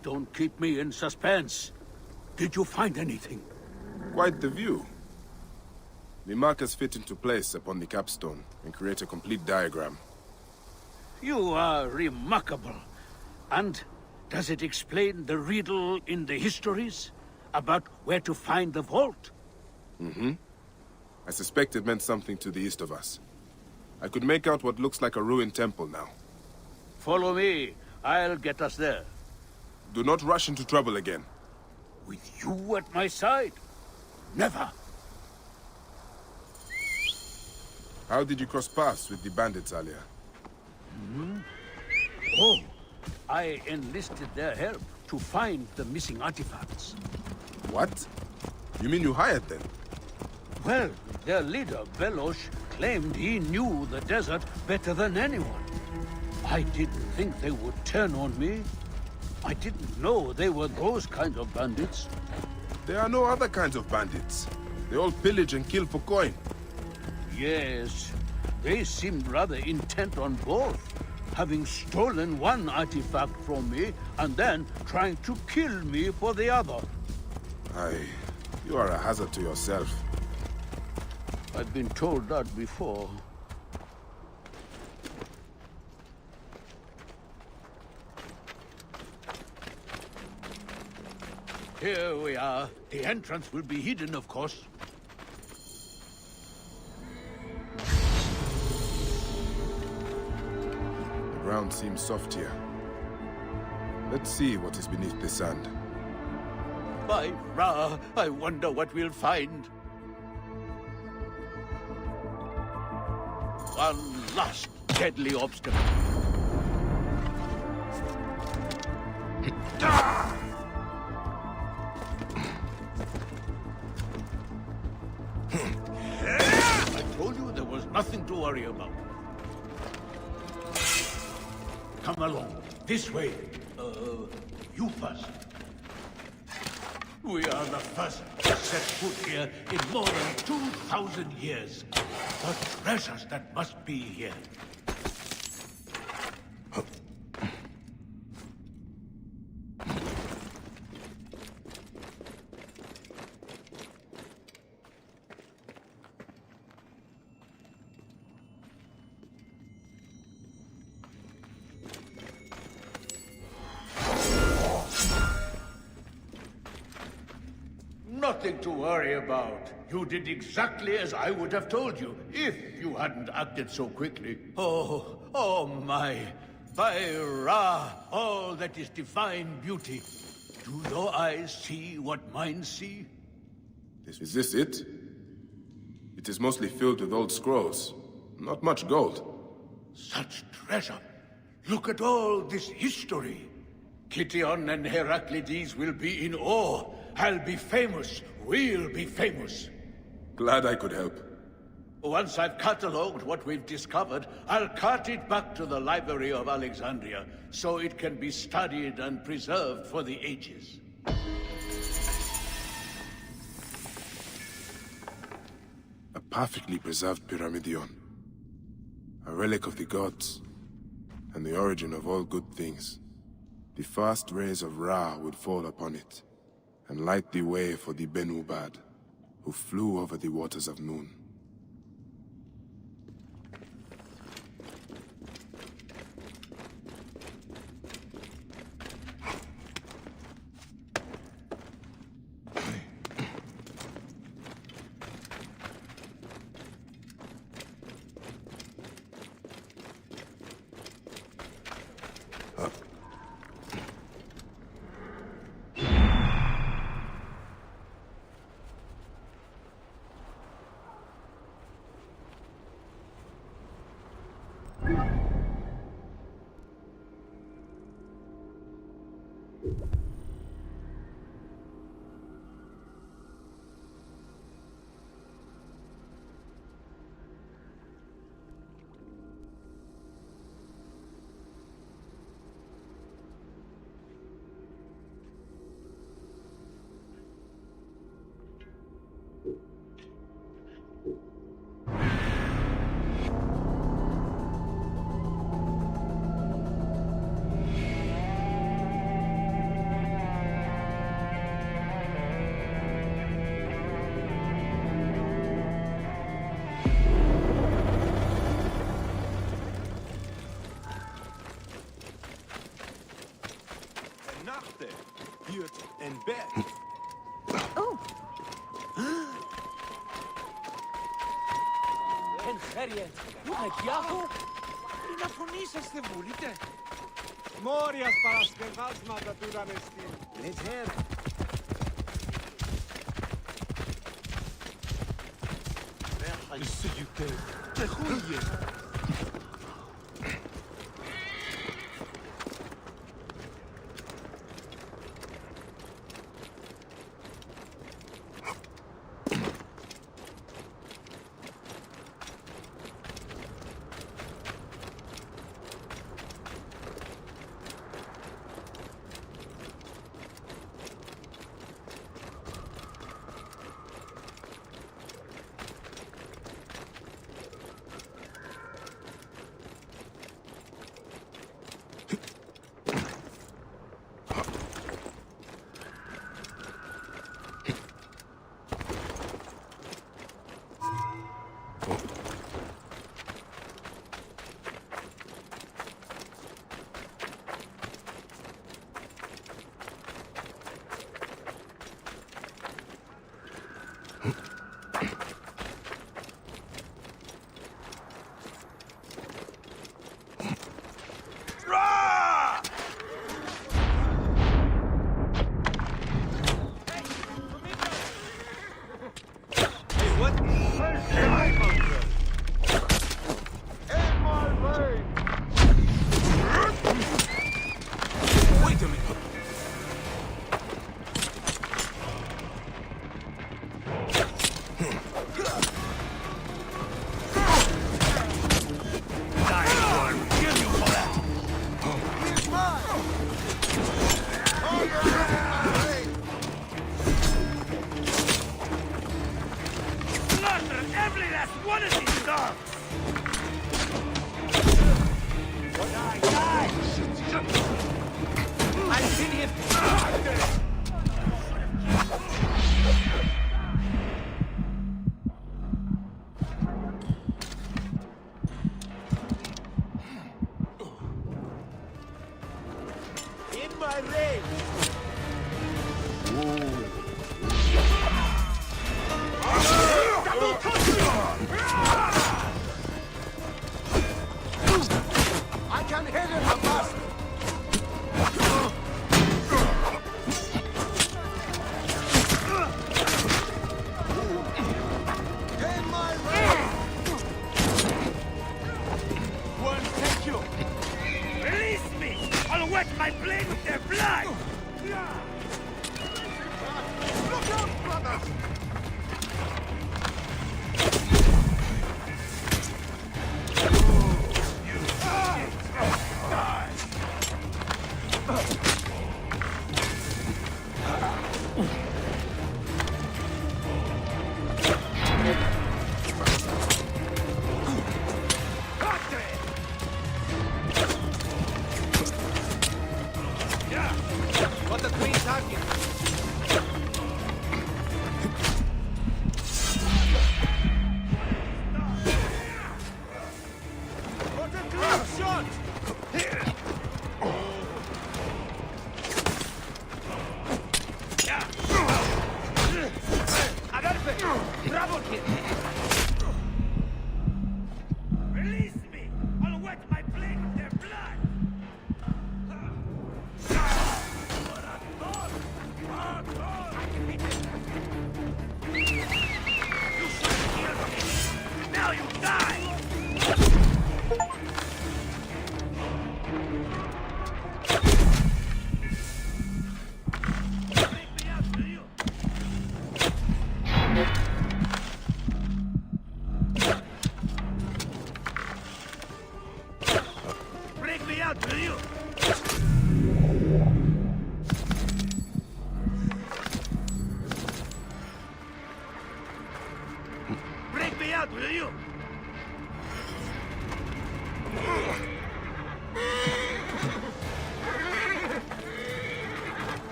Don't keep me in suspense. Did you find anything? Quite the view. The markers fit into place upon the capstone and create a complete diagram. You are remarkable. And does it explain the riddle in the histories about where to find the vault? Mm-hmm. I suspect it meant something to the east of us. I could make out what looks like a ruined temple now. Follow me. I'll get us there. Do not rush into trouble again. With you at my side? Never. How did you cross paths with the bandits earlier? Oh, I enlisted their help to find the missing artifacts. What? You mean you hired them? Well, their leader, Velosh, claimed he knew the desert better than anyone. I didn't think they would turn on me. I didn't know they were those kinds of bandits. There are no other kinds of bandits. They all pillage and kill for coin. Yes, they seemed rather intent on both, having stolen one artifact from me and then trying to kill me for the other. You are a hazard to yourself. I've been told that before. Here we are. The entrance will be hidden, of course. The ground seems soft here. Let's see what is beneath the sand. By Ra, I wonder what we'll find. One last deadly obstacle. I told you there was nothing to worry about. Come along. This way. You first. We are the first to set foot here in more than 2,000 years. The treasures that must be here. Nothing to worry about. You did exactly as I would have told you, if you hadn't acted so quickly. Oh my. By Ra, all that is divine beauty. Do your eyes see what mine see? Is this it? It is mostly filled with old scrolls. Not much gold. Such treasure. Look at all this history. Kition and Heraclides will be in awe. I'll be famous. We'll be famous. Glad I could help. Once I've catalogued what we've discovered, I'll cart it back to the Library of Alexandria, so it can be studied and preserved for the ages. A perfectly preserved pyramidion. A relic of the gods, and the origin of all good things. The first rays of Ra would fall upon it, and light the way for the Benubad, who flew over the waters of Noon. Good and bad. Oh! Να φωνήσαστε, βουλείτε. Μόριας παρασκευάσματα του δανεστή. Λετζέρ. Ισηγητέ, τεχούγε.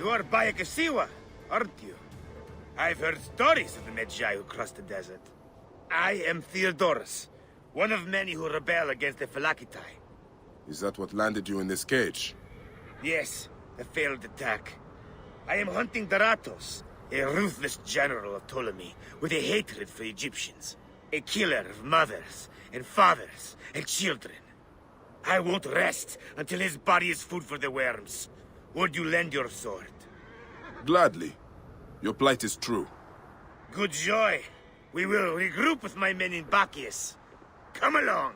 You are Bayek Siwa, aren't you? I've heard stories of the Medjay who crossed the desert. I am Theodorus, One of many who rebel against the Phylakitai. Is that what landed you in this cage? Yes, a failed attack. I am hunting Daratos, a ruthless general of Ptolemy, with a hatred for Egyptians. A killer of mothers, and fathers, and children. I won't rest until his body is food for the worms. Would you lend your sword? Gladly. Your plight is true. Good joy. We will regroup with my men in Bacchius. Come along.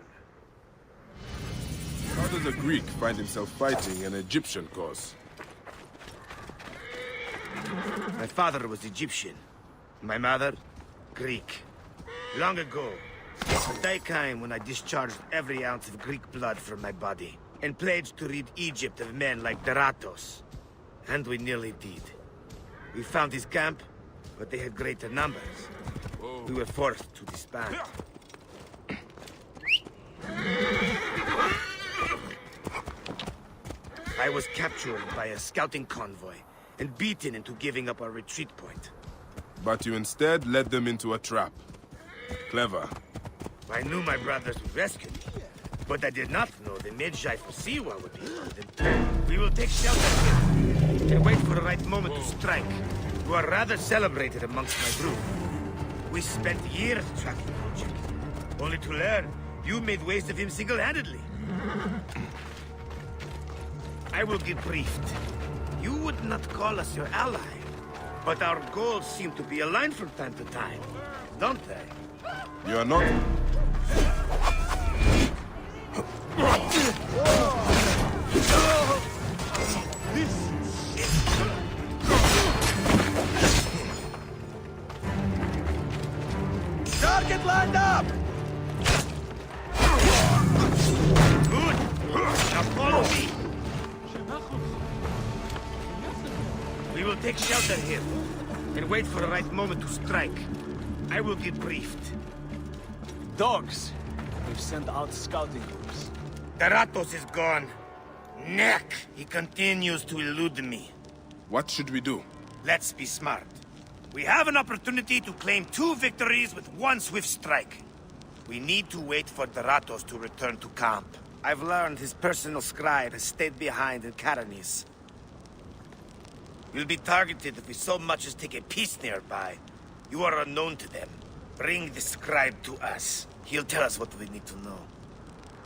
How does a Greek find himself fighting an Egyptian cause? My father was Egyptian. My mother, Greek. Long ago, a day came when I discharged every ounce of Greek blood from my body, and pledged to rid Egypt of men like Daratos. And we nearly did. We found his camp, but they had greater numbers. We were forced to disband. I was captured by a scouting convoy, and beaten into giving up our retreat point. But you instead led them into a trap. Clever. I knew my brothers would rescue me, but I did not know the Magi for Siwa would be involved. We will take shelter here, and wait for the right moment to strike. You are rather celebrated amongst my group. We spent years tracking Project, only to learn you made waste of him single-handedly. I will get briefed. You would not call us your ally, but our goals seem to be aligned from time to time, don't they? You are not... Target lined up! Good! Now follow me! We will take shelter here, and wait for the right moment to strike. I will get briefed. Dogs! We've sent out scouting groups. Daratos is gone. Neck! He continues to elude me. What should we do? Let's be smart. We have an opportunity to claim 2 victories with 1 swift strike. We need to wait for Daratos to return to camp. I've learned his personal scribe has stayed behind in Caranis. We'll be targeted if we so much as take a piece nearby. You are unknown to them. Bring the scribe to us. He'll tell us what we need to know.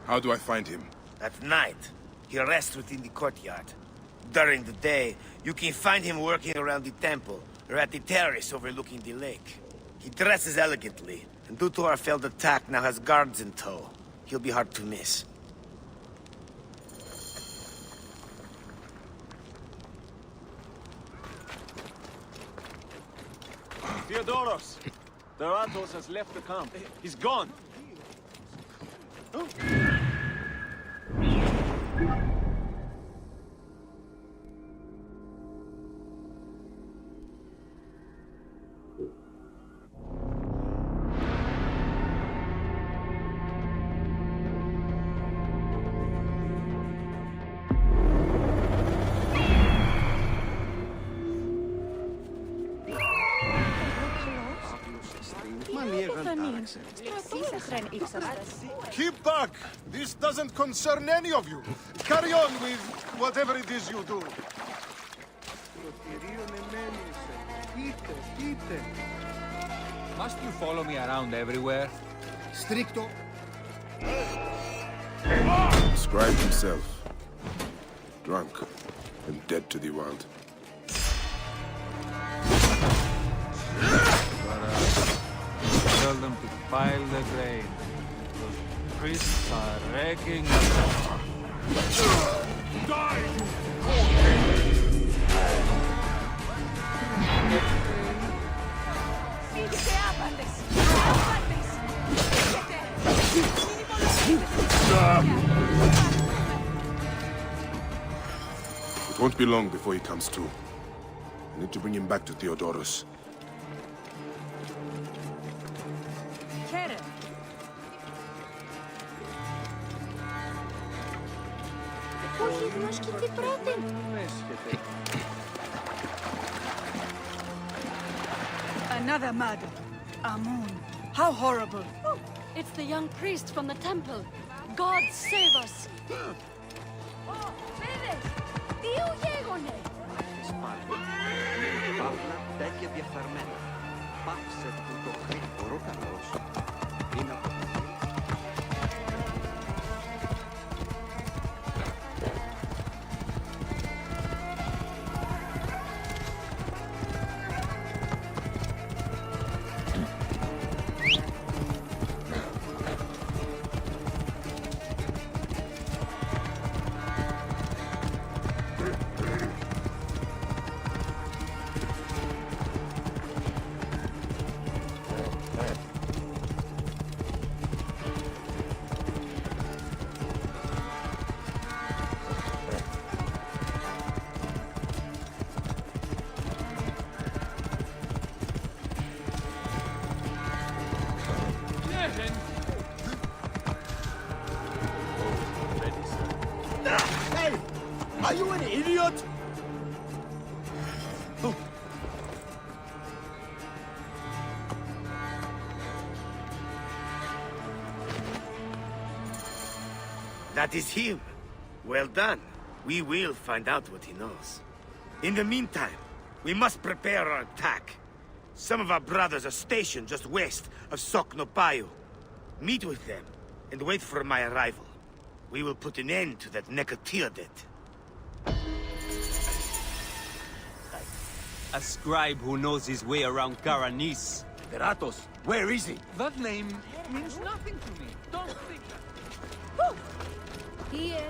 How do I find him? At night, he rests within the courtyard. During the day, you can find him working around the temple, or at the terrace overlooking the lake. He dresses elegantly, and due to our failed attack, now has guards in tow. He'll be hard to miss. Theodoros! Daratos has left the camp. He's gone. Oh. Keep back! This doesn't concern any of you. Carry on with whatever it is you do. Must you follow me around everywhere? Stricto. Scribe himself. Drunk and dead to the world. Tell them to pile the grain. Those priests are wrecking the It won't be long before he comes to. I need to bring him back to Theodoros. Another murder. Amun. How horrible. It's the young priest from the temple. God save us! Hey! Are you an idiot? That is him. Well done. We will find out what he knows. In the meantime, we must prepare our attack. Some of our brothers are stationed just west of Soknopayu. Meet with them, and wait for my arrival. We will put an end to that Nekatiodet. A scribe who knows his way around Karanis. Ratos, where is he? That name means nothing to me. Don't think that. Here.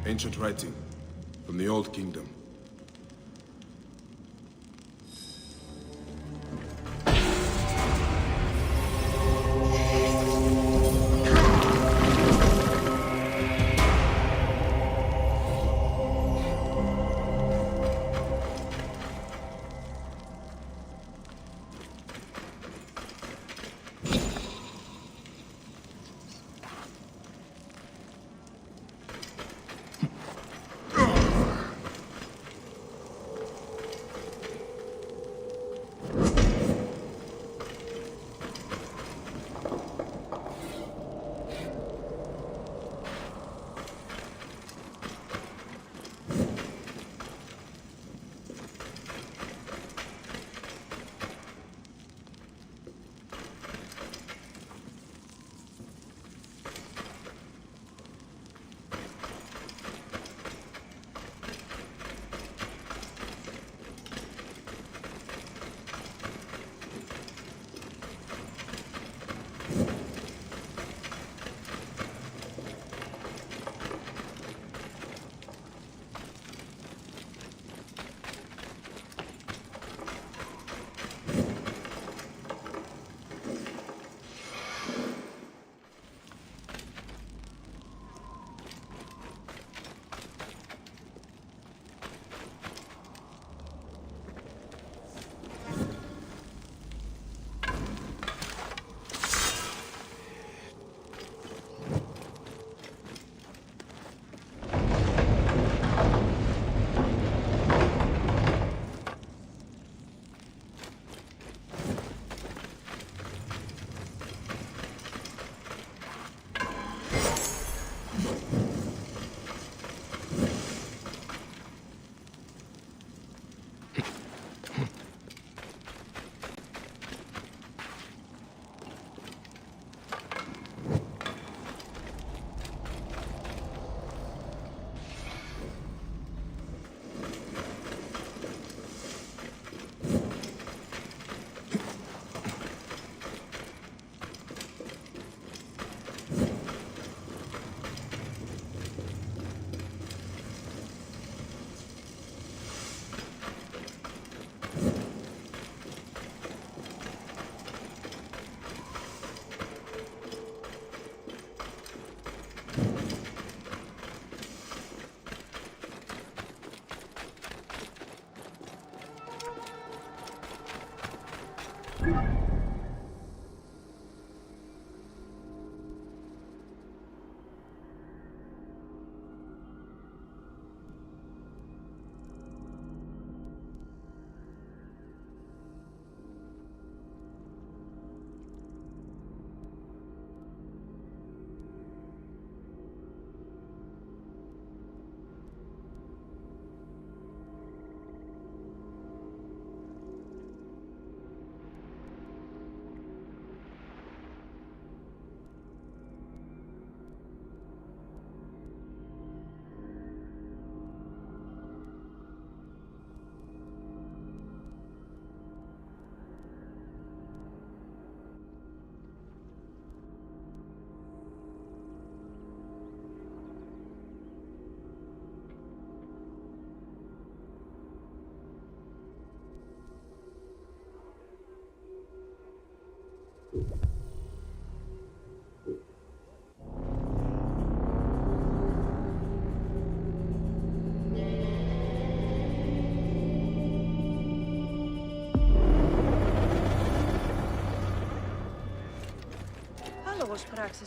Ancient writing from the Old Kingdom.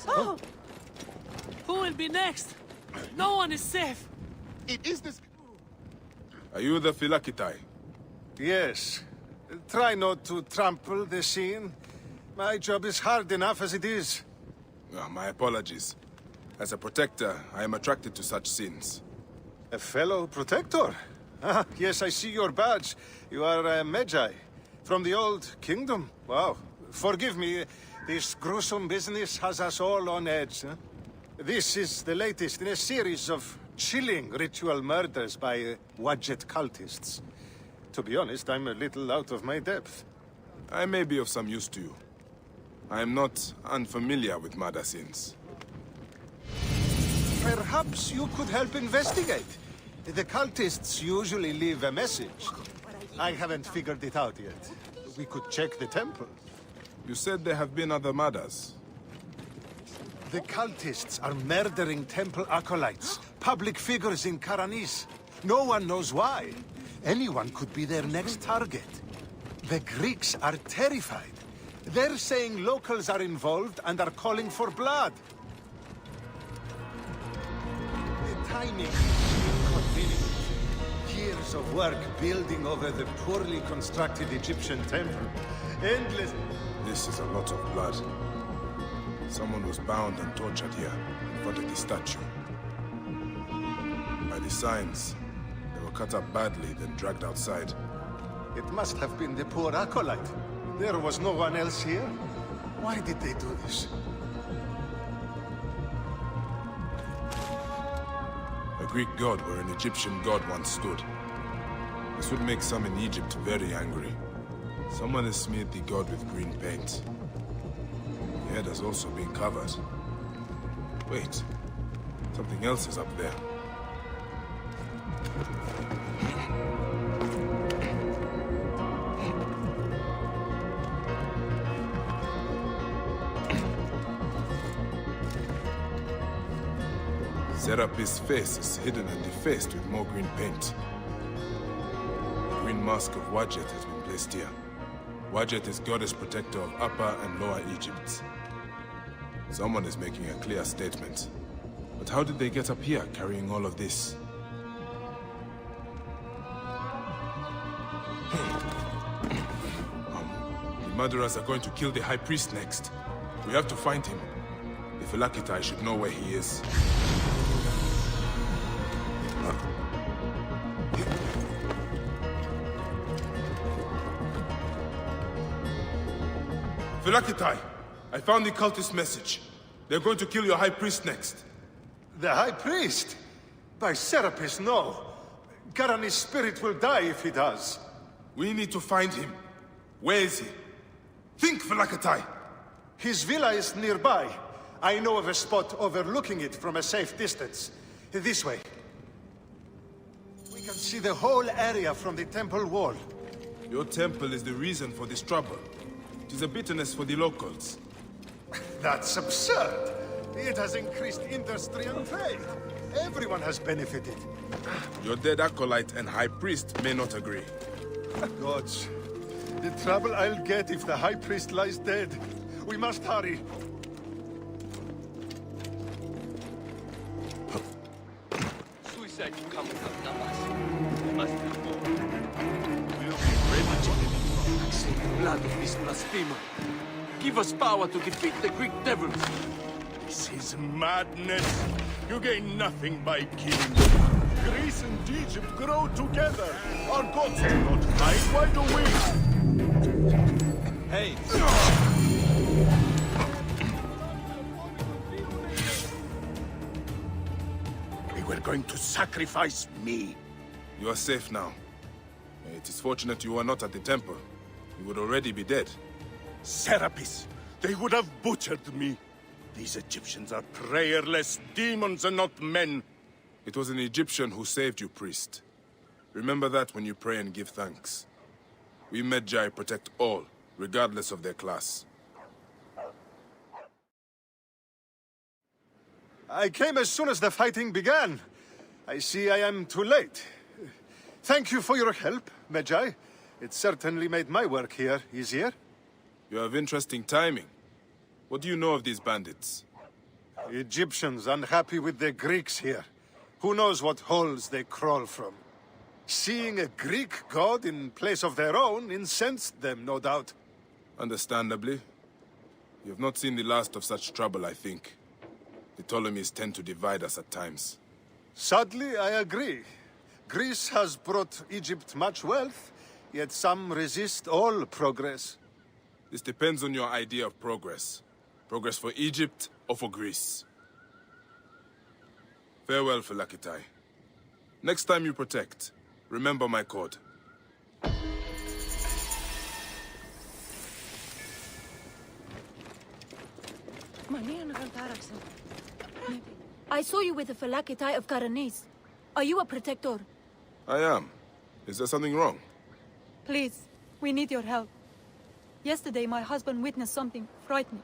Oh! Who will be next? No one is safe. It is this... Are you the Philakitai? Yes. Try not to trample the scene. My job is hard enough as it is. My apologies. As a protector, I am attracted to such scenes. A fellow protector? Ah, yes, I see your badge. You are a Magi. From the Old Kingdom? Wow. Forgive me, this gruesome business has us all on edge. Huh? This is the latest in a series of chilling ritual murders by Wadjet cultists. To be honest, I'm a little out of my depth. I may be of some use to you. I am not unfamiliar with murder scenes. Perhaps you could help investigate. The cultists usually leave a message. I haven't figured it out yet. We could check the temple. You said there have been other murders. The cultists are murdering temple acolytes, public figures in Karanis. No one knows why. Anyone could be their next target. The Greeks are terrified. They're saying locals are involved and are calling for blood. The timing is inconvenient. Years of work building over the poorly constructed Egyptian temple. Endless... This is a lot of blood. Someone was bound and tortured here, in front of the statue. By the signs, they were cut up badly, then dragged outside. It must have been the poor acolyte. There was no one else here. Why did they do this? A Greek god where an Egyptian god once stood. This would make some in Egypt very angry. Someone has smeared the god with green paint. The head has also been covered. Wait, something else is up there. Serapis' face is hidden and defaced with more green paint. The green mask of Wadjet has been placed here. Wadjet is goddess protector of Upper and Lower Egypt. Someone is making a clear statement. But how did they get up here carrying all of this? The murderers are going to kill the High Priest next. We have to find him. The Phylakitai should know where he is. Phylakitai, I found the cultist message. They're going to kill your High Priest next. The High Priest? By Serapis, no. Garani's spirit will die if he does. We need to find him. Where is he? Think, Phylakitai! His villa is nearby. I know of a spot overlooking it from a safe distance. This way. We can see the whole area from the temple wall. Your temple is the reason for this trouble. It is a bitterness for the locals. That's absurd. It has increased industry and trade. Everyone has benefited. Your dead acolyte and high priest may not agree. Gods, the trouble I'll get if the high priest lies dead. We must hurry. Suicide to come without numbers. We must have more. We'll be revenged and save the blood of this blasphemer. Give us power to defeat the Greek devils. This is madness. You gain nothing by killing them. Greece and Egypt grow together. Our gods do not fight. Why do we? Hey! They were going to sacrifice me. You are safe now. It is fortunate you are not at the temple. You would already be dead. Serapis, they would have butchered me. These Egyptians are prayerless demons and not men. It was an Egyptian who saved you, priest. Remember that when you pray and give thanks. We Magi protect all, regardless of their class. I came as soon as the fighting began. I see I am too late. Thank you for your help, Magi. It certainly made my work here easier. You have interesting timing. What do you know of these bandits? Egyptians unhappy with the Greeks here. Who knows what holes they crawl from? Seeing a Greek god in place of their own incensed them, no doubt. Understandably. You have not seen the last of such trouble, I think. The Ptolemies tend to divide us at times. Sadly, I agree. Greece has brought Egypt much wealth, yet some resist all progress. This depends on your idea of progress. Progress for Egypt or for Greece. Farewell, Phylakitai. Next time you protect, remember my code. I saw you with the Phylakitai of Karanis. Are you a protector? I am. Is there something wrong? Please, we need your help. Yesterday, my husband witnessed something frightening.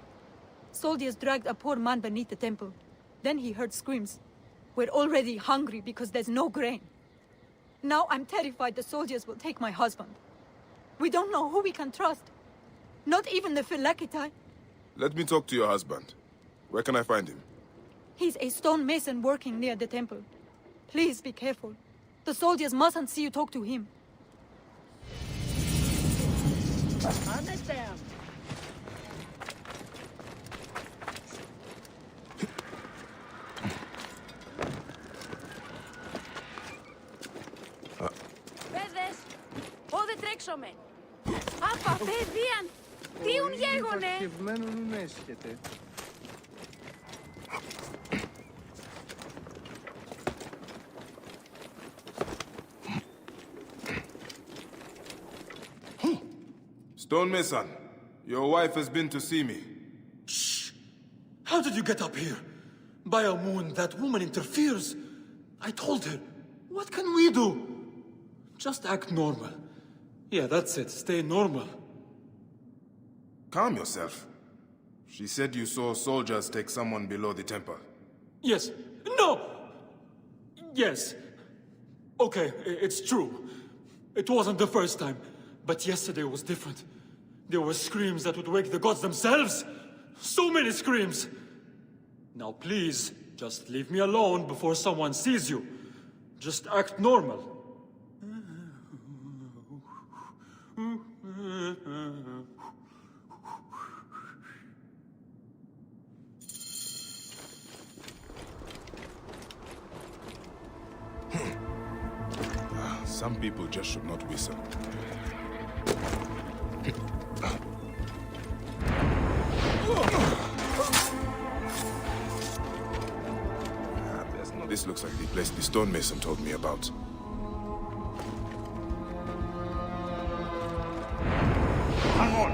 Soldiers dragged a poor man beneath the temple. Then he heard screams. We're already hungry because there's no grain. Now I'm terrified the soldiers will take my husband. We don't know who we can trust. Not even the Phylakitai. Let me talk to your husband. Where can I find him? He's a stone mason working near the temple. Please be careful. The soldiers mustn't see you talk to him. Understand. Παιδες, πότε τρέξομε. Απα, παιδίαν, τι ουν γέγονε. Stonemason, your wife has been to see me. Shh! How did you get up here? By a moon, that woman interferes. I told her. What can we do? Just act normal. Yeah, that's it. Stay normal. Calm yourself. She said you saw soldiers take someone below the temple. Yes. No! Yes. Okay, it's true. It wasn't the first time. But yesterday was different. There were screams that would wake the gods themselves. So many screams. Now please, just leave me alone before someone sees you. Just act normal. Some people just should not whistle. This looks like the place the stonemason told me about. Hang on.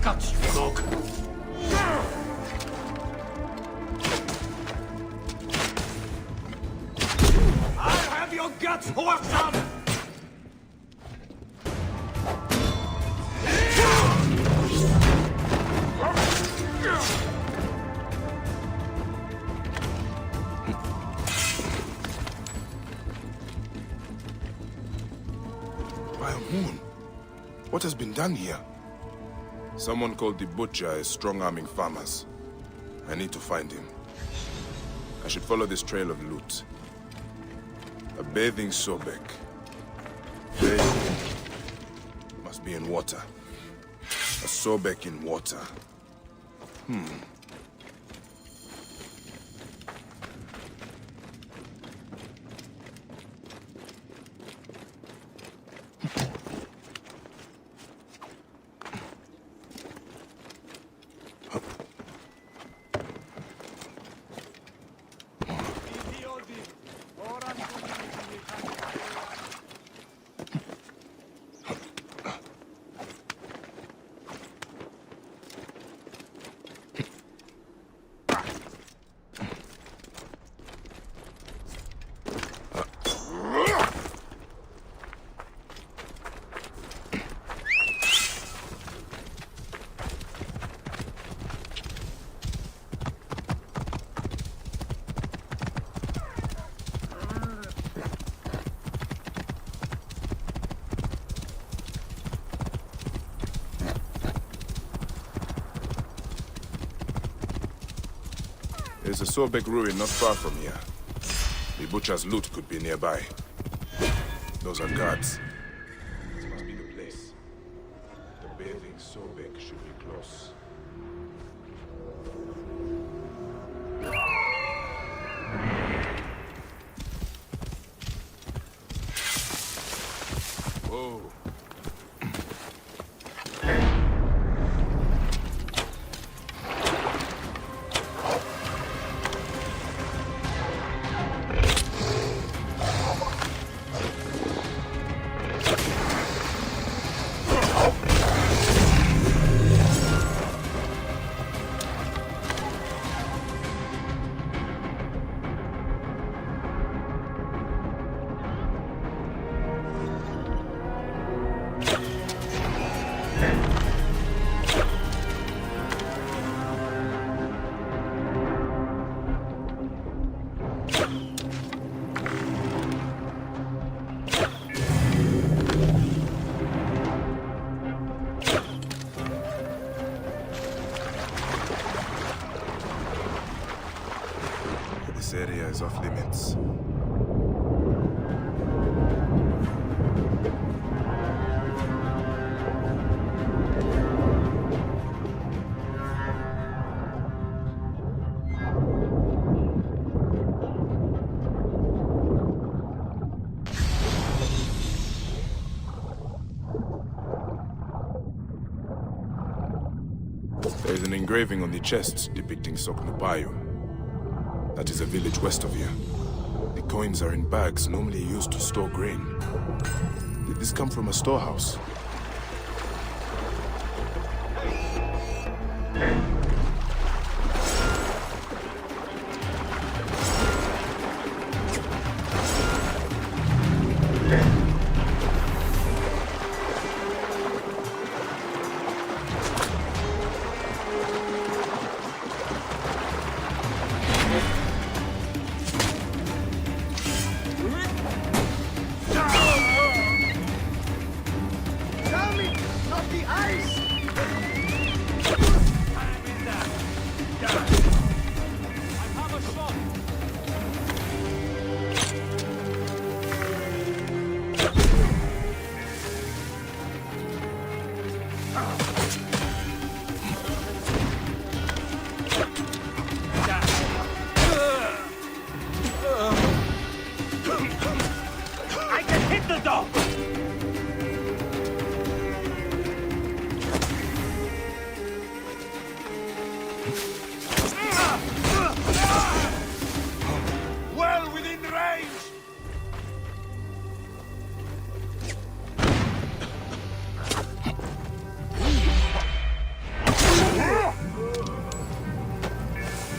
Cut, you dog. I'll have your guts, whoreson! What has been done here? Someone called the Butcher is strong-arming farmers. I need to find him. I should follow this trail of loot. A bathing Sobek. Bathing must be in water. A Sobek in water. There's a Sobek ruin not far from here. The Butcher's loot could be nearby. Those are guards. This must be the place. The bathing Sobek should be close. Whoa. This area is off limits. There is an engraving on the chests depicting Soknupayu. That is a village west of here. The coins are in bags normally used to store grain. Did this come from a storehouse?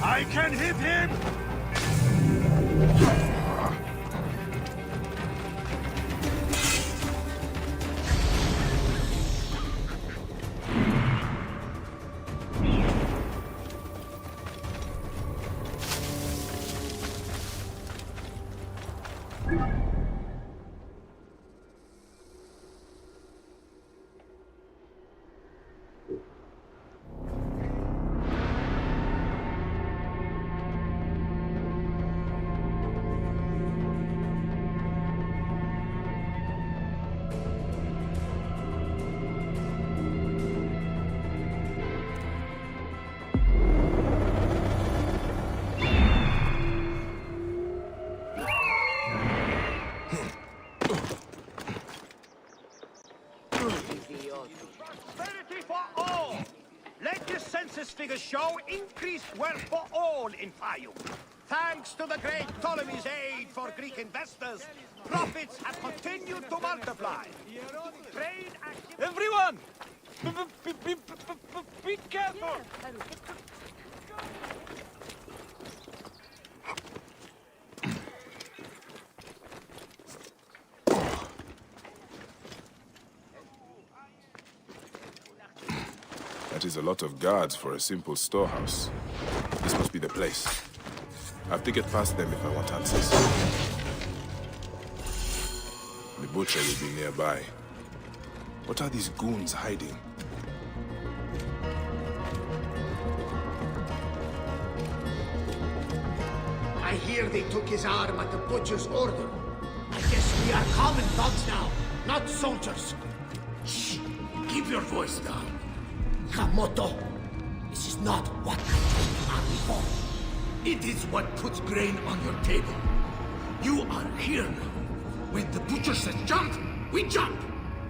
I can hit him! Figures show increased wealth for all in Faiyum. Thanks to the great Ptolemy's aid for Greek investors, profits have continued to multiply. Trade Everyone! Be careful! That is a lot of guards for a simple storehouse. This must be the place. I have to get past them if I want answers. The butcher will be nearby. What are these goons hiding? I hear they took his arm at the butcher's order. I guess we are common dogs now, not soldiers. Shh! Keep your voice down. Kamoto, this is not what I joined the army for. It is what puts grain on your table. You are here now. When the butcher says jump, we jump.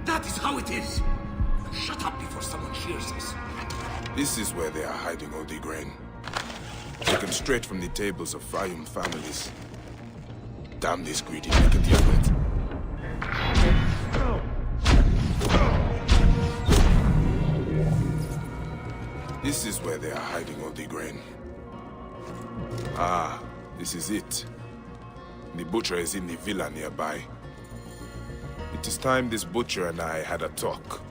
That is how it is. Shut up before someone hears us. This is where they are hiding all the grain. Taken straight from the tables of Faiyum families. Damn this greedy naked younglet. This is where they are hiding all the grain. Ah, this is it. The butcher is in the villa nearby. It is time this butcher and I had a talk.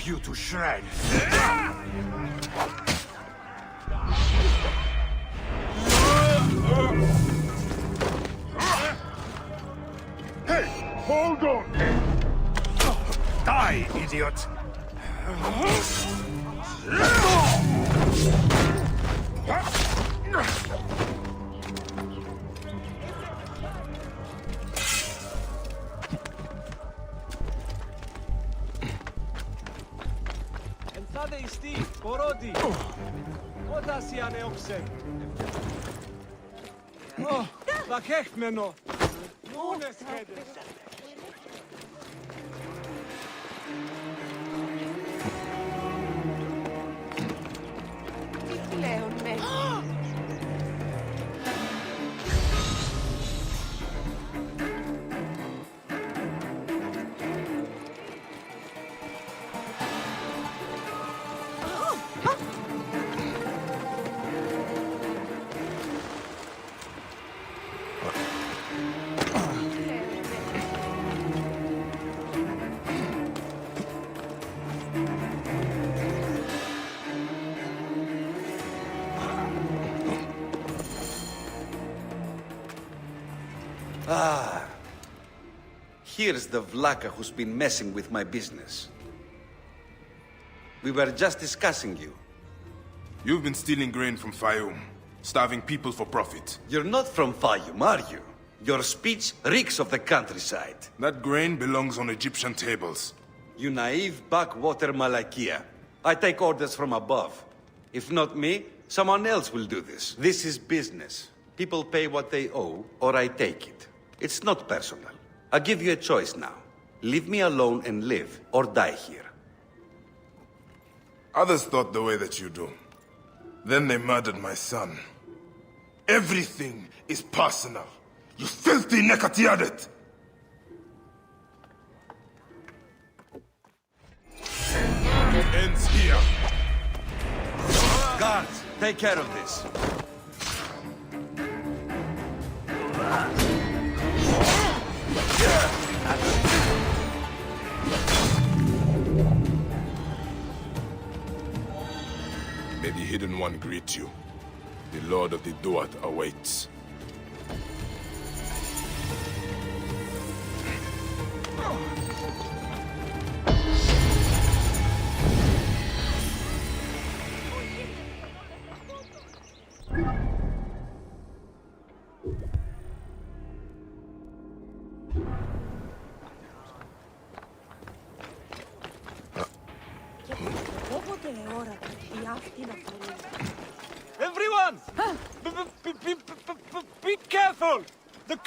you to shreds! Hey, hold on! Die, idiot! Entrada isti, Borodi. Oda si ane okse. Oh, vakech meno. Nunes kede. Ah. Here's the Vlaka who's been messing with my business. We were just discussing you. You've been stealing grain from Faiyum, starving people for profit. You're not from Faiyum, are you? Your speech reeks of the countryside. That grain belongs on Egyptian tables. You naive backwater Malakia. I take orders from above. If not me, someone else will do this. This is business. People pay what they owe, or I take it. It's not personal. I give you a choice now. Leave me alone and live, or die here. Others thought the way that you do. Then they murdered my son. Everything is personal. You filthy Nekatiadet! It ends here. Guards, take care of this. May the Hidden One greet you. The Lord of the Duat awaits. Everyone! Be careful! The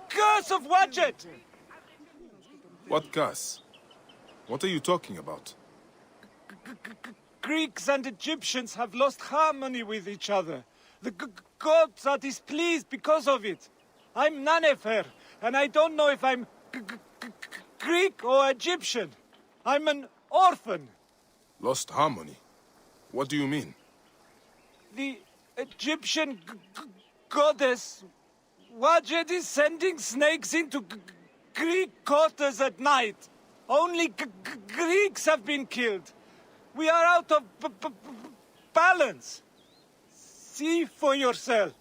curse of Wadjet! What curse? What are you talking about? Greeks and Egyptians have lost harmony with each other. The gods are displeased because of it. I'm Nanefer, and I don't know if I'm Greek or Egyptian. I'm an orphan. Lost harmony? What do you mean? The Egyptian goddess Wadjet is sending snakes into Greek quarters at night. Only Greeks have been killed. We are out of balance. See for yourself.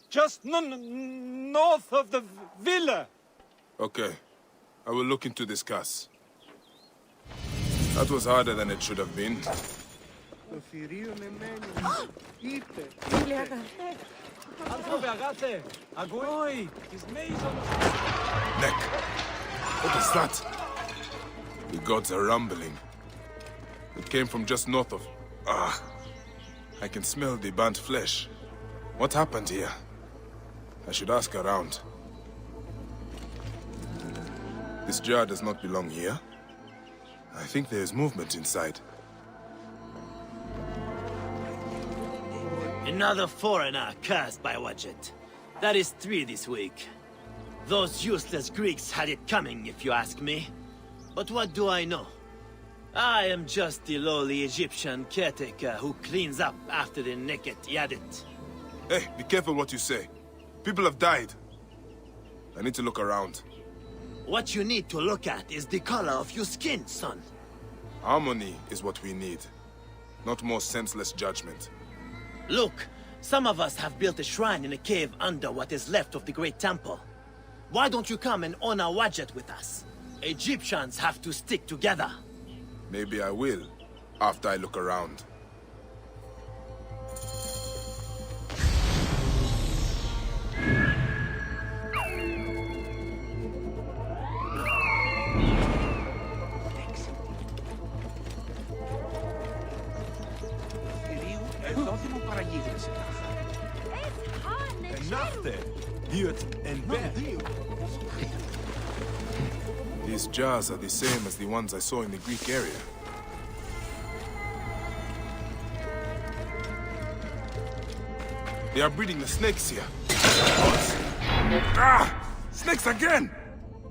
Just north of the villa. Okay. I will look into this curse. That was harder than it should have been. Neck. What is that? The gods are rumbling. It came from just north of... I can smell the burnt flesh. What happened here? I should ask around. This jar does not belong here. I think there is movement inside. Another foreigner cursed by Wadjet. That is 3 this week. Those useless Greeks had it coming, if you ask me. But what do I know? I am just the lowly Egyptian caretaker who cleans up after the naked Yadet. Hey, be careful what you say. People have died. I need to look around. What you need to look at is the color of your skin, son. Harmony is what we need, not more senseless judgment. Look, some of us have built a shrine in a cave under what is left of the great temple. Why don't you come and honor Wadjet with us? Egyptians have to stick together. Maybe I will, after I look around. These jars are the same as the ones I saw in the Greek area. They are breeding the snakes here. What? Ah! Snakes again!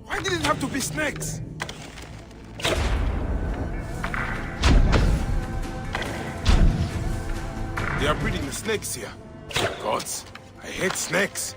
Why did it have to be snakes? They are breeding the snakes here. Gods, I hate snakes.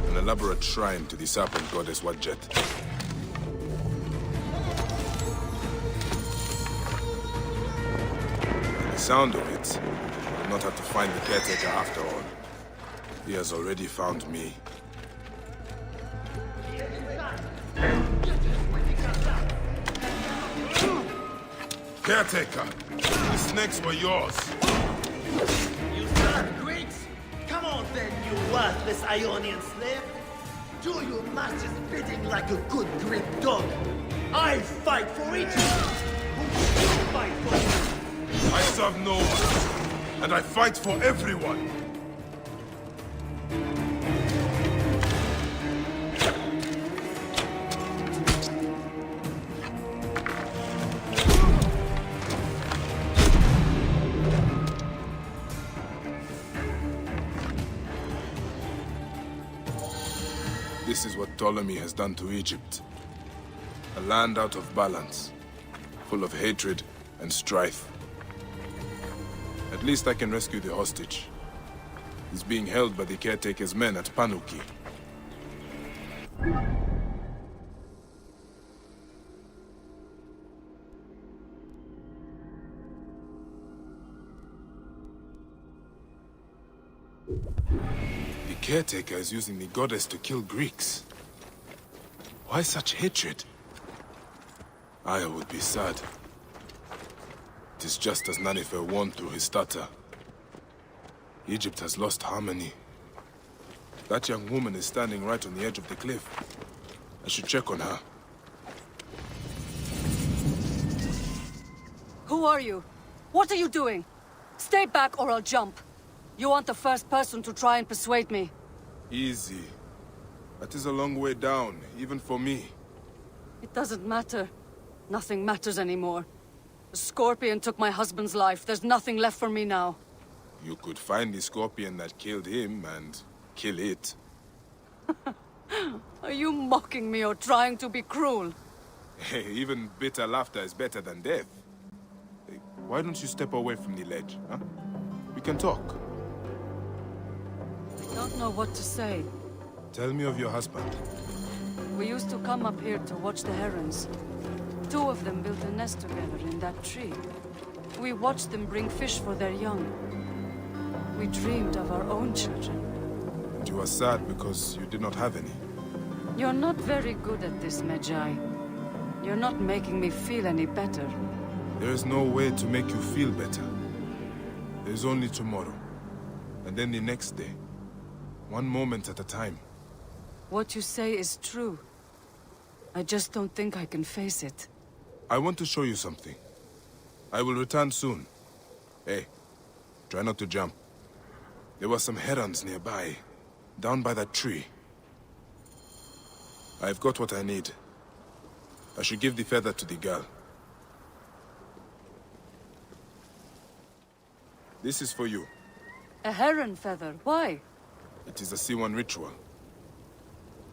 An elaborate shrine to the serpent goddess Wadjet. Sound of it, I will not have to find the caretaker after all. He has already found me. Caretaker, the snakes were yours. You serve Greeks? Come on then, you worthless Ionian slave. Do your master's bidding like a good Greek dog. I fight for Egypt. Who you fight for? I serve no one, and I fight for everyone. This is what Ptolemy has done to Egypt. A land out of balance, full of hatred and strife. At least I can rescue the hostage. He's being held by the caretaker's men at Panuki. The caretaker is using the goddess to kill Greeks. Why such hatred? I would be sad. It is just as Nanifer warned through his stutter. Egypt has lost harmony. That young woman is standing right on the edge of the cliff. I should check on her. Who are you? What are you doing? Stay back or I'll jump. You aren't the first person to try and persuade me. Easy. That is a long way down, even for me. It doesn't matter. Nothing matters anymore. The Scorpion took my husband's life. There's nothing left for me now. You could find the Scorpion that killed him and kill it. Are you mocking me or trying to be cruel? Hey, even bitter laughter is better than death. Hey, why don't you step away from the ledge, huh? We can talk. I don't know what to say. Tell me of your husband. We used to come up here to watch the herons. 2 of them built a nest together in that tree. We watched them bring fish for their young. We dreamed of our own children. And you are sad because you did not have any. You're not very good at this, Medjay. You're not making me feel any better. There is no way to make you feel better. There is only tomorrow. And then the next day. One moment at a time. What you say is true. I just don't think I can face it. I want to show you something. I will return soon. Hey, try not to jump. There were some herons nearby, down by that tree. I've got what I need. I should give the feather to the girl. This is for you. A heron feather? Why? It is a Siwan ritual.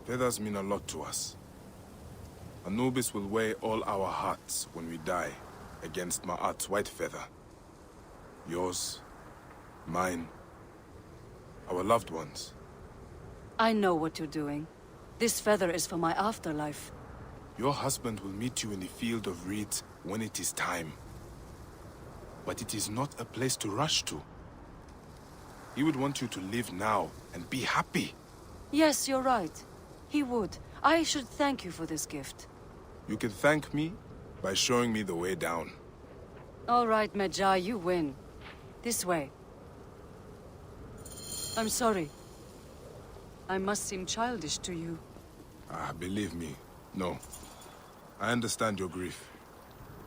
Feathers mean a lot to us. Anubis will weigh all our hearts when we die against Ma'at's white feather. Yours, mine, our loved ones. I know what you're doing. This feather is for my afterlife. Your husband will meet you in the field of reeds when it is time. But it is not a place to rush to. He would want you to live now and be happy. Yes, you're right. He would. I should thank you for this gift. You can thank me by showing me the way down. All right, Medjay, you win. This way. I'm sorry. I must seem childish to you. Believe me, no. I understand your grief.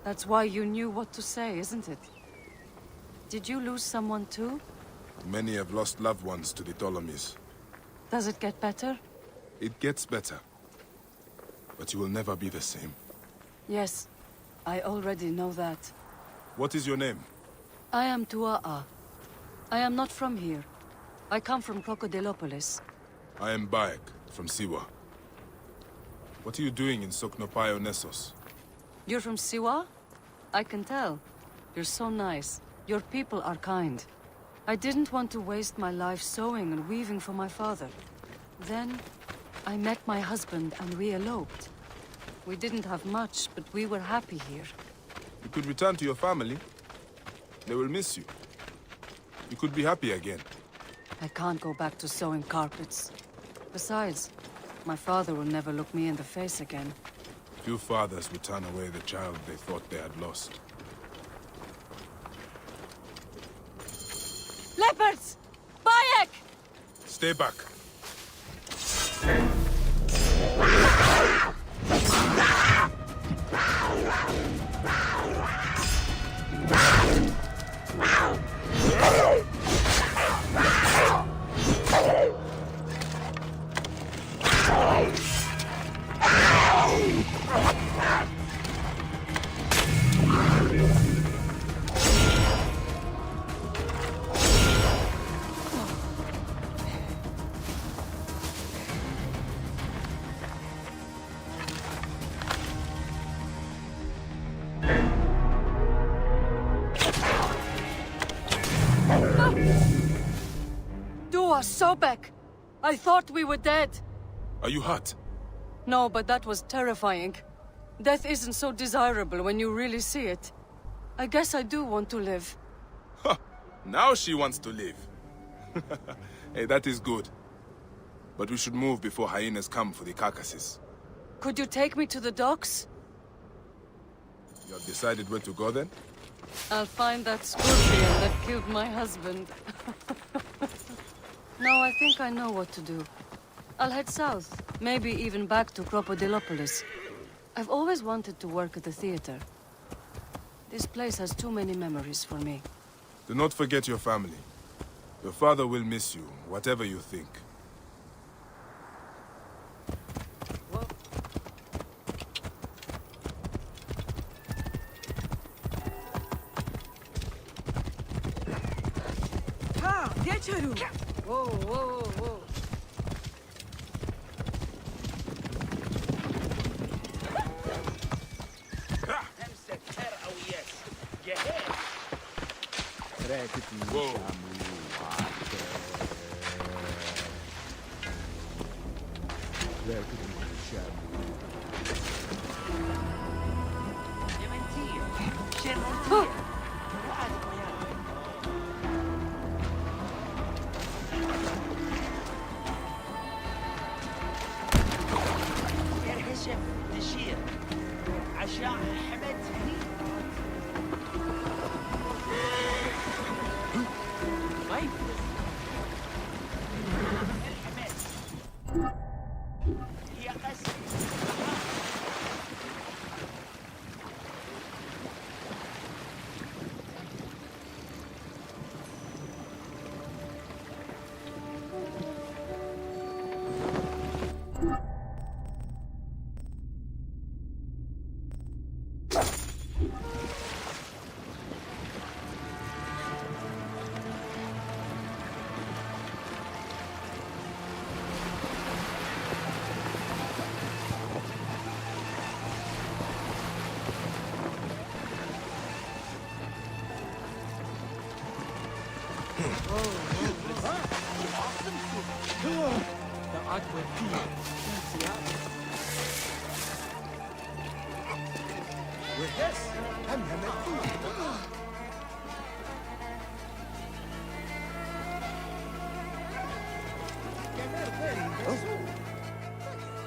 That's why you knew what to say, isn't it? Did you lose someone too? Many have lost loved ones to the Ptolemies. Does it get better? It gets better. But you will never be the same. Yes, I already know that. What is your name? I am Tua'a. I am not from here. I come from Crocodilopolis. I am Bayek, from Siwa. What are you doing in Soknopaio Nessos? You're from Siwa? I can tell. You're so nice. Your people are kind. I didn't want to waste my life sewing and weaving for my father. Then, I met my husband and we eloped. We didn't have much, but we were happy here. You could return to your family. They will miss you. You could be happy again. I can't go back to sewing carpets. Besides, my father will never look me in the face again. Few fathers would turn away the child they thought they had lost. Leopards! Bayek! Stay back. Sobek! I thought we were dead. Are you hurt? No, but that was terrifying. Death isn't so desirable when you really see it. I guess I do want to live. Now she wants to live. Hey, that is good. But we should move before hyenas come for the carcasses. Could you take me to the docks? You have decided where to go then? I'll find that scorpion that killed my husband. No, I think I know what to do. I'll head south, maybe even back to Crocodilopolis. I've always wanted to work at the theater. This place has too many memories for me. Do not forget your family. Your father will miss you, whatever you think. Ha! Geçerim! Whoa, whoa, whoa.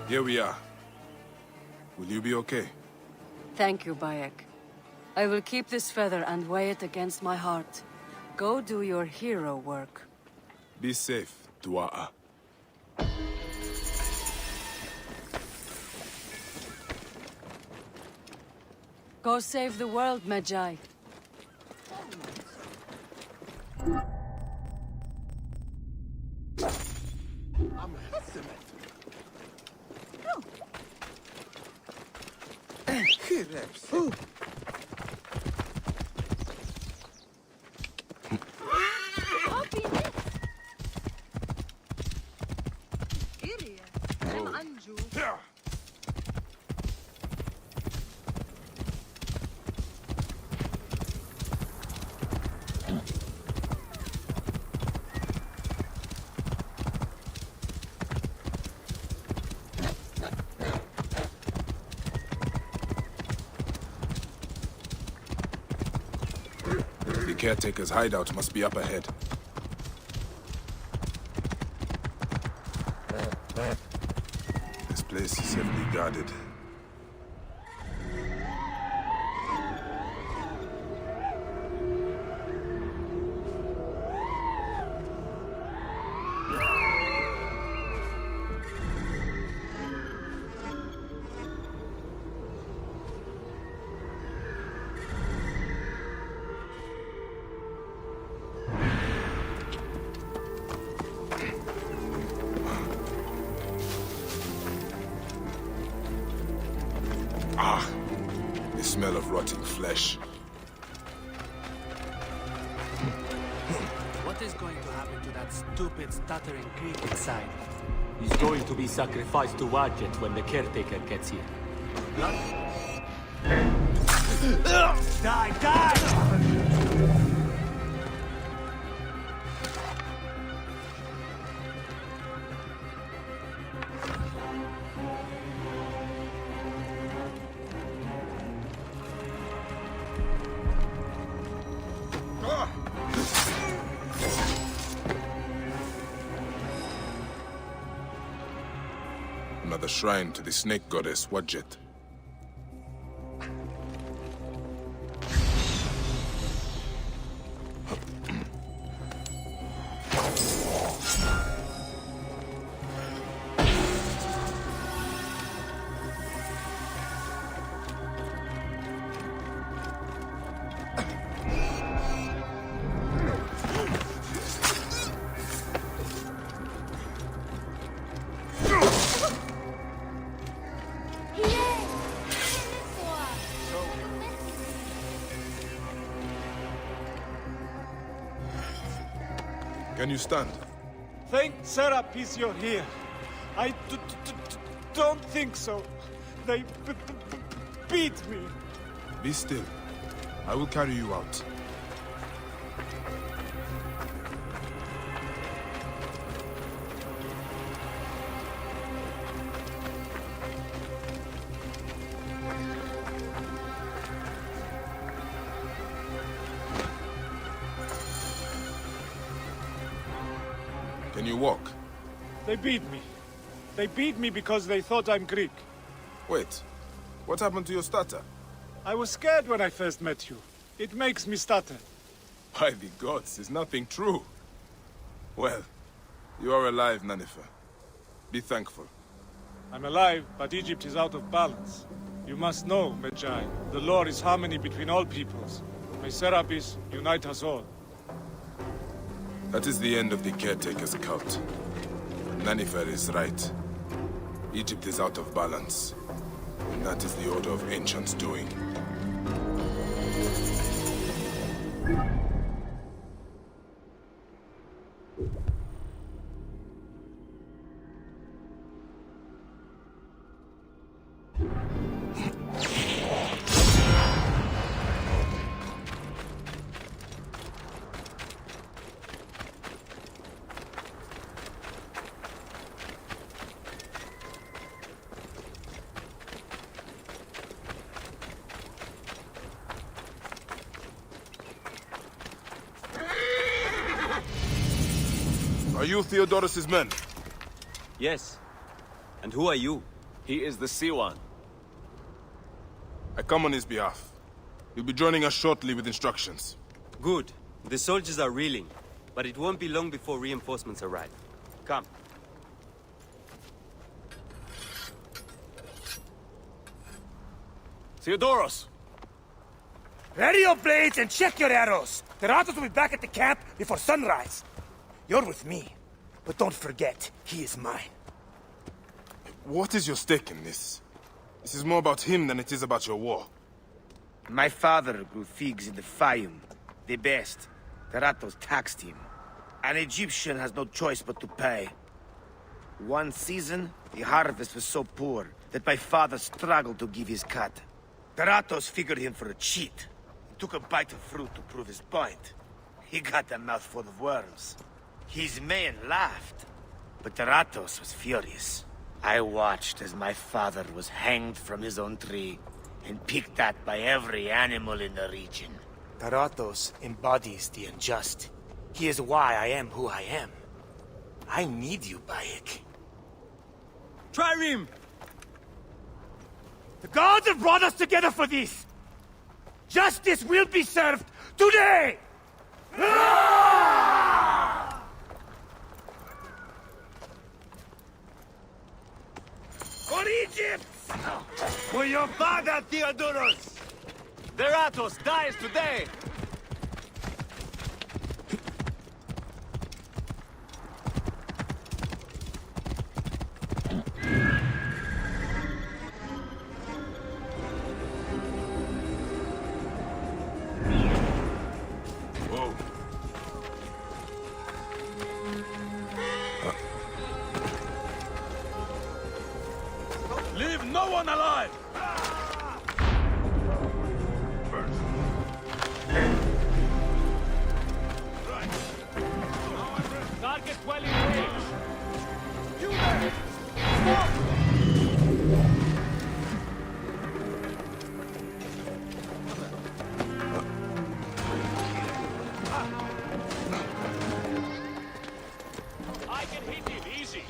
Here we are. Will you be okay? Thank you, Bayek. I will keep this feather and weigh it against my heart. Go do your hero work. Be safe, Dua'a. Go save the world, Medjay. The caretaker's hideout must be up ahead. This place is heavily guarded. The smell of rotting flesh. What is going to happen to that stupid, stuttering Greek inside? He's going to be sacrificed to Wadjet when the caretaker gets here. Die, die! Another shrine to the snake goddess Wadjet. Can you stand? Thank Serapis you're here. I don't think so. They beat me. Be still. I will carry you out. Can you walk? They beat me. They beat me because they thought I'm Greek. Wait. What happened to your stutter? I was scared when I first met you. It makes me stutter. By the gods, is nothing true. Well, you are alive, Nanifer. Be thankful. I'm alive, but Egypt is out of balance. You must know, Medjay, the law is harmony between all peoples. May Serapis unite us all. That is the end of the caretaker's cult. Nanifer is right. Egypt is out of balance. And that is the order of ancients' doing. Are you Theodorus's men? Yes. And who are you? He is the Siwa. I come on his behalf. He'll be joining us shortly with instructions. Good. The soldiers are reeling, but it won't be long before reinforcements arrive. Come. Theodorus! Ready your blades and check your arrows. The Ratos will be back at the camp before sunrise. You're with me, but don't forget, he is mine. What is your stake in this? This is more about him than it is about your war. My father grew figs in the Faiyum, the best. The Ratos taxed him. An Egyptian has no choice but to pay. One season, the harvest was so poor that my father struggled to give his cut. The Ratos figured him for a cheat. He took a bite of fruit to prove his point. He got a mouthful of worms. His men laughed, but the Ratos was furious. I watched as my father was hanged from his own tree and picked at by every animal in the region. The Ratos embodies the unjust. He is why I am who I am. I need you, Bayek. Trireme! The gods have brought us together for this! Justice will be served today! For Egypt! For your father, Theodorus! The Ratos dies today! Whoa. Leave no one alive! Target well in range. You there! I can hit him easy.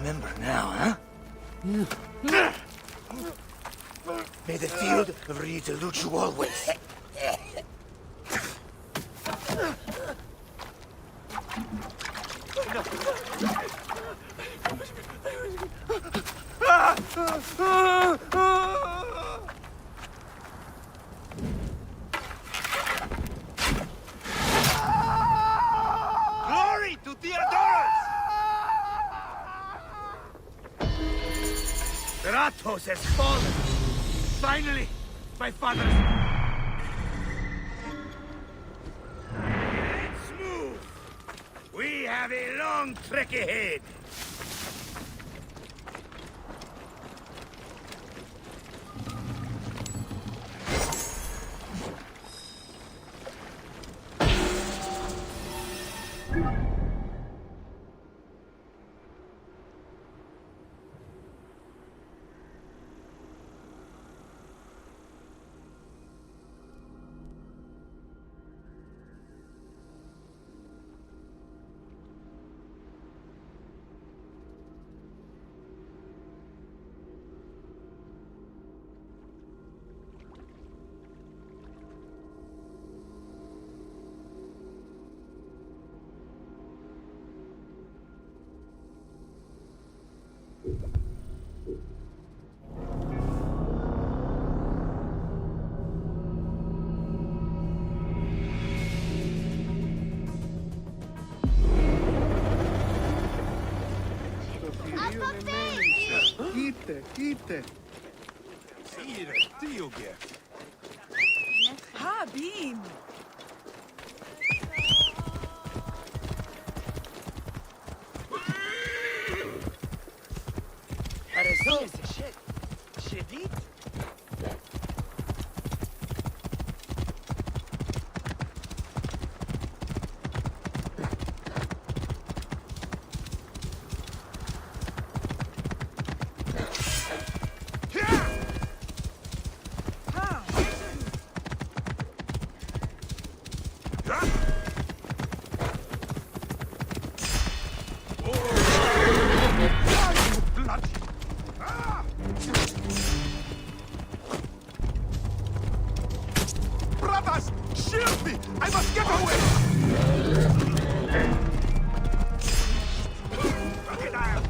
Remember now, huh? May the field of Reed elude you always. Glory to Theodorus! Ratos has fallen! Finally, my father's... Let's move! We have a long trek ahead! Ite. Sire, Dio Ha, Beam. Brothers, shield me! I must get away! Crocodile!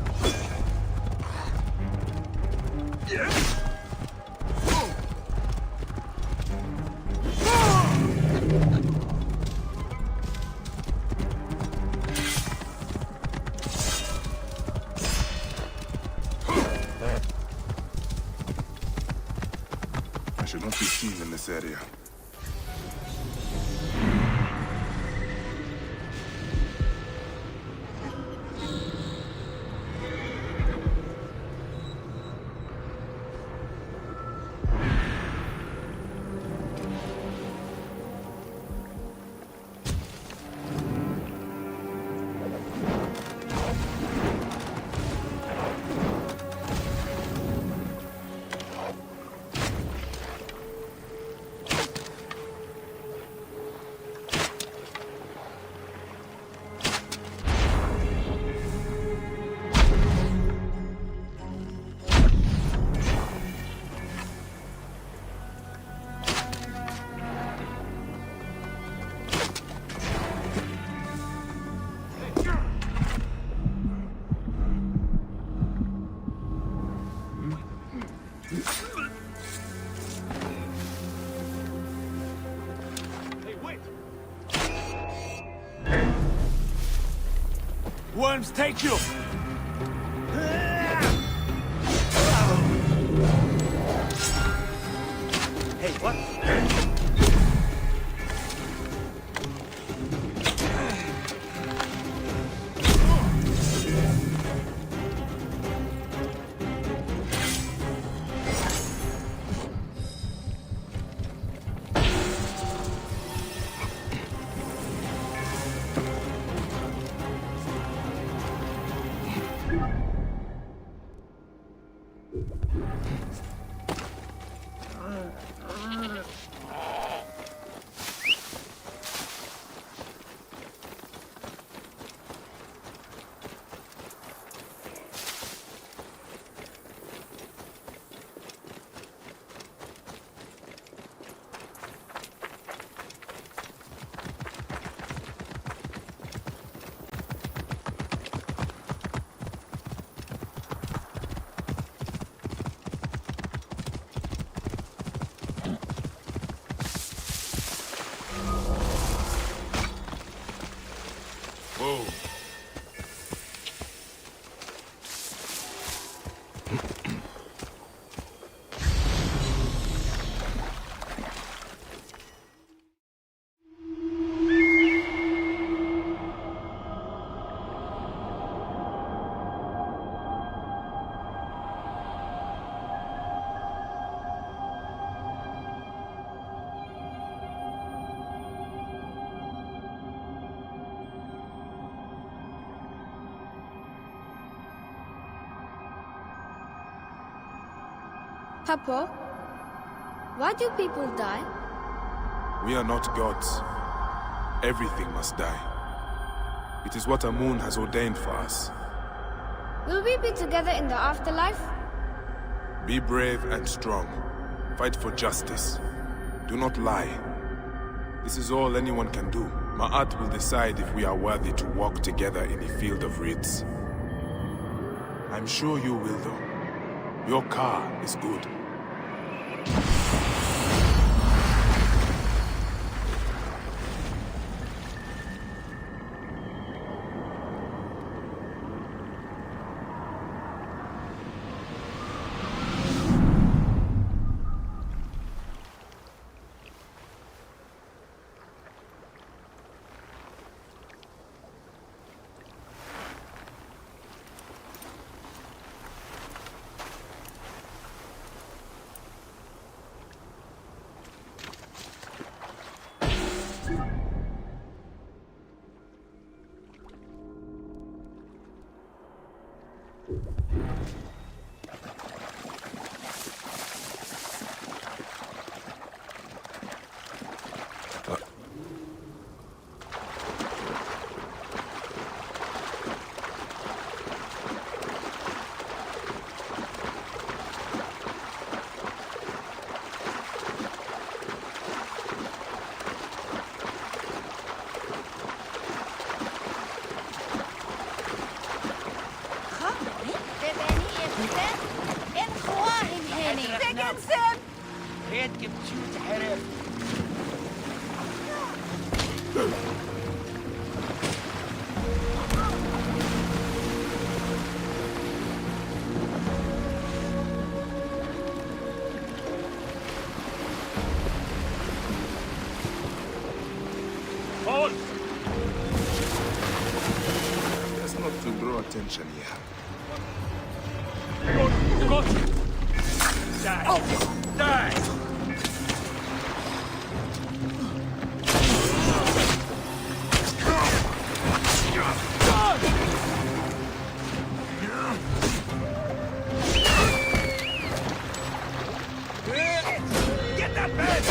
Yes! I should not be seen in this area. Worms take you! Hey, what? Papa, why do people die? We are not gods. Everything must die. It is what Amun has ordained for us. Will we be together in the afterlife? Be brave and strong. Fight for justice. Do not lie. This is all anyone can do. Ma'at will decide if we are worthy to walk together in the field of reeds. I'm sure you will, though. Your car is good. Best not to draw attention here. Go! Die! Oh. Die! Get that bed!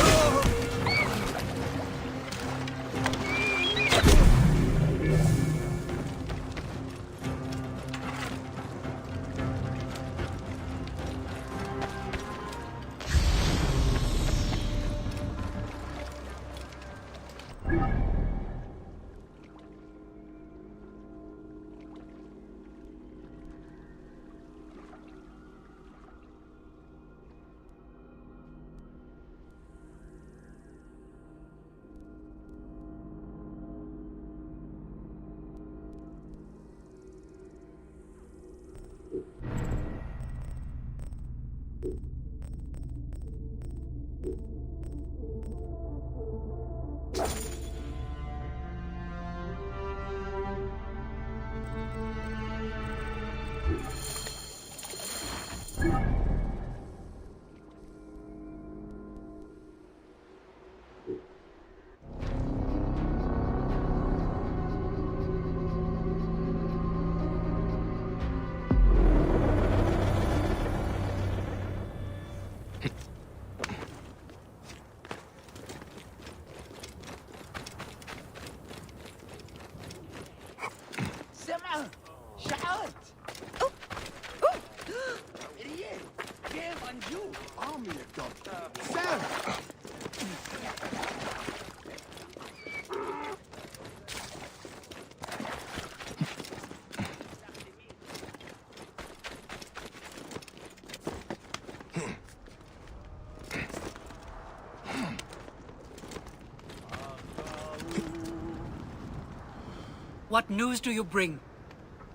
What news do you bring?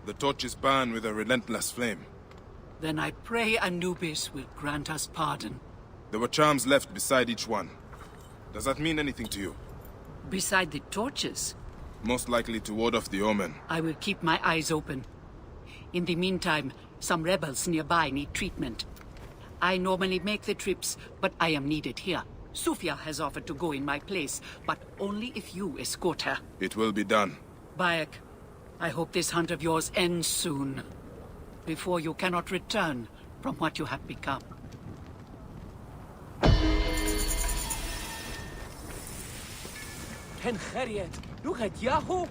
The torch is burned with a relentless flame. Then I pray Anubis will grant us pardon. There were charms left beside each one. Does that mean anything to you? Beside the torches? Most likely to ward off the omen. I will keep my eyes open. In the meantime, some rebels nearby need treatment. I normally make the trips, but I am needed here. Sufia has offered to go in my place, but only if you escort her. It will be done. Bayek, I hope this hunt of yours ends soon. Before you cannot return from what you have become. Hen Khariet, look at Yahoo!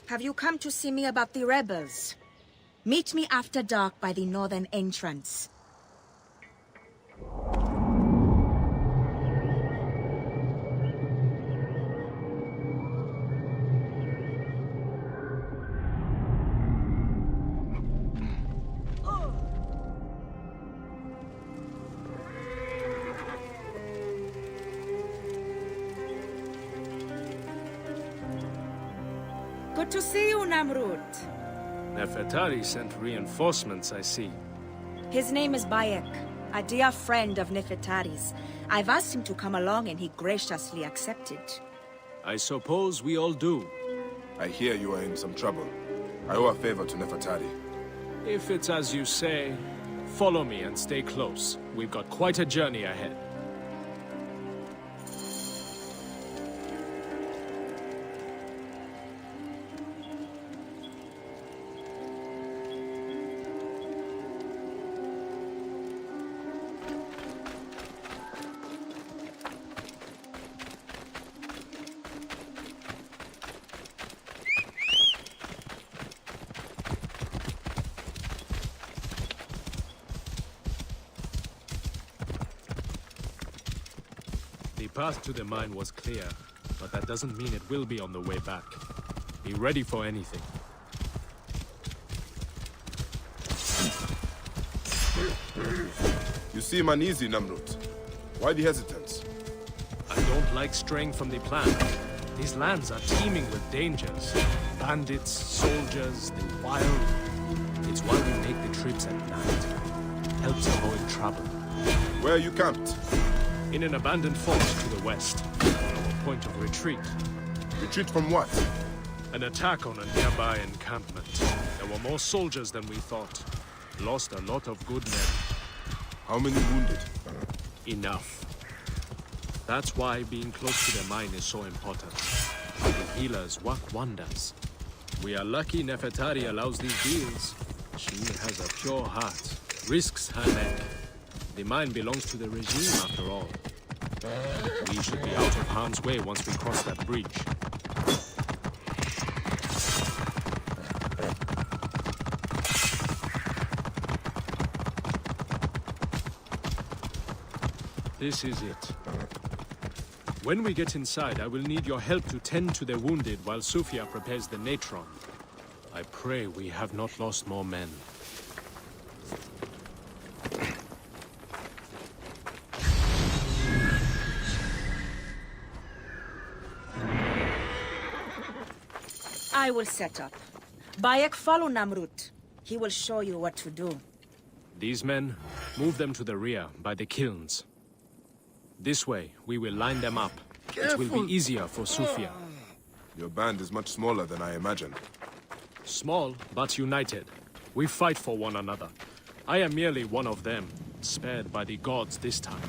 Have you come to see me about the rebels? Meet me after dark by the northern entrance. Good to see you, Namrud. Nefertari sent reinforcements, I see. His name is Bayek, a dear friend of Nefertari's. I've asked him to come along and he graciously accepted. I suppose we all do. I hear you are in some trouble. I owe a favor to Nefertari. If it's as you say, follow me and stay close. We've got quite a journey ahead. The path to the mine was clear, but that doesn't mean it will be on the way back. Be ready for anything. You seem uneasy, Namrud. Why the hesitance? I don't like straying from the plan. These lands are teeming with dangers. Bandits, soldiers, the wild. It's why we make the trips at night. Helps avoid trouble. Where are you camped? In an abandoned fort to the west. Our point of retreat. Retreat from what? An attack on a nearby encampment. There were more soldiers than we thought. Lost a lot of good men. How many wounded? Enough. That's why being close to the mine is so important. The healers work wonders. We are lucky Nefertari allows these deals. She has a pure heart. Risks her neck. The mine belongs to the regime, after all. We should be out of harm's way once we cross that bridge. This is it. When we get inside, I will need your help to tend to the wounded while Sufia prepares the natron. I pray we have not lost more men. I will set up. Bayek, follow Namrud. He will show you what to do. These men, move them to the rear, by the kilns. This way, we will line them up. Careful. It will be easier for Sufia. Your band is much smaller than I imagined. Small, but united. We fight for one another. I am merely one of them, spared by the gods this time.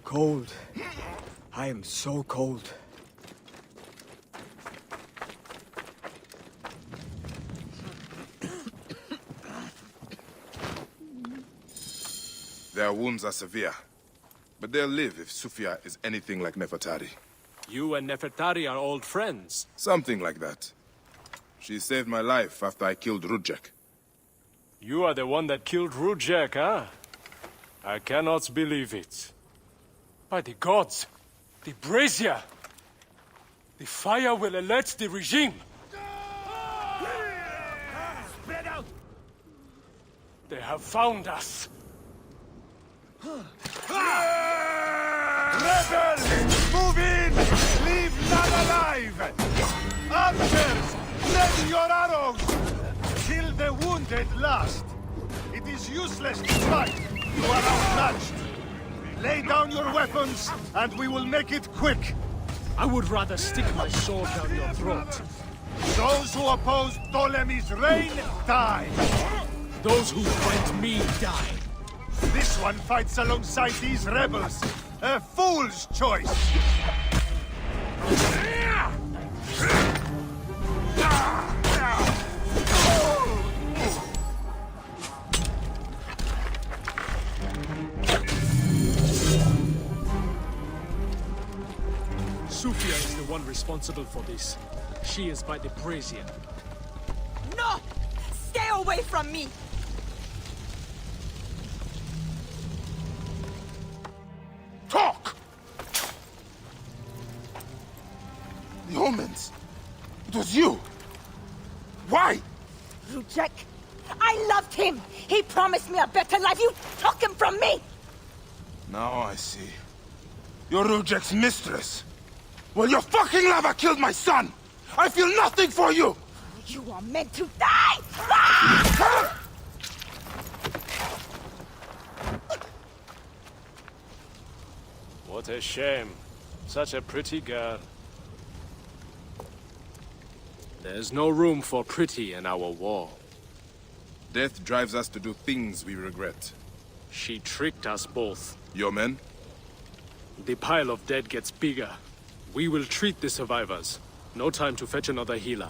Cold. I am so cold. Their wounds are severe, but they'll live if Sufia is anything like Nefertari. You and Nefertari are old friends. Something like that. She saved my life after I killed Rudjek. You are the one that killed Rudjek, huh? I cannot believe it. By the gods, the brazier! The fire will alert the regime! Spread out! They have found us! Rebels! Move in! Leave none alive! Archers! Ready your arrows! Kill the wounded last! It is useless to fight! You are outmatched! Lay down your weapons, and we will make it quick! I would rather stick my sword down your throat. Those who oppose Ptolemy's reign, die! Those who fight me, die! This one fights alongside these rebels! A fool's choice! Sufia is the one responsible for this. She is by the brazier. No! Stay away from me! Talk! The omens! It was you! Why? Rudjek! I loved him! He promised me a better life! You took him from me! Now I see. You're Rudjek's mistress! Well, your fucking lover killed my son! I feel nothing for you! You are meant to die! Ah! What a shame. Such a pretty girl. There's no room for pretty in our war. Death drives us to do things we regret. She tricked us both. Your men? The pile of dead gets bigger. We will treat the survivors. No time to fetch another healer.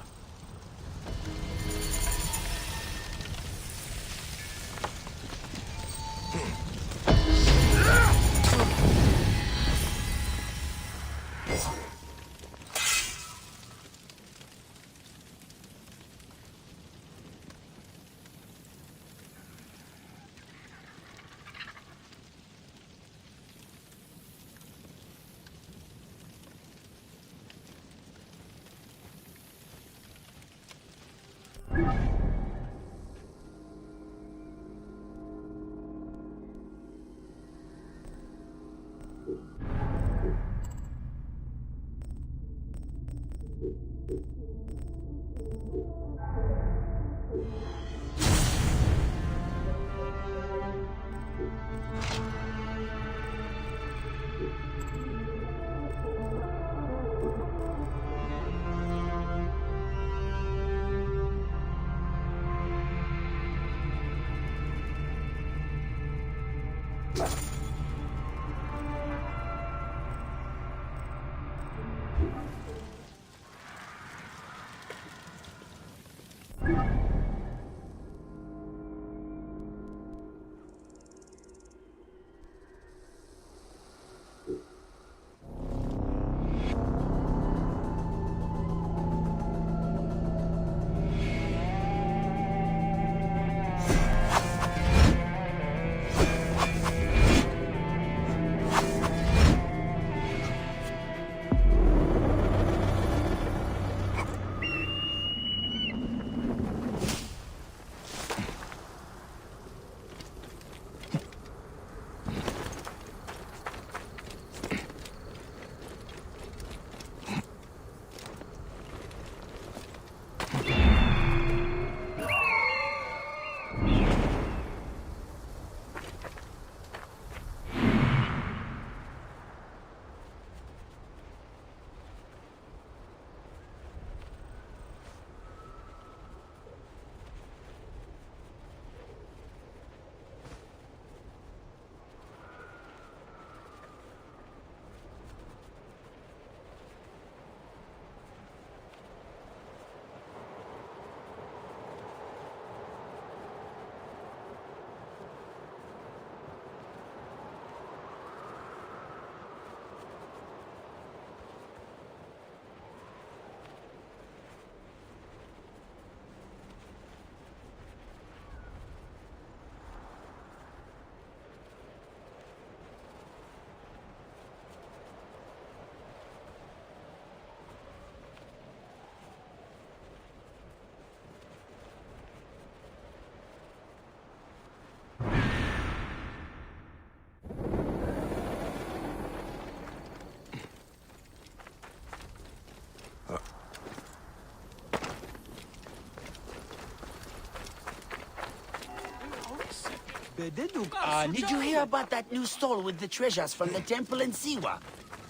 Did you hear about that new stall with the treasures from the temple in Siwa?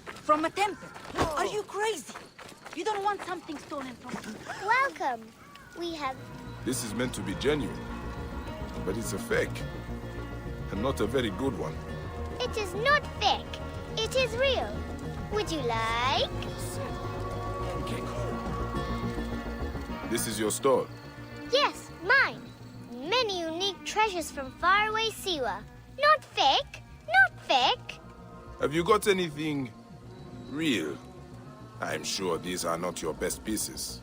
From a temple? Are you crazy? You don't want something stolen from me. Welcome. We have... This is meant to be genuine, but it's a fake. And not a very good one. It is not fake. It is real. Would you like? This is your store. Yes, mine. Many unique treasures from faraway Siwa. Not fake. Not fake. Have you got anything real? I'm sure these are not your best pieces.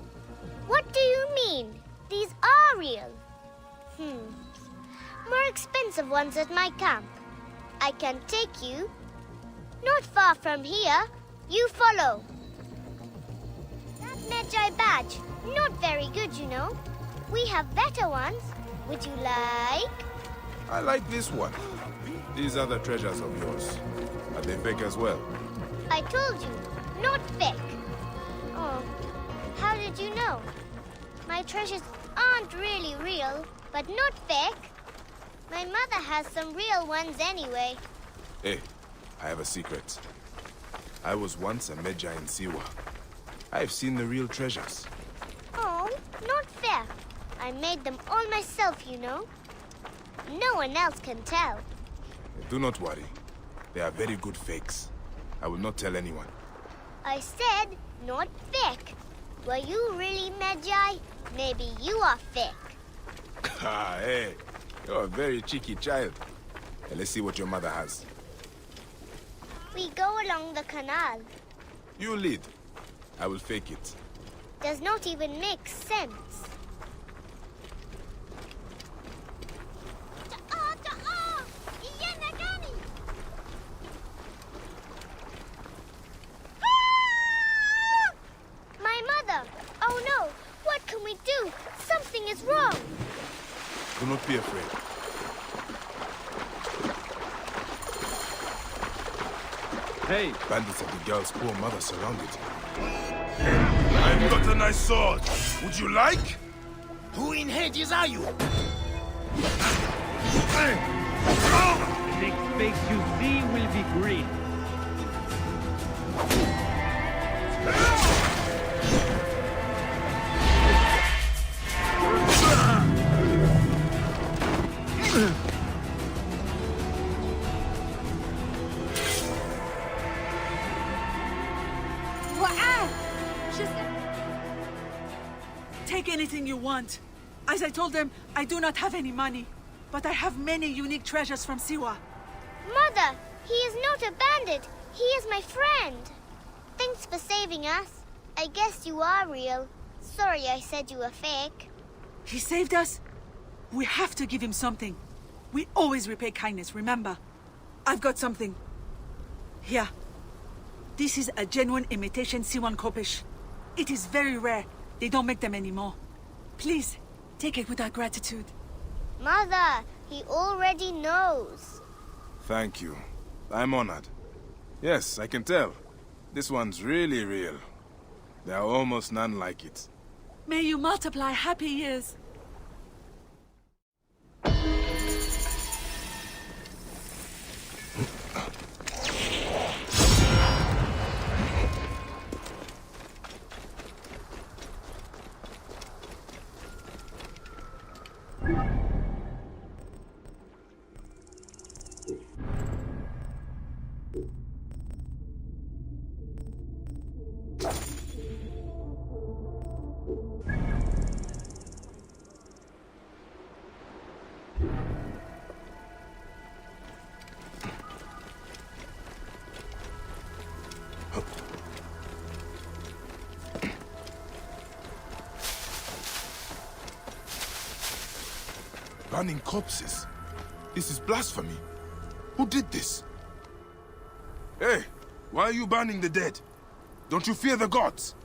What do you mean? These are real. More expensive ones at my camp. I can take you. Not far from here. You follow. That Magi badge. Not very good, you know. We have better ones. Would you like? I like this one. These are the treasures of yours. Are they fake as well? I told you, not fake. Oh, how did you know? My treasures aren't really real, but not fake. My mother has some real ones anyway. Hey, I have a secret. I was once a Magi in Siwa. I've seen the real treasures. Oh, not fair. I made them all myself, you know. No one else can tell. Do not worry. They are very good fakes. I will not tell anyone. I said not fake. Were you really Magi? Maybe you are fake. Ah, hey. You're a very cheeky child. Hey, let's see what your mother has. We go along the canal. You lead. I will fake it. Does not even make sense. My mother! Oh no! What can we do? Something is wrong! Do not be afraid. Hey! Bandits of the girl's poor mother surrounded. I've got a nice sword. Would you like? Who in Hades are you? The next face you see will be green. Take anything you want. As I told them, I do not have any money, but I have many unique treasures from Siwa. Mother! He is not a bandit! He is my friend! Thanks for saving us. I guess you are real. Sorry I said you were fake. He saved us? We have to give him something. We always repay kindness, remember? I've got something. Here. This is a genuine imitation Siwan Kopish. It is very rare. They don't make them anymore. Please, take it with our gratitude. Mother, he already knows. Thank you. I'm honored. Yes, I can tell. This one's really real. There are almost none like it. May you multiply happy years. Burning corpses? This is blasphemy. Who did this? Hey, why are you burning the dead? Don't you fear the gods?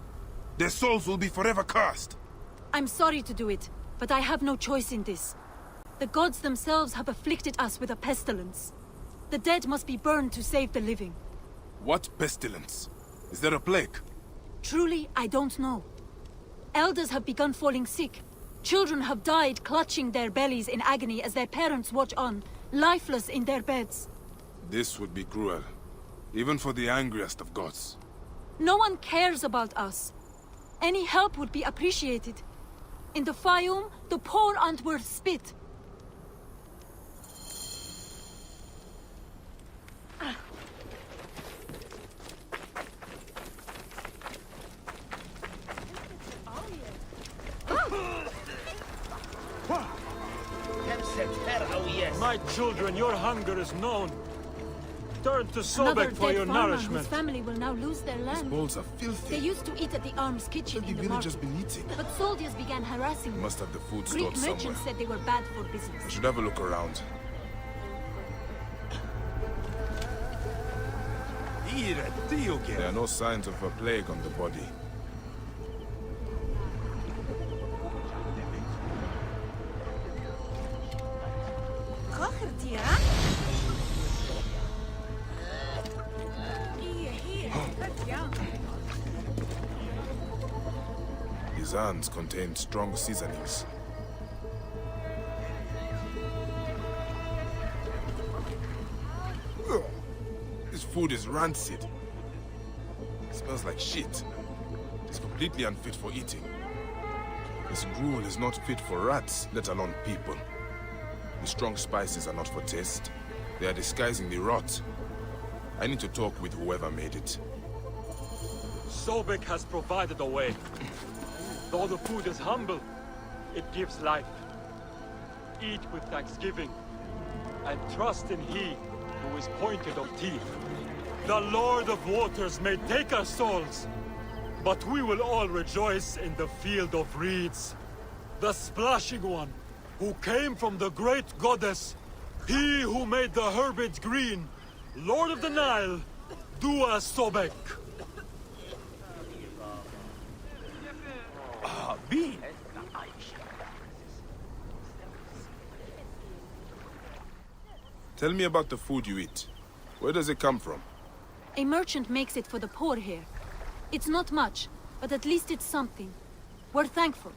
Their souls will be forever cursed. I'm sorry to do it, but I have no choice in this. The gods themselves have afflicted us with a pestilence. The dead must be burned to save the living. What pestilence? Is there a plague? Truly, I don't know. Elders have begun falling sick. Children have died clutching their bellies in agony as their parents watch on, lifeless in their beds. This would be cruel, even for the angriest of gods. No one cares about us. Any help would be appreciated. In the Faiyum, the poor aren't worth spit. My children, your hunger is known. Turn to Another Sobek for dead your farmer nourishment. whose family will now lose their land. Bowls are filthy. They used to eat at the arms kitchen in the villagers market. been eating. But soldiers began harassing them. Must have the food Greek stored somewhere. merchants said they were bad for business. I should have a look around. There are no signs of a plague on the body. His hands contain strong seasonings. Ugh. This food is rancid. It smells like shit. It's completely unfit for eating. This gruel is not fit for rats, let alone people. The strong spices are not for taste. They are disguising the rot. I need to talk with whoever made it. Sobek has provided a way. Though the food is humble, it gives life. Eat with thanksgiving, and trust in He who is pointed of teeth. The Lord of Waters may take our souls, but we will all rejoice in the field of reeds. The Splashing One, who came from the great goddess, He who made the herbage green, Lord of the Nile, Dua Sobek. Tell me about the food you eat. Where does it come from? A merchant makes it for the poor here. It's not much, but at least it's something. We're thankful.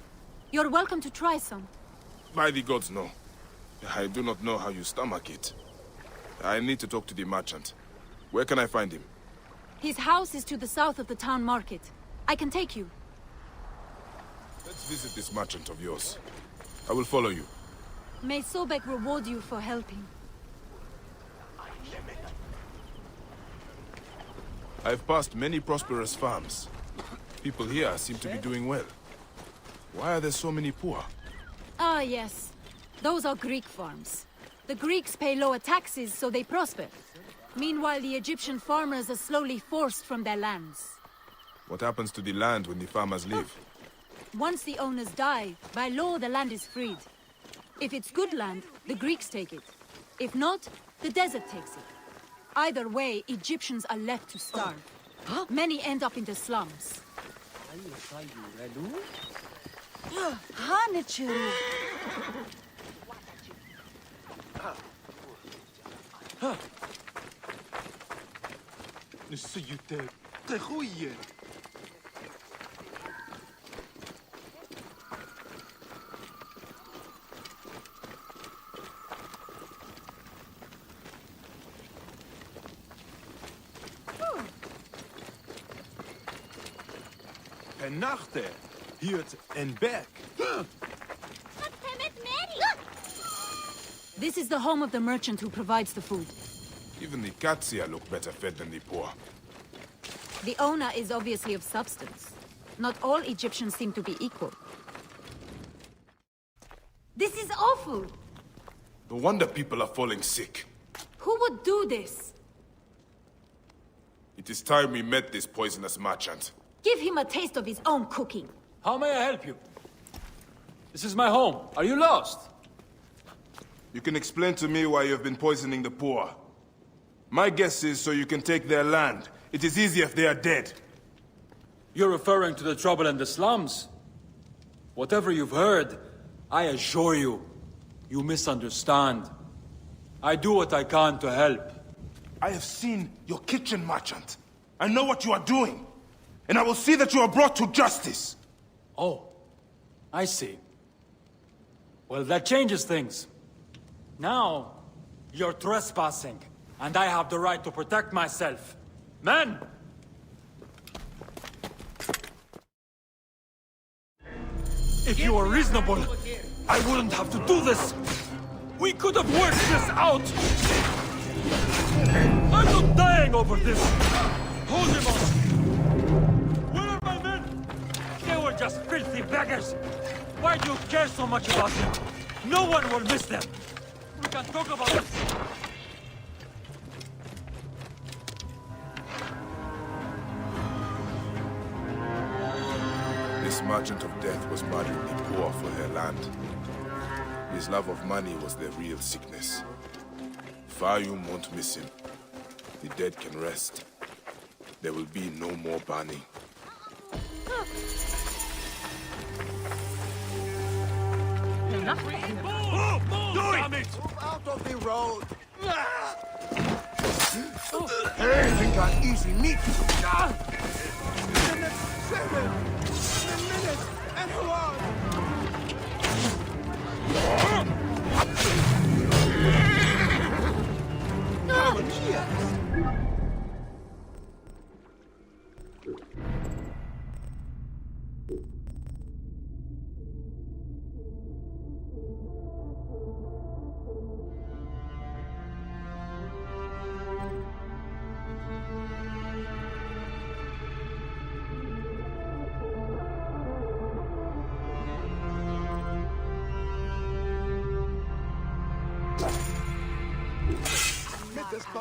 You're welcome to try some. By the gods, no. I do not know how you stomach it. I need to talk to the merchant. Where can I find him? His house is to the south of the town market. I can take you. Let's visit this merchant of yours. I will follow you. May Sobek reward you for helping. I've passed many prosperous farms. People here seem to be doing well. Why are there so many poor? Ah, yes. Those are Greek farms. The Greeks pay lower taxes, so they prosper. Meanwhile, the Egyptian farmers are slowly forced from their lands. What happens to the land when the farmers leave? Once the owners die, by law the land is freed. If it's good land, the Greeks take it. If not, the desert takes it. Either way, Egyptians are left to starve. Many end up in the slums. Nachte, hiert en berg. This is the home of the merchant who provides the food. Even the cats here look better fed than the poor. The owner is obviously of substance. Not all Egyptians seem to be equal. This is awful! No wonder people are falling sick. Who would do this? It is time we met this poisonous merchant. Give him a taste of his own cooking. How may I help you? This is my home. Are you lost? You can explain to me why you have been poisoning the poor. My guess is so you can take their land. It is easier if they are dead. You're referring to the trouble in the slums? Whatever you've heard, I assure you, you misunderstand. I do what I can to help. I have seen your kitchen, merchant. I know what you are doing. And I will see that you are brought to justice. Oh, I see. Well, that changes things. Now, You're trespassing, and I have the right to protect myself. Men! If you were reasonable, I wouldn't have to do this! We could have worked this out! I'm not dying over this! Hold him on! Where are my men? They were just filthy beggars! Why do you care so much about them? No one will miss them! We can talk about it! This merchant of death was moderately poor for her land. His love of money was their real sickness. Faiyum won't miss him. The dead can rest. There will be no more burning. Damn it! Move out of the road! Hey, think I'm easy meat? 7 minutes and one.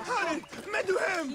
Hey, Meduhem!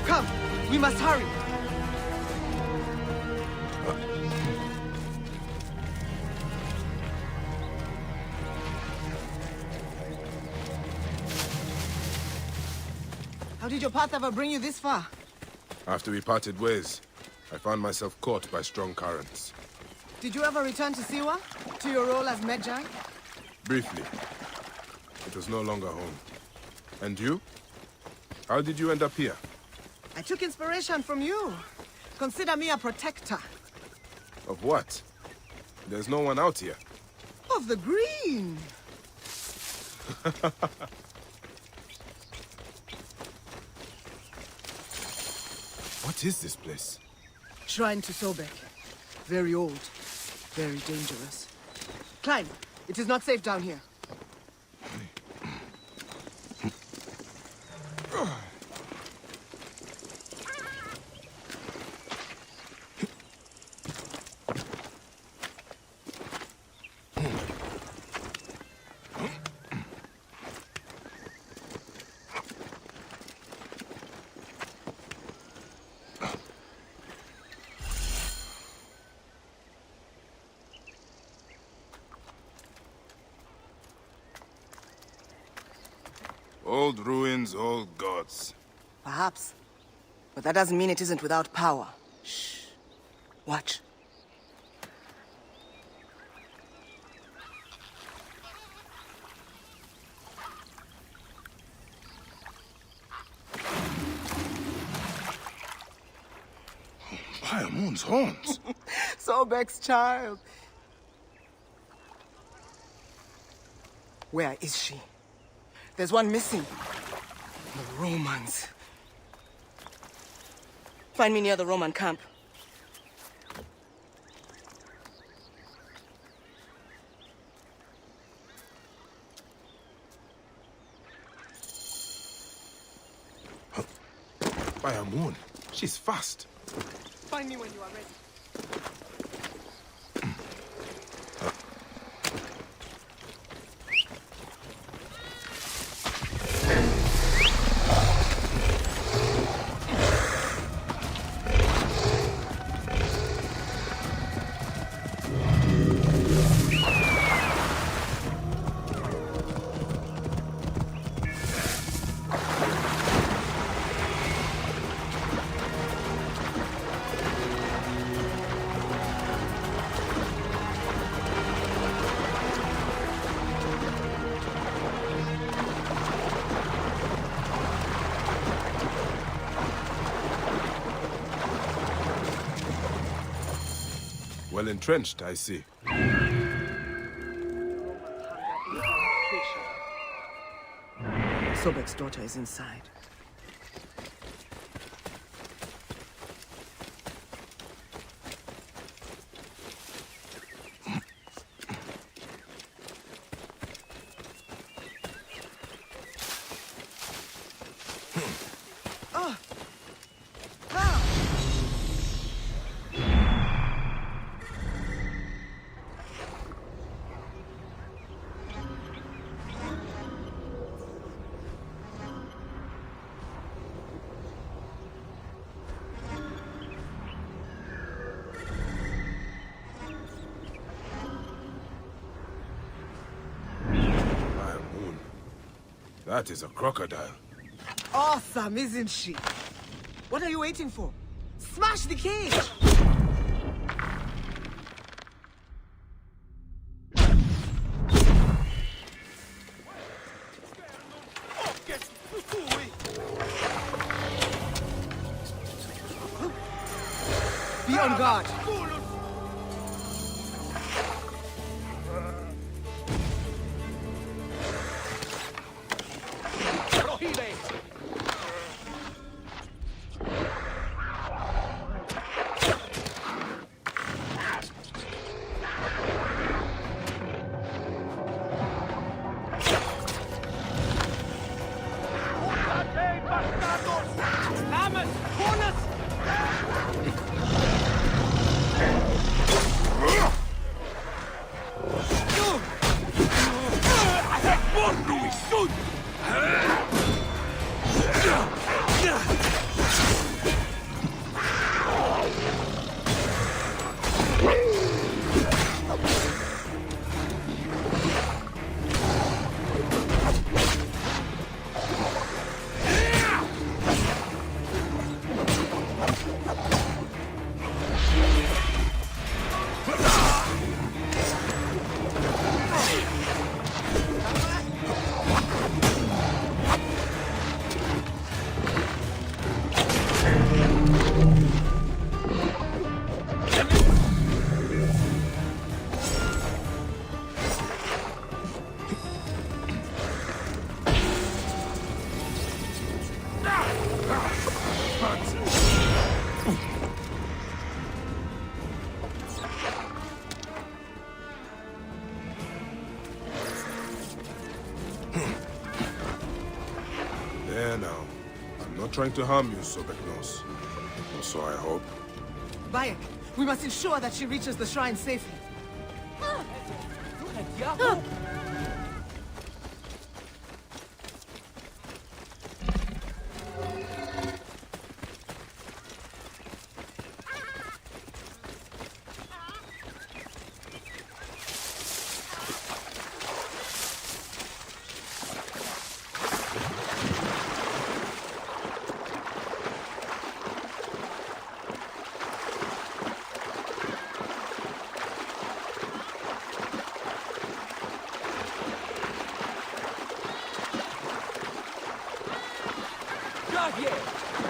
Come, we must hurry. How did your path ever bring you this far? After we parted ways, I found myself caught by strong currents. Did you ever return to Siwa? To your role as Medjay? Briefly. It was no longer home. And you? How did you end up here? I took inspiration from you. Consider me a protector. Of what? There's no one out here. Of the green. What is this place? Shrine to Sobek. Very old. Very dangerous. Climb. It is not safe down here. Old ruins, old gods. Perhaps. But that doesn't mean it isn't without power. Shh. Watch. Moon's horns. Sobek's child. Where is she? There's one missing. The Romans. Find me near the Roman camp. Faiyum, she's fast. Find me when you are ready. Well entrenched, I see. Sobek's daughter is inside. That is a crocodile. Awesome, isn't she? What are you waiting for? Smash the cage! Be on guard. There now. I'm not trying to harm you, Sobeknos. Or so I hope. Bayek, we must ensure that she reaches the shrine safely.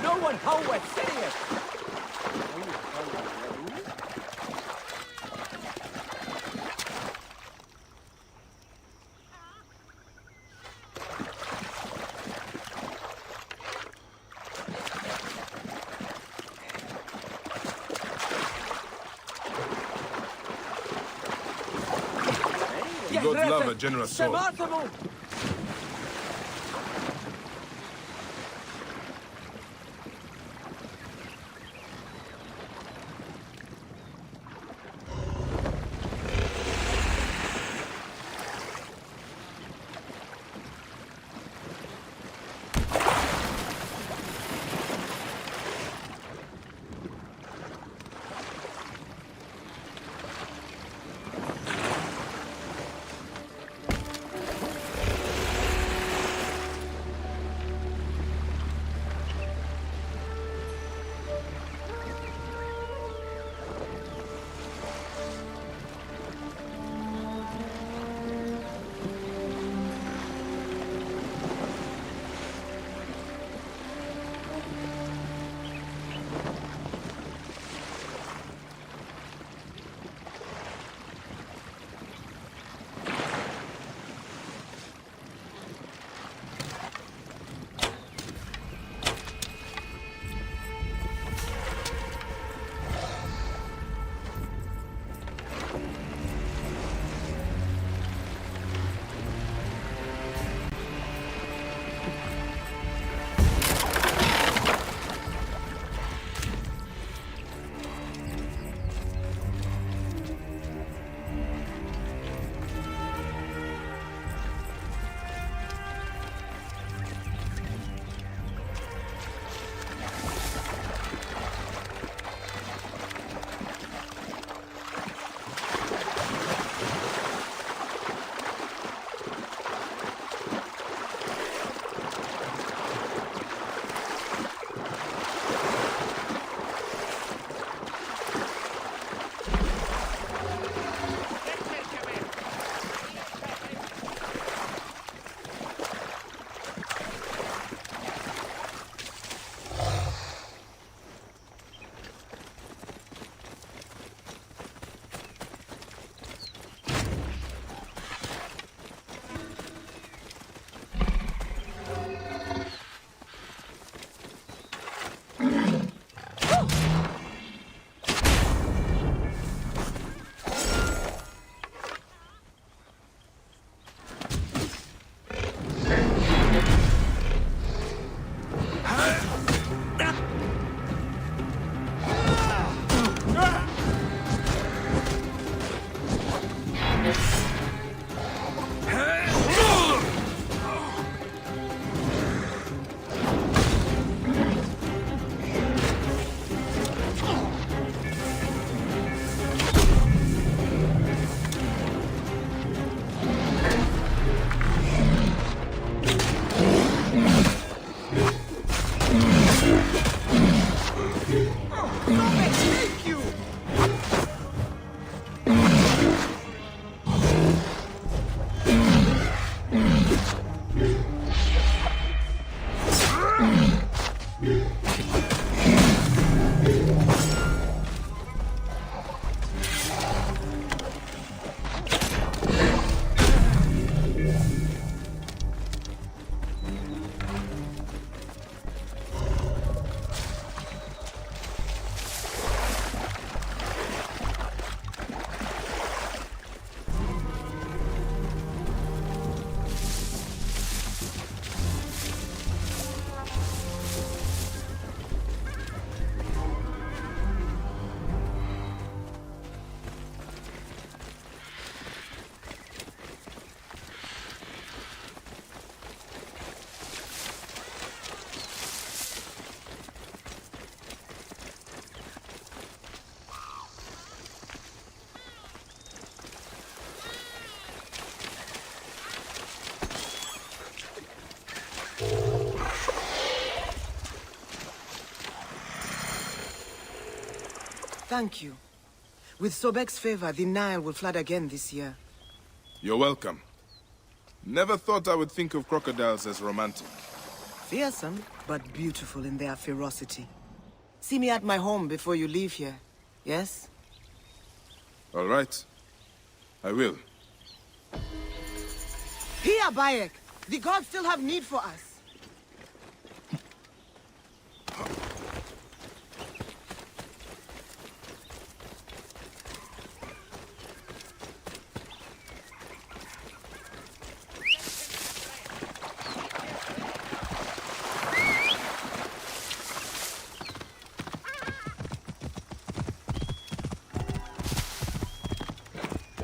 No one home with serious. God love a generous soul. Thank you. With Sobek's favor, the Nile will flood again this year. You're welcome. Never thought I would think of crocodiles as romantic. Fearsome, but beautiful in their ferocity. See me at my home before you leave here, yes? All right. I will. Here, Bayek! The gods still have need for us.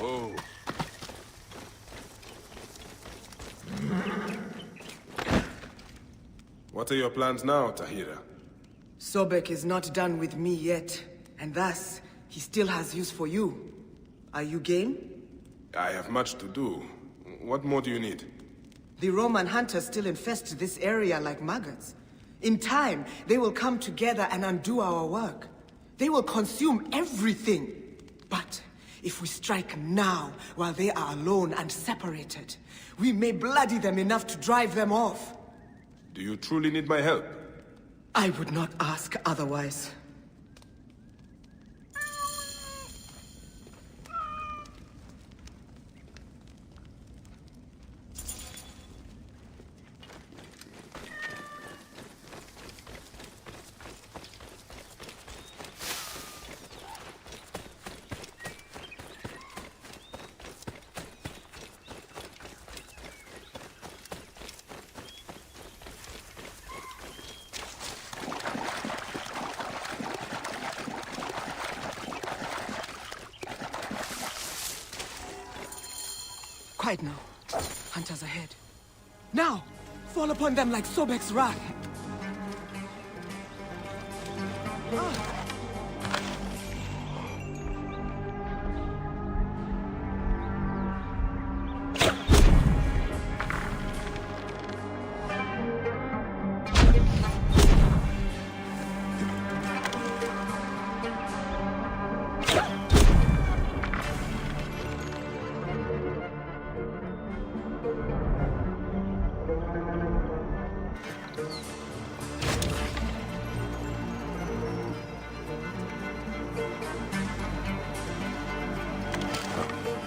Whoa. What are your plans now, Tahira? Sobek is not done with me yet, and thus, he still has use for you. Are you game? I have much to do. What more do you need? The Roman hunters still infest this area like maggots. In time, they will come together and undo our work. They will consume everything. But if we strike now, while they are alone and separated, we may bloody them enough to drive them off. Do you truly need my help? I would not ask otherwise. Quiet now. Hunters ahead. Now! Fall upon them like Sobek's wrath.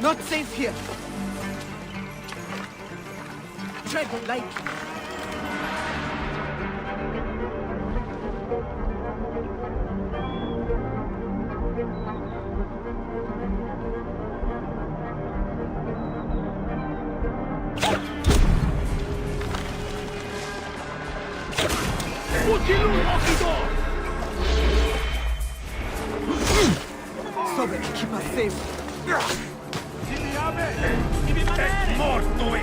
Not safe here. Tread lightly. Sobek, keep us safe. È morto e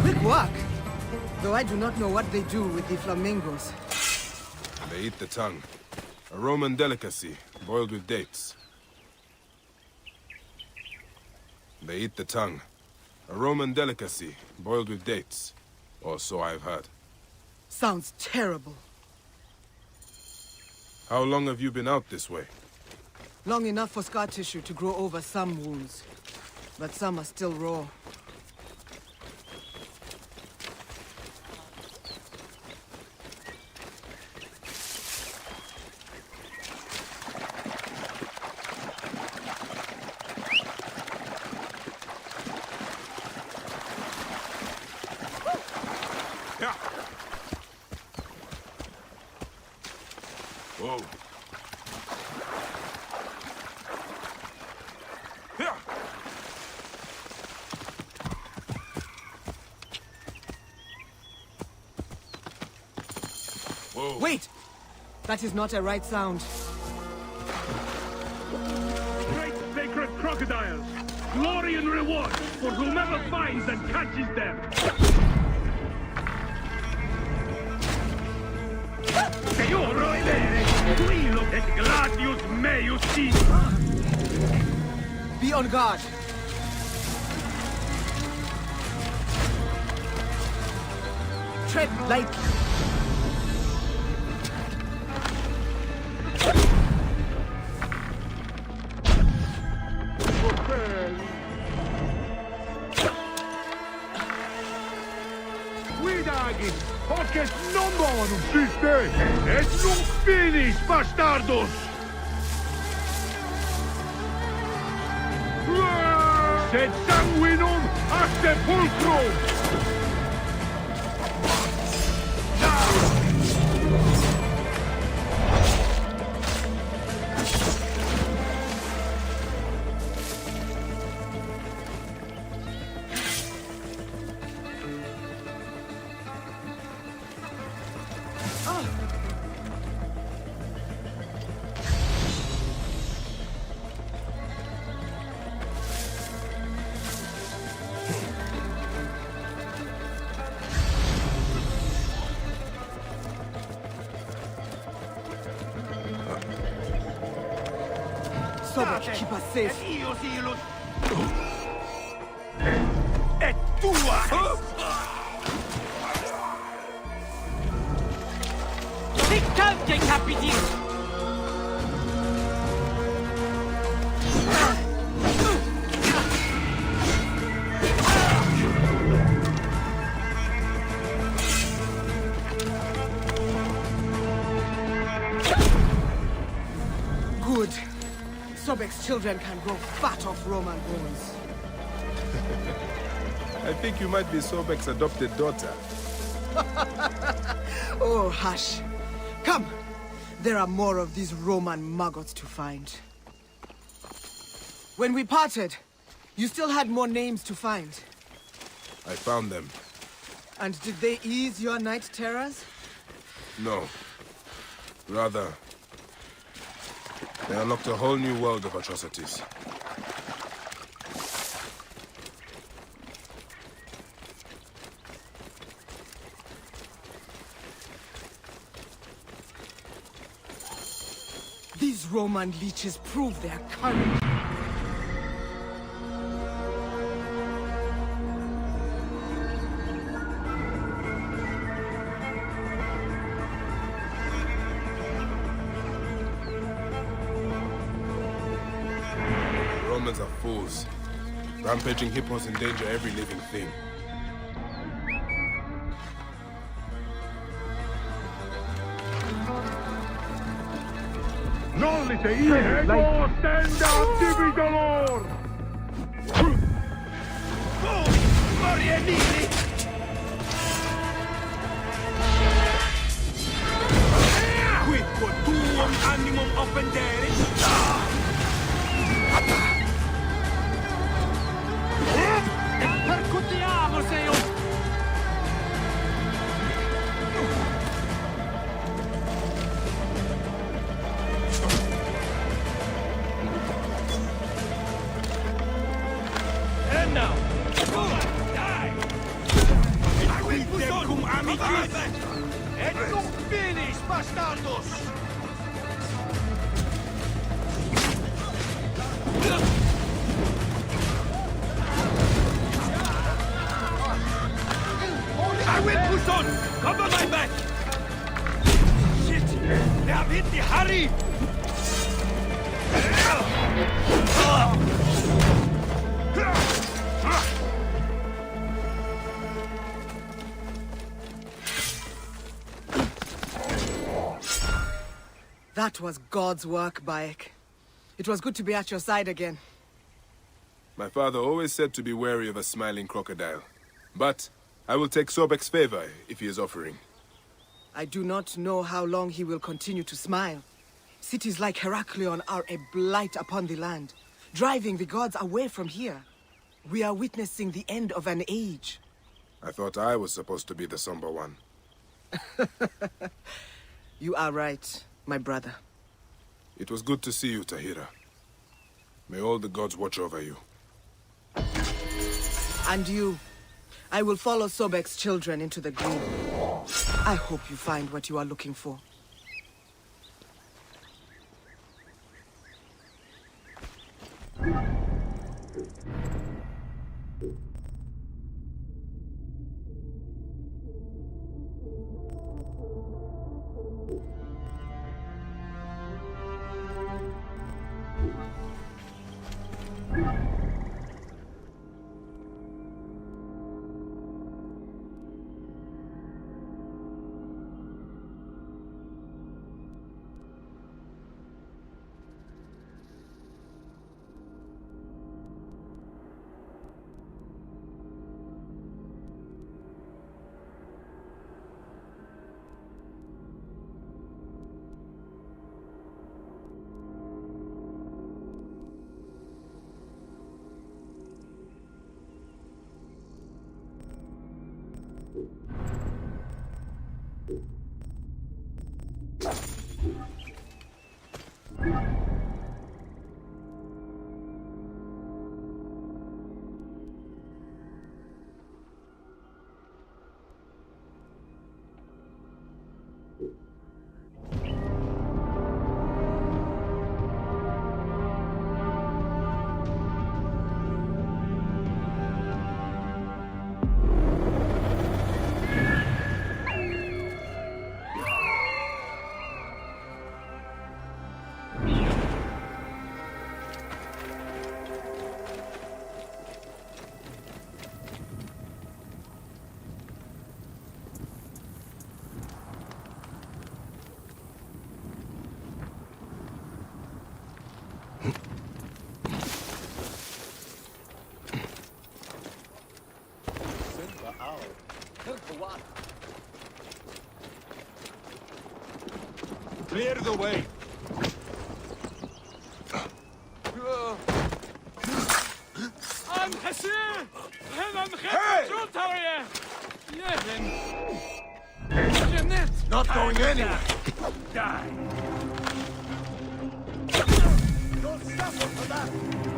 Quick work! Though I do not know what they do with the flamingos. They eat the tongue. A Roman delicacy, boiled with dates. They eat the tongue. A Roman delicacy, boiled with dates. Or so I've heard. Sounds terrible. How long have you been out this way? Long enough for scar tissue to grow over some wounds. But some are still raw. Whoa. Whoa. Wait! That is not a right sound. great sacred crocodiles! Glory and reward for whomever finds and catches them! Che io vorrei vedere Tuilo et gladius meus sit. Be on guard. Tread lightly. Guidagi, hoc est non bonum siste, et nunc finis, bastardos! Sed sanguinum a sepulcrum! Sobek, keep us safe. Et io silus. Et tua! Piccante, capitino! Good. Sobek's children can grow fat off Roman bones. I think you might be Sobek's adopted daughter. Oh, hush. Come. There are more of these Roman maggots to find. When we parted, you still had more names to find. I found them. And did they ease your night terrors? No. Rather, they unlocked a whole new world of atrocities. These Roman leeches prove their courage. Romans are fools. Rampaging hippos endanger every living thing. Nolite ego stenda tibi dolor! Morienili! Quid quod tuum animum offenderit? Percutiamo, Seum! And now, die! I will push on cum amicis! Et nunc finis, bastardos! I will push on! Cover my back! Shit! They have hit the Harry! That was God's work, Bayek. It was good to be at your side again. My father always said to be wary of a smiling crocodile. But I will take Sobek's favor if he is offering. I do not know how long he will continue to smile. Cities like Heraklion are a blight upon the land, driving the gods away from here. We are witnessing the end of an age. I thought I was supposed to be the somber one. You are right, my brother. It was good to see you, Tahira. May all the gods watch over you. And you. I will follow Sobek's children into the green. I hope you find what you are looking for. Clear the way. Not going anywhere. Die. Don't suffer for that.